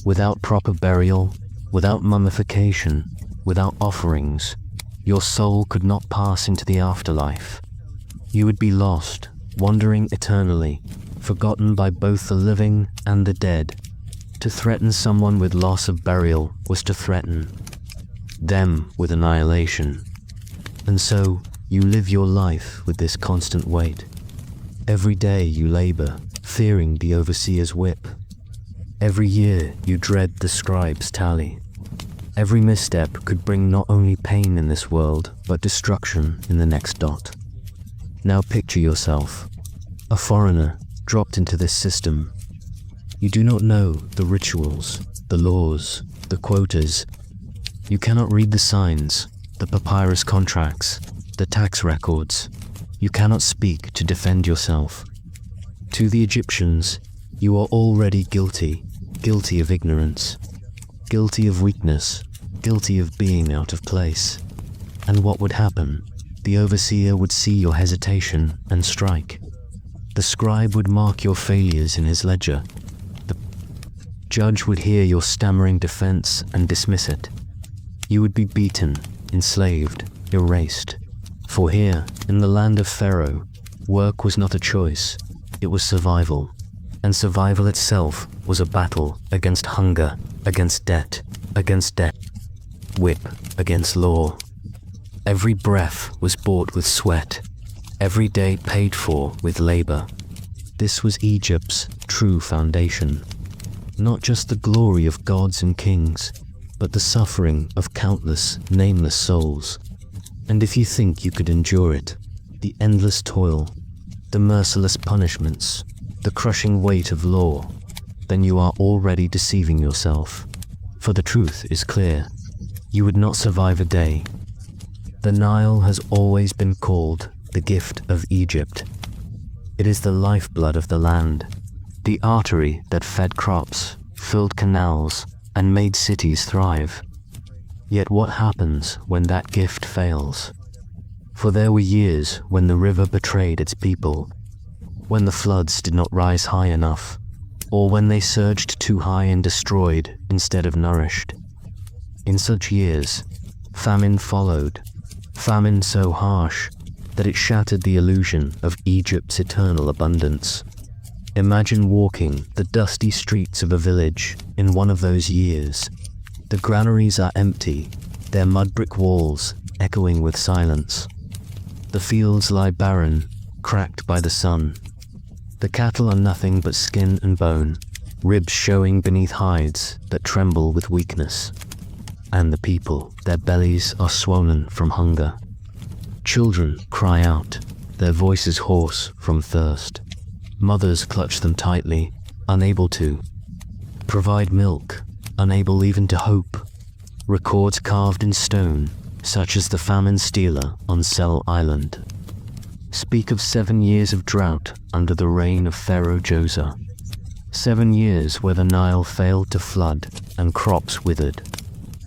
Without proper burial, without mummification, without offerings, your soul could not pass into the afterlife. You would be lost, wandering eternally, forgotten by both the living and the dead. To threaten someone with loss of burial was to threaten them with annihilation. And so, you live your life with this constant weight. Every day you labor, fearing the overseer's whip. Every year you dread the scribe's tally. Every misstep could bring not only pain in this world, but destruction in the next dot. Now picture yourself, a foreigner dropped into this system. You do not know the rituals, the laws, the quotas. You cannot read the signs, the papyrus contracts, the tax records. You cannot speak to defend yourself. To the Egyptians, you are already guilty, guilty of ignorance, guilty of weakness, guilty of being out of place. And what would happen? The overseer would see your hesitation and strike. The scribe would mark your failures in his ledger. The judge would hear your stammering defense and dismiss it. You would be beaten, enslaved, erased. For here, in the land of Pharaoh, work was not a choice, it was survival. And survival itself was a battle against hunger, against debt, whip, against law. Every breath was bought with sweat, every day paid for with labor. This was Egypt's true foundation. Not just the glory of gods and kings, but the suffering of countless, nameless souls. And if you think you could endure it, the endless toil, the merciless punishments, the crushing weight of law, then you are already deceiving yourself. For the truth is clear, you would not survive a day. The Nile has always been called the gift of Egypt. It is the lifeblood of the land, the artery that fed crops, filled canals, and made cities thrive. Yet what happens when that gift fails? For there were years when the river betrayed its people, when the floods did not rise high enough, or when they surged too high and destroyed instead of nourished. In such years, famine followed, famine so harsh that it shattered the illusion of Egypt's eternal abundance. Imagine walking the dusty streets of a village in one of those years. The granaries are empty, their mud brick walls echoing with silence. The fields lie barren, cracked by the sun. The cattle are nothing but skin and bone, ribs showing beneath hides that tremble with weakness. And the people, their bellies are swollen from hunger. Children cry out, their voices hoarse from thirst. Mothers clutch them tightly, unable to provide milk, unable even to hope. Records carved in stone, such as the famine stealer on Sel Island, speak of 7 years of drought under the reign of Pharaoh Djoser. 7 years where the Nile failed to flood and crops withered.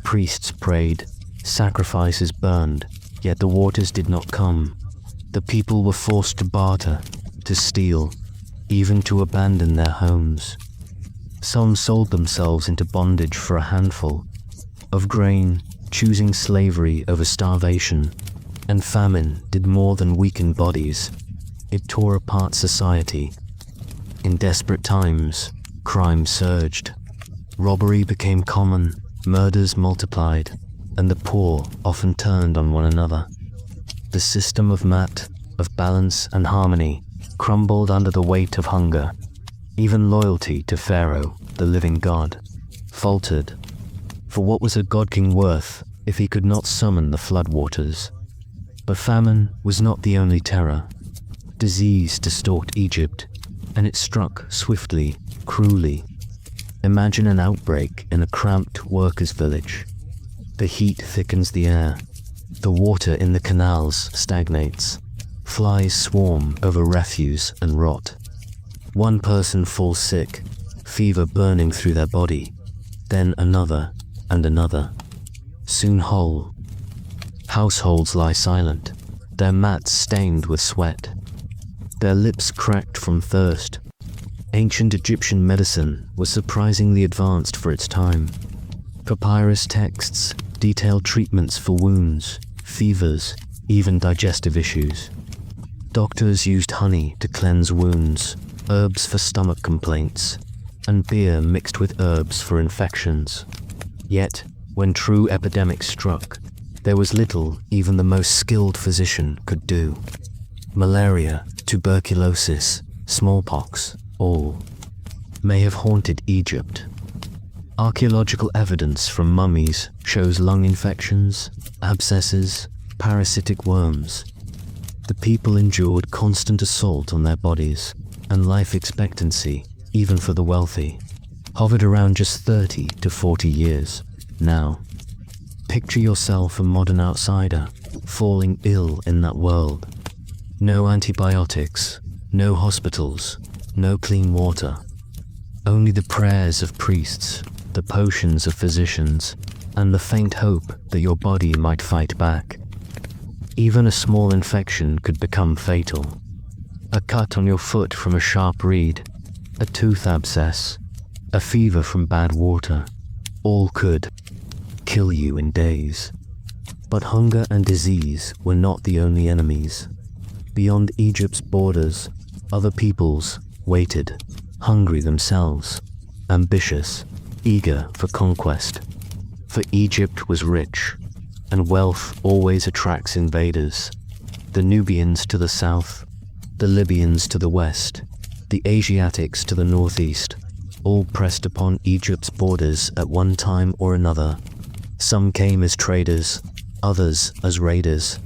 Priests prayed, sacrifices burned, yet the waters did not come. The people were forced to barter, to steal, even to abandon their homes. Some sold themselves into bondage for a handful of grain, choosing slavery over starvation. And famine did more than weaken bodies. It tore apart society. In desperate times, crime surged. Robbery became common, murders multiplied, and the poor often turned on one another. The system of balance and harmony crumbled under the weight of hunger. Even loyalty to Pharaoh, the living god, faltered. For what was a god-king worth if he could not summon the floodwaters? But famine was not the only terror. Disease distorted Egypt, and it struck swiftly, cruelly. Imagine an outbreak in a cramped workers' village. The heat thickens the air. The water in the canals stagnates. Flies swarm over refuse and rot. One person falls sick, fever burning through their body, then another and another. Soon whole. Households lie silent, their mats stained with sweat, their lips cracked from thirst. Ancient Egyptian medicine was surprisingly advanced for its time. Papyrus texts detailed treatments for wounds, fevers, even digestive issues. Doctors used honey to cleanse wounds, herbs for stomach complaints, and beer mixed with herbs for infections. Yet, when true epidemics struck, there was little even the most skilled physician could do. Malaria, tuberculosis, smallpox, all may have haunted Egypt. Archaeological evidence from mummies shows lung infections, abscesses, parasitic worms. The people endured constant assault on their bodies, and life expectancy, even for the wealthy, hovered around just 30 to 40 years. Now, picture yourself a modern outsider, falling ill in that world. No antibiotics, no hospitals, no clean water. Only the prayers of priests, the potions of physicians, and the faint hope that your body might fight back. Even a small infection could become fatal. A cut on your foot from a sharp reed, a tooth abscess, a fever from bad water, all could kill you in days. But hunger and disease were not the only enemies. Beyond Egypt's borders, other peoples waited, hungry themselves, ambitious, eager for conquest. For Egypt was rich, and wealth always attracts invaders. The Nubians to the south, the Libyans to the west, the Asiatics to the northeast, all pressed upon Egypt's borders at one time or another. Some came as traders, others as raiders.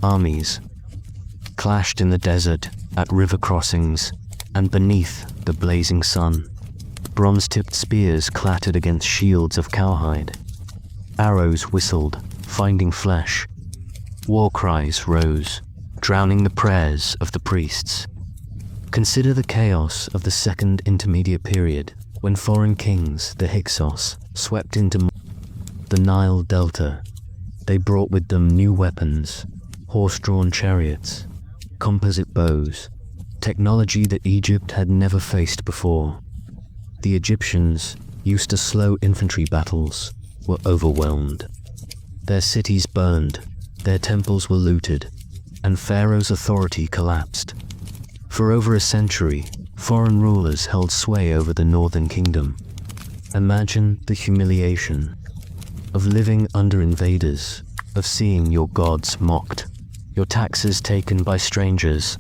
Armies clashed in the desert, at river crossings, and beneath the blazing sun. Bronze-tipped spears clattered against shields of cowhide. Arrows whistled, finding flesh. War cries rose, drowning the prayers of the priests. Consider the chaos of the Second Intermediate Period, when foreign kings, the Hyksos, swept into the Nile Delta. They brought with them new weapons, horse-drawn chariots, composite bows, technology that Egypt had never faced before. The Egyptians, used to slow infantry battles, were overwhelmed. Their cities burned, their temples were looted, and Pharaoh's authority collapsed. For over a century, foreign rulers held sway over the northern kingdom. Imagine the humiliation of living under invaders, of seeing your gods mocked, your taxes taken by strangers,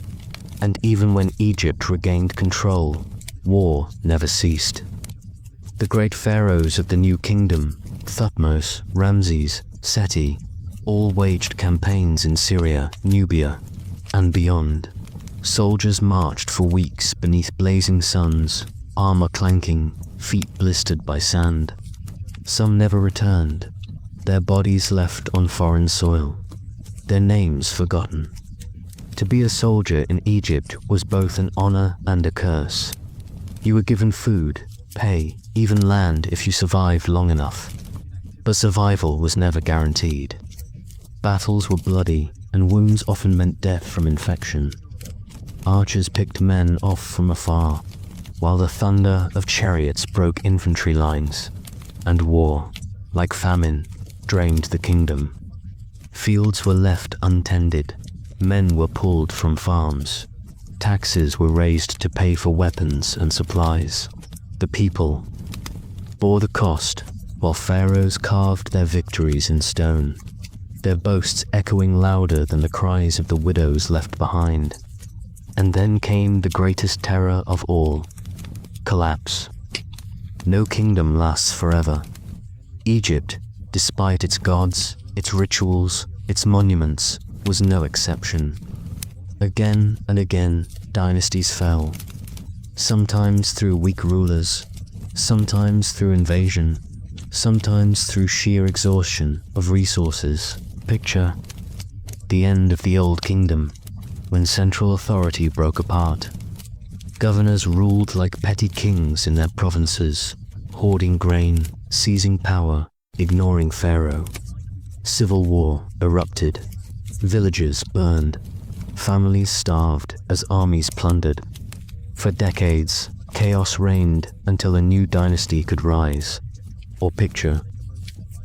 and even when Egypt regained control, war never ceased. The great pharaohs of the new kingdom, Thutmose, Ramses, Seti, all waged campaigns in Syria, Nubia, and beyond. Soldiers marched for weeks beneath blazing suns, armor clanking, feet blistered by sand. Some never returned, their bodies left on foreign soil, their names forgotten. To be a soldier in Egypt was both an honor and a curse. You were given food, pay, even land if you survived long enough. But survival was never guaranteed. Battles were bloody, and wounds often meant death from infection. Archers picked men off from afar, while the thunder of chariots broke infantry lines, and war, like famine, drained the kingdom. Fields were left untended, men were pulled from farms, taxes were raised to pay for weapons and supplies. The people bore the cost, while pharaohs carved their victories in stone, their boasts echoing louder than the cries of the widows left behind. And then came the greatest terror of all, collapse. No kingdom lasts forever. Egypt, despite its gods, its rituals, its monuments, was no exception. Again and again, dynasties fell, sometimes through weak rulers, sometimes through invasion, sometimes through sheer exhaustion of resources. Picture the end of the Old Kingdom, when central authority broke apart. Governors ruled like petty kings in their provinces, hoarding grain, seizing power, ignoring Pharaoh. Civil war erupted. Villages burned. Families starved as armies plundered. For decades, chaos reigned until a new dynasty could rise. Or picture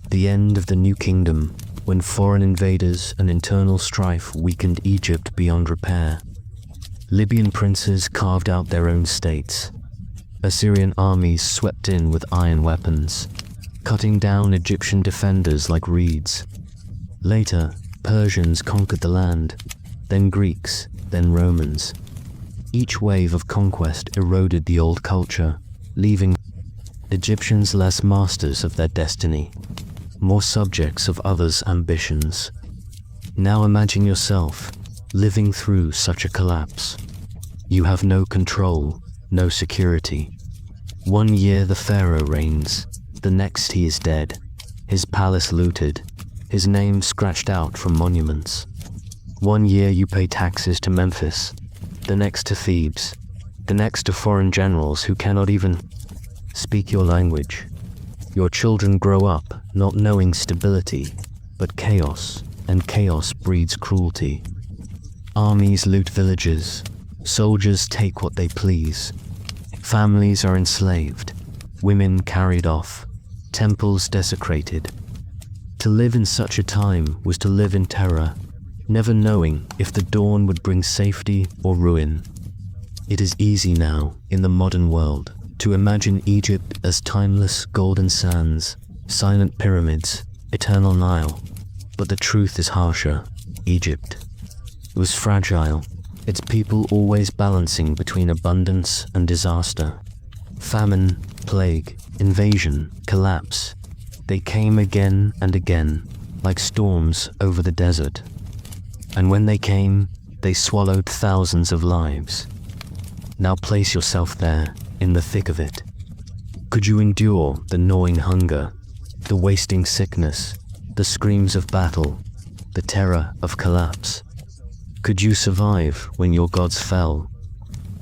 the end of the New Kingdom, when foreign invaders and internal strife weakened Egypt beyond repair. Libyan princes carved out their own states. Assyrian armies swept in with iron weapons, cutting down Egyptian defenders like reeds. Later, Persians conquered the land, then Greeks, then Romans. Each wave of conquest eroded the old culture, leaving Egyptians less masters of their destiny, more subjects of others' ambitions. Now imagine yourself living through such a collapse. You have no control, no security. 1 year the pharaoh reigns, the next he is dead, his palace looted, his name scratched out from monuments. 1 year you pay taxes to Memphis, the next to Thebes, the next to foreign generals who cannot even speak your language. Your children grow up not knowing stability, but chaos, and chaos breeds cruelty. Armies loot villages, soldiers take what they please. Families are enslaved, women carried off, temples desecrated. To live in such a time was to live in terror, never knowing if the dawn would bring safety or ruin. It is easy now, in the modern world, to imagine Egypt as timeless golden sands, silent pyramids, eternal Nile. But the truth is harsher. Egypt was fragile, its people always balancing between abundance and disaster. Famine, plague, invasion, collapse. They came again and again, like storms over the desert. And when they came, they swallowed thousands of lives. Now place yourself there, in the thick of it. Could you endure the gnawing hunger, the wasting sickness, the screams of battle, the terror of collapse? Could you survive when your gods fell?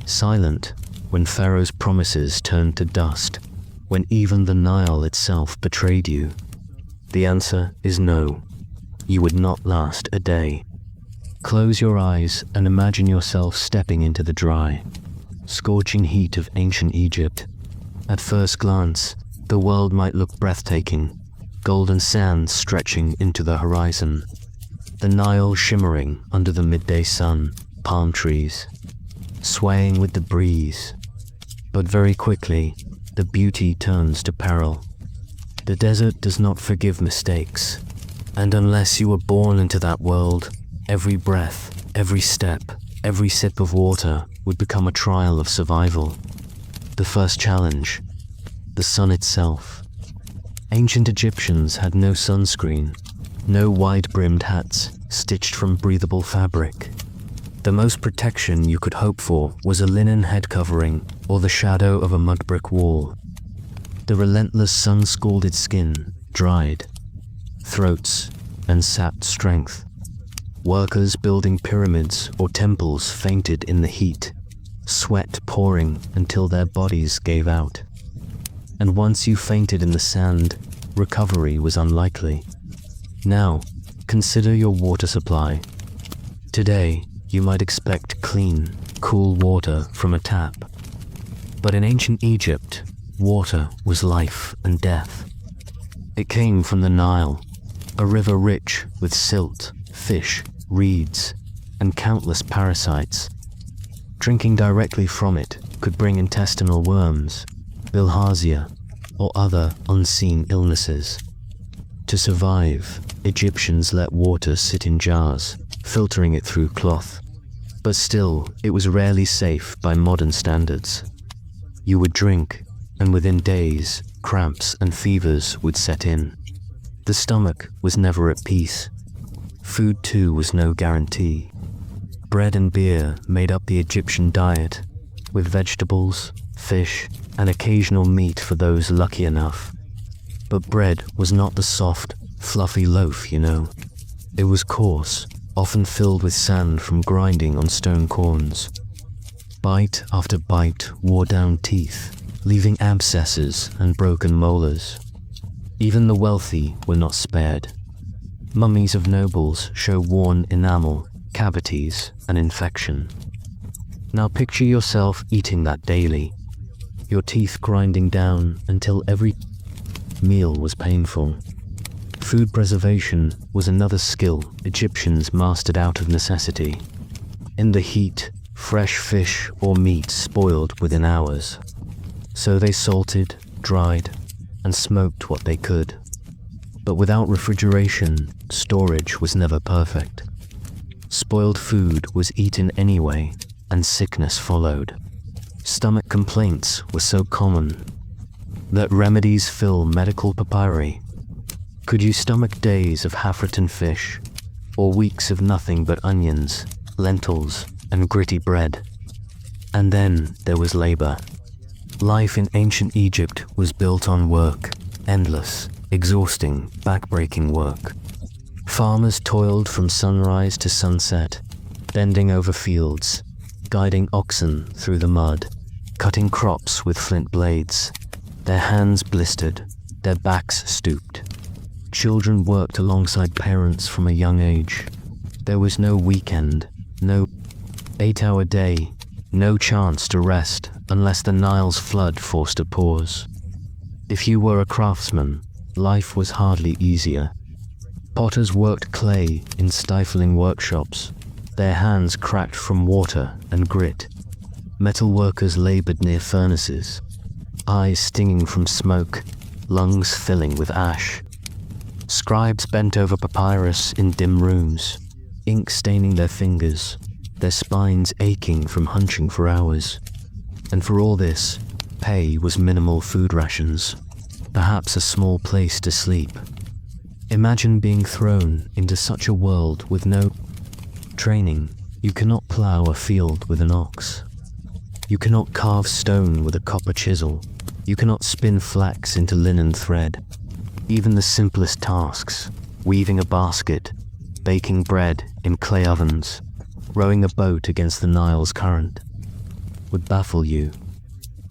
Silent when Pharaoh's promises turned to dust, when even the Nile itself betrayed you? The answer is no. You would not last a day. Close your eyes and imagine yourself stepping into the dry, scorching heat of ancient Egypt. At first glance, the world might look breathtaking, golden sands stretching into the horizon, the Nile shimmering under the midday sun, palm trees swaying with the breeze. But very quickly, the beauty turns to peril. The desert does not forgive mistakes, and unless you were born into that world, every breath, every step, every sip of water would become a trial of survival. The first challenge, the sun itself. Ancient Egyptians had no sunscreen, no wide-brimmed hats stitched from breathable fabric. The most protection you could hope for was a linen head covering or the shadow of a mud brick wall. The relentless sun-scalded skin dried, throats and sapped strength. Workers building pyramids or temples fainted in the heat, sweat pouring until their bodies gave out. And once you fainted in the sand, recovery was unlikely. Now, consider your water supply. Today, you might expect clean, cool water from a tap. But in ancient Egypt, water was life and death. It came from the Nile, a river rich with silt, fish, reeds, and countless parasites. Drinking directly from it could bring intestinal worms, bilharzia, or other unseen illnesses. To survive, Egyptians let water sit in jars, filtering it through cloth. But still, it was rarely safe by modern standards. You would drink, and within days, cramps and fevers would set in. The stomach was never at peace. Food too was no guarantee. Bread and beer made up the Egyptian diet, with vegetables, fish, and occasional meat for those lucky enough. But bread was not the soft, fluffy loaf, you know. It was coarse, often filled with sand from grinding on stone corns. Bite after bite wore down teeth, leaving abscesses and broken molars. Even the wealthy were not spared. Mummies of nobles show worn enamel, cavities, and infection. Now picture yourself eating that daily, your teeth grinding down until every meal was painful. Food preservation was another skill Egyptians mastered out of necessity. In the heat, fresh fish or meat spoiled within hours. So they salted, dried, and smoked what they could. But without refrigeration, storage was never perfect. Spoiled food was eaten anyway, and sickness followed. Stomach complaints were so common that remedies fill medical papyri. Could you stomach days of Hafratan fish, or weeks of nothing but onions, lentils, and gritty bread? And then there was labor. Life in ancient Egypt was built on work, endless, exhausting, backbreaking work. Farmers toiled from sunrise to sunset, bending over fields, guiding oxen through the mud, cutting crops with flint blades. Their hands blistered, their backs stooped. Children worked alongside parents from a young age. There was no weekend, no 8-hour day, no chance to rest unless the Nile's flood forced a pause. If you were a craftsman, life was hardly easier. Potters worked clay in stifling workshops, their hands cracked from water and grit. Metal workers labored near furnaces, eyes stinging from smoke, lungs filling with ash. Scribes bent over papyrus in dim rooms, ink staining their fingers, their spines aching from hunching for hours. And for all this, pay was minimal food rations, perhaps a small place to sleep. Imagine being thrown into such a world with no training. You cannot plow a field with an ox. You cannot carve stone with a copper chisel. You cannot spin flax into linen thread. Even the simplest tasks, weaving a basket, baking bread in clay ovens, rowing a boat against the Nile's current, would baffle you.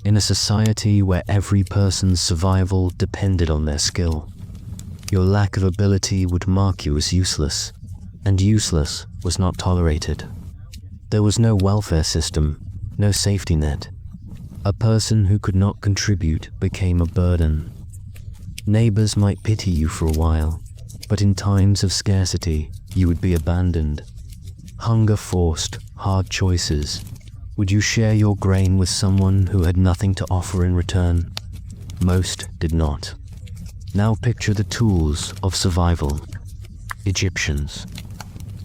In a society where every person's survival depended on their skill, your lack of ability would mark you as useless, and useless was not tolerated. There was no welfare system, no safety net. A person who could not contribute became a burden. Neighbors might pity you for a while, but in times of scarcity, you would be abandoned. Hunger forced hard choices. Would you share your grain with someone who had nothing to offer in return? Most did not. Now picture the tools of survival. Egyptians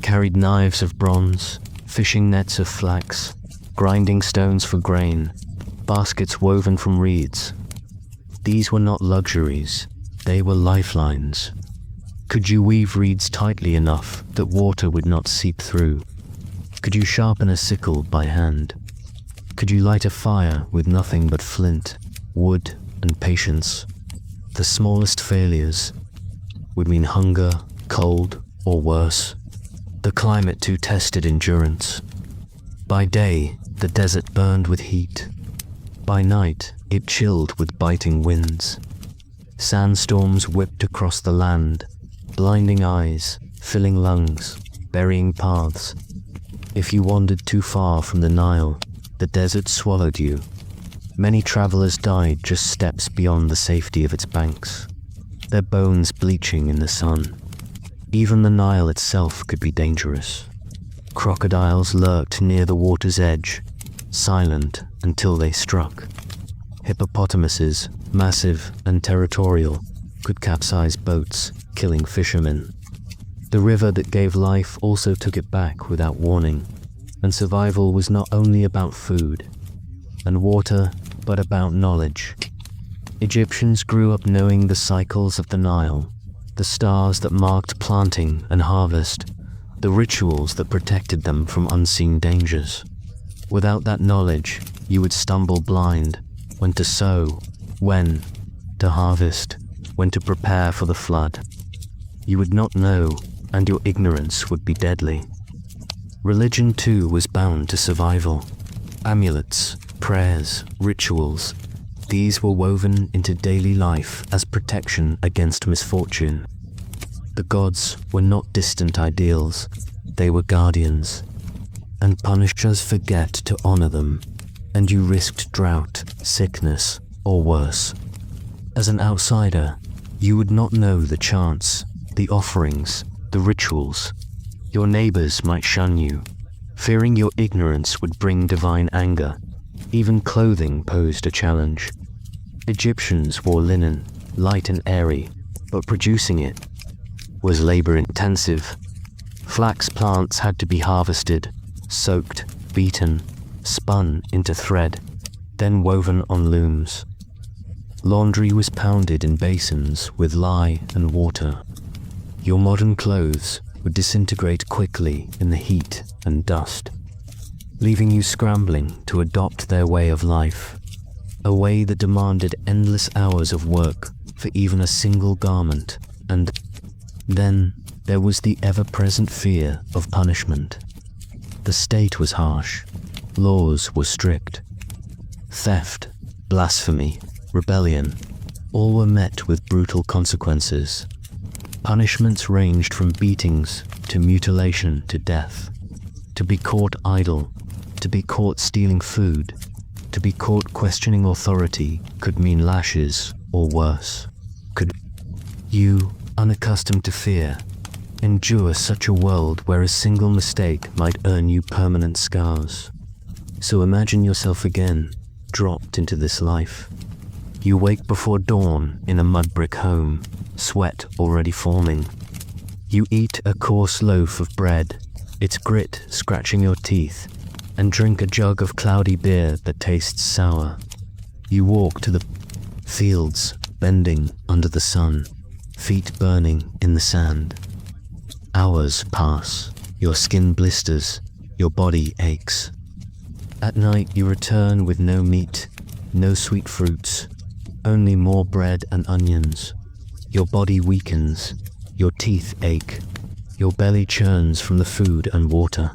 carried knives of bronze, fishing nets of flax, grinding stones for grain, baskets woven from reeds. These were not luxuries, they were lifelines. Could you weave reeds tightly enough that water would not seep through? Could you sharpen a sickle by hand? Could you light a fire with nothing but flint, wood, and patience? The smallest failures would mean hunger, cold, or worse. The climate too tested endurance. By day, the desert burned with heat. By night, it chilled with biting winds. Sandstorms whipped across the land, blinding eyes, filling lungs, burying paths. If you wandered too far from the Nile, the desert swallowed you. Many travelers died just steps beyond the safety of its banks, their bones bleaching in the sun. Even the Nile itself could be dangerous. Crocodiles lurked near the water's edge, silent until they struck. Hippopotamuses, massive and territorial, could capsize boats, killing fishermen. The river that gave life also took it back without warning, and survival was not only about food and water, but about knowledge. Egyptians grew up knowing the cycles of the Nile, the stars that marked planting and harvest, the rituals that protected them from unseen dangers. Without that knowledge, you would stumble blind when to sow, when to harvest, when to prepare for the flood. You would not know, and your ignorance would be deadly. Religion too was bound to survival. Amulets, prayers, rituals, these were woven into daily life as protection against misfortune. The gods were not distant ideals, they were guardians, and punishers forget to honor them, and you risked drought, sickness, or worse. As an outsider, you would not know the chants, the offerings, the rituals. Your neighbors might shun you, fearing your ignorance would bring divine anger. Even clothing posed a challenge. Egyptians wore linen, light and airy, but producing it was labor-intensive. Flax plants had to be harvested, soaked, beaten, spun into thread, then woven on looms. Laundry was pounded in basins with lye and water. Your modern clothes would disintegrate quickly in the heat and dust, leaving you scrambling to adopt their way of life, a way that demanded endless hours of work for even a single garment. And then there was the ever-present fear of punishment. The state was harsh, laws were strict. Theft, blasphemy, rebellion, all were met with brutal consequences. Punishments ranged from beatings to mutilation to death. To be caught idle, to be caught stealing food, to be caught questioning authority could mean lashes or worse. Could you, unaccustomed to fear, endure such a world where a single mistake might earn you permanent scars? So imagine yourself again, dropped into this life. You wake before dawn in a mud brick home, sweat already forming. You eat a coarse loaf of bread, its grit scratching your teeth, and drink a jug of cloudy beer that tastes sour. You walk to the fields, bending under the sun, feet burning in the sand. Hours pass, your skin blisters, your body aches. At night you return with no meat, no sweet fruits, only more bread and onions. Your body weakens, your teeth ache, your belly churns from the food and water.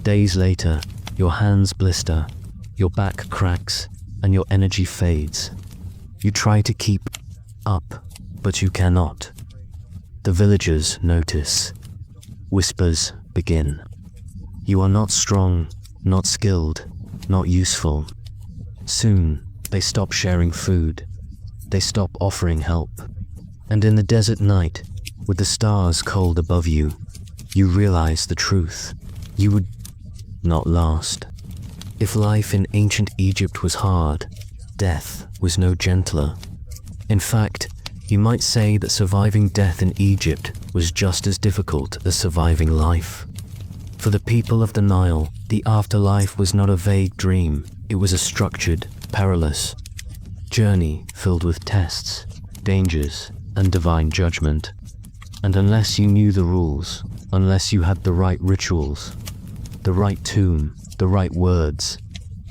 Days later, your hands blister, your back cracks, and your energy fades. You try to keep up, but you cannot. The villagers notice. Whispers begin. You are not strong, not skilled, not useful. Soon, they stop sharing food. They stop offering help. And in the desert night, with the stars cold above you, you realize the truth. You would not last. If life in ancient Egypt was hard, death was no gentler. In fact, you might say that surviving death in Egypt was just as difficult as surviving life. For the people of the Nile, the afterlife was not a vague dream, it was a structured, perilous journey filled with tests, dangers, and divine judgment. And unless you knew the rules, unless you had the right rituals, the right tomb, the right words,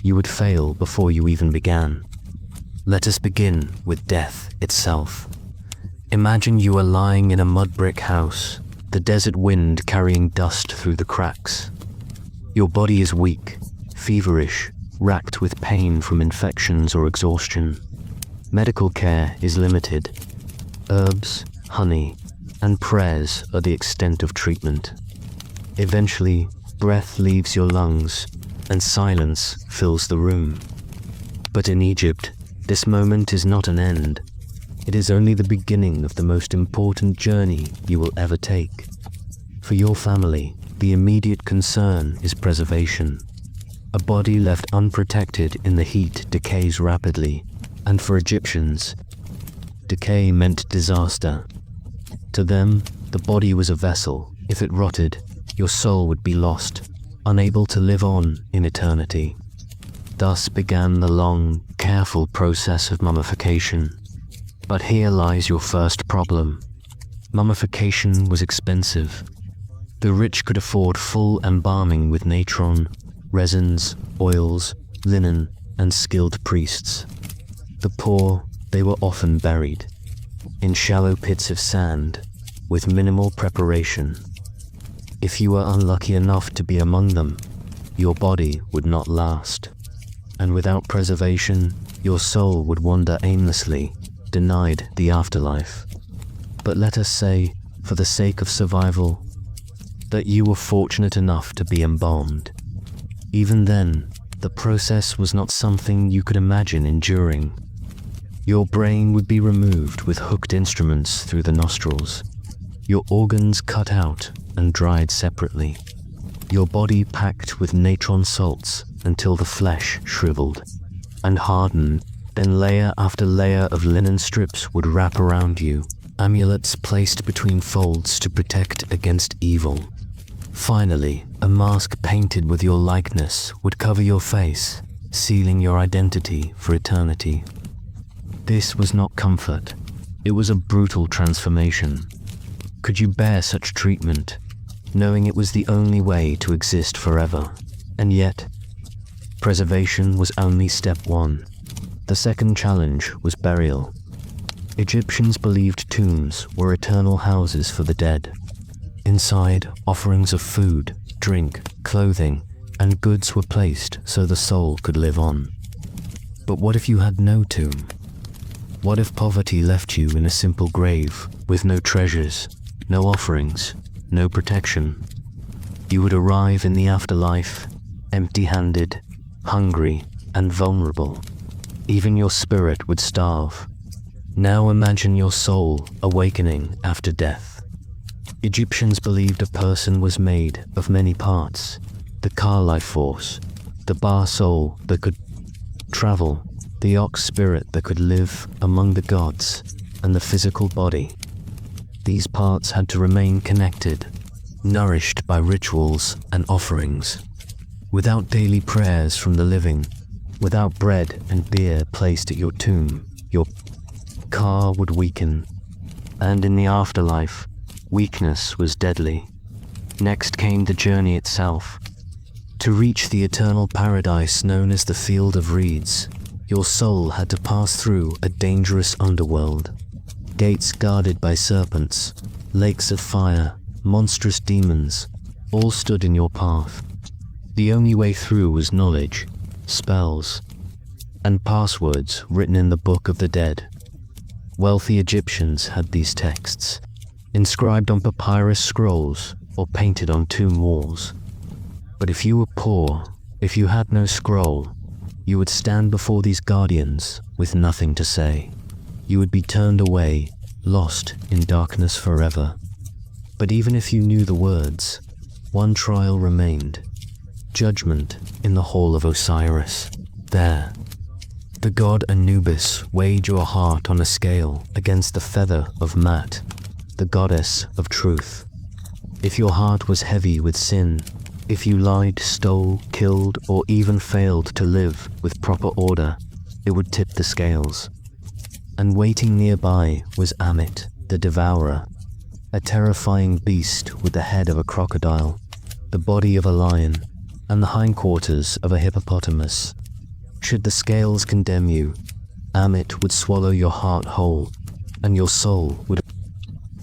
you would fail before you even began. Let us begin with death itself. Imagine you are lying in a mud brick house, the desert wind carrying dust through the cracks. Your body is weak, feverish, racked with pain from infections or exhaustion. Medical care is limited. Herbs, honey, and prayers are the extent of treatment. Eventually, breath leaves your lungs, and silence fills the room. But in Egypt, this moment is not an end. It is only the beginning of the most important journey you will ever take. For your family, the immediate concern is preservation. A body left unprotected in the heat decays rapidly, and for Egyptians, decay meant disaster. To them, the body was a vessel. If it rotted, your soul would be lost, unable to live on in eternity. Thus began the long, careful process of mummification. But here lies your first problem. Mummification was expensive. The rich could afford full embalming with natron, resins, oils, linen, and skilled priests. The poor, they were often buried. in shallow pits of sand, with minimal preparation. If you were unlucky enough to be among them, your body would not last, and without preservation, your soul would wander aimlessly, denied the afterlife. But let us say, for the sake of survival, that you were fortunate enough to be embalmed. Even then, the process was not something you could imagine enduring. Your brain would be removed with hooked instruments through the nostrils, your organs cut out and dried separately, your body packed with natron salts until the flesh shriveled and hardened. Then layer after layer of linen strips would wrap around you, amulets placed between folds to protect against evil. Finally, a mask painted with your likeness would cover your face, sealing your identity for eternity. This was not comfort. It was a brutal transformation. Could you bear such treatment, knowing it was the only way to exist forever? And yet, preservation was only step one. The second challenge was burial. Egyptians believed tombs were eternal houses for the dead. Inside, offerings of food, drink, clothing, and goods were placed so the soul could live on. But what if you had no tomb? What if poverty left you in a simple grave, with no treasures, no offerings, no protection? You would arrive in the afterlife, empty-handed, hungry, and vulnerable. Even your spirit would starve. Now imagine your soul awakening after death. Egyptians believed a person was made of many parts: the Ka life force, the Ba soul that could travel, the Ox spirit that could live among the gods, and the physical body. These parts had to remain connected, nourished by rituals and offerings. Without daily prayers from the living, without bread and beer placed at your tomb, your Ka would weaken, and in the afterlife, weakness was deadly. Next came the journey itself. To reach the eternal paradise known as the Field of Reeds, your soul had to pass through a dangerous underworld. Gates guarded by serpents, lakes of fire, monstrous demons, all stood in your path. The only way through was knowledge, spells, and passwords written in the Book of the Dead. Wealthy Egyptians had these texts, inscribed on papyrus scrolls or painted on tomb walls. But if you were poor, if you had no scroll, you would stand before these guardians with nothing to say. You would be turned away, lost in darkness forever. But even if you knew the words, one trial remained: judgment in the Hall of Osiris. There, the god Anubis weighed your heart on a scale against the feather of Mat, the goddess of truth. If your heart was heavy with sin, if you lied, stole, killed, or even failed to live with proper order, it would tip the scales. And waiting nearby was Amit, the devourer, a terrifying beast with the head of a crocodile, the body of a lion, and the hindquarters of a hippopotamus. Should the scales condemn you, Amit would swallow your heart whole, and your soul would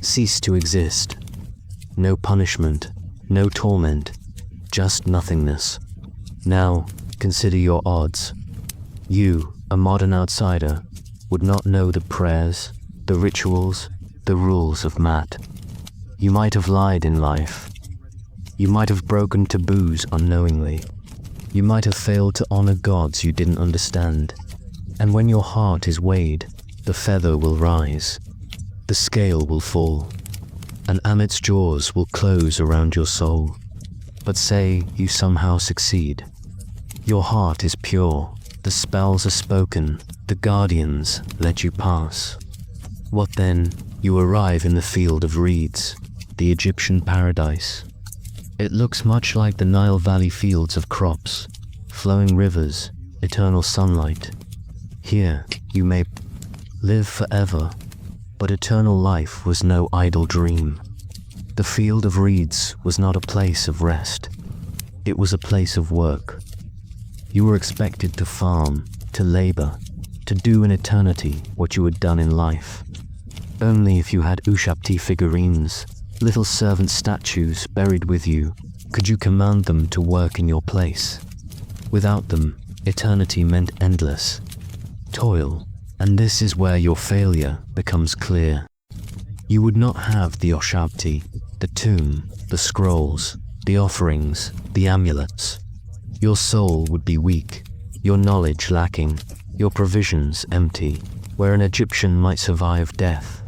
cease to exist. No punishment, no torment, just nothingness. Now, consider your odds. You, a modern outsider, would not know the prayers, the rituals, the rules of Mat. You might have lied in life. You might have broken taboos unknowingly. You might have failed to honor gods you didn't understand. And when your heart is weighed, the feather will rise, the scale will fall, and Amit's jaws will close around your soul. But say you somehow succeed. Your heart is pure, the spells are spoken, the guardians let you pass. What then? You arrive in the Field of Reeds, the Egyptian paradise. It looks much like the Nile Valley fields of crops, flowing rivers, eternal sunlight. Here, you may live forever, but eternal life was no idle dream. The Field of Reeds was not a place of rest. It was a place of work. You were expected to farm, to labor, to do in eternity what you had done in life. Only if you had Ushabti figurines, little servant statues buried with you, could you command them to work in your place. Without them, eternity meant endless toil, and this is where your failure becomes clear. You would not have the Ushabti, the tomb, the scrolls, the offerings, the amulets. Your soul would be weak, your knowledge lacking, your provisions empty, where an Egyptian might survive death.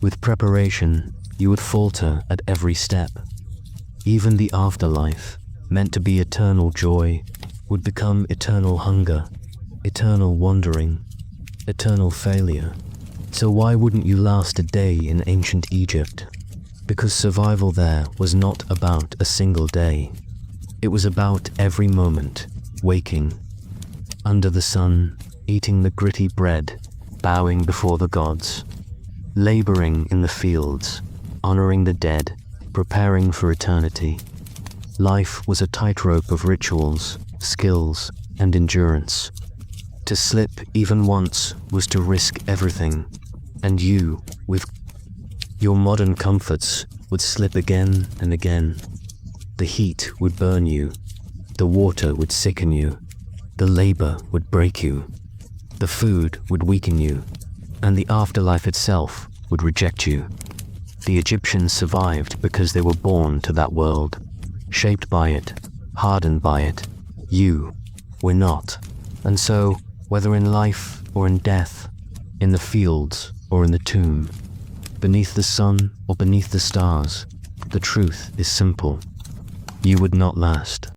With preparation, you would falter at every step. Even the afterlife, meant to be eternal joy, would become eternal hunger, eternal wandering, eternal failure. So why wouldn't you last a day in ancient Egypt? Because survival there was not about a single day. It was about every moment, waking, under the sun, eating the gritty bread, bowing before the gods, laboring in the fields, honoring the dead, preparing for eternity. Life was a tightrope of rituals, skills, and endurance. To slip even once was to risk everything, and you, with your modern comforts, would slip again and again. The heat would burn you, the water would sicken you, the labor would break you, the food would weaken you, and the afterlife itself would reject you. The Egyptians survived because they were born to that world, shaped by it, hardened by it. You were not. And so, whether in life or in death, in the fields or in the tomb, beneath the sun or beneath the stars, the truth is simple. You would not last.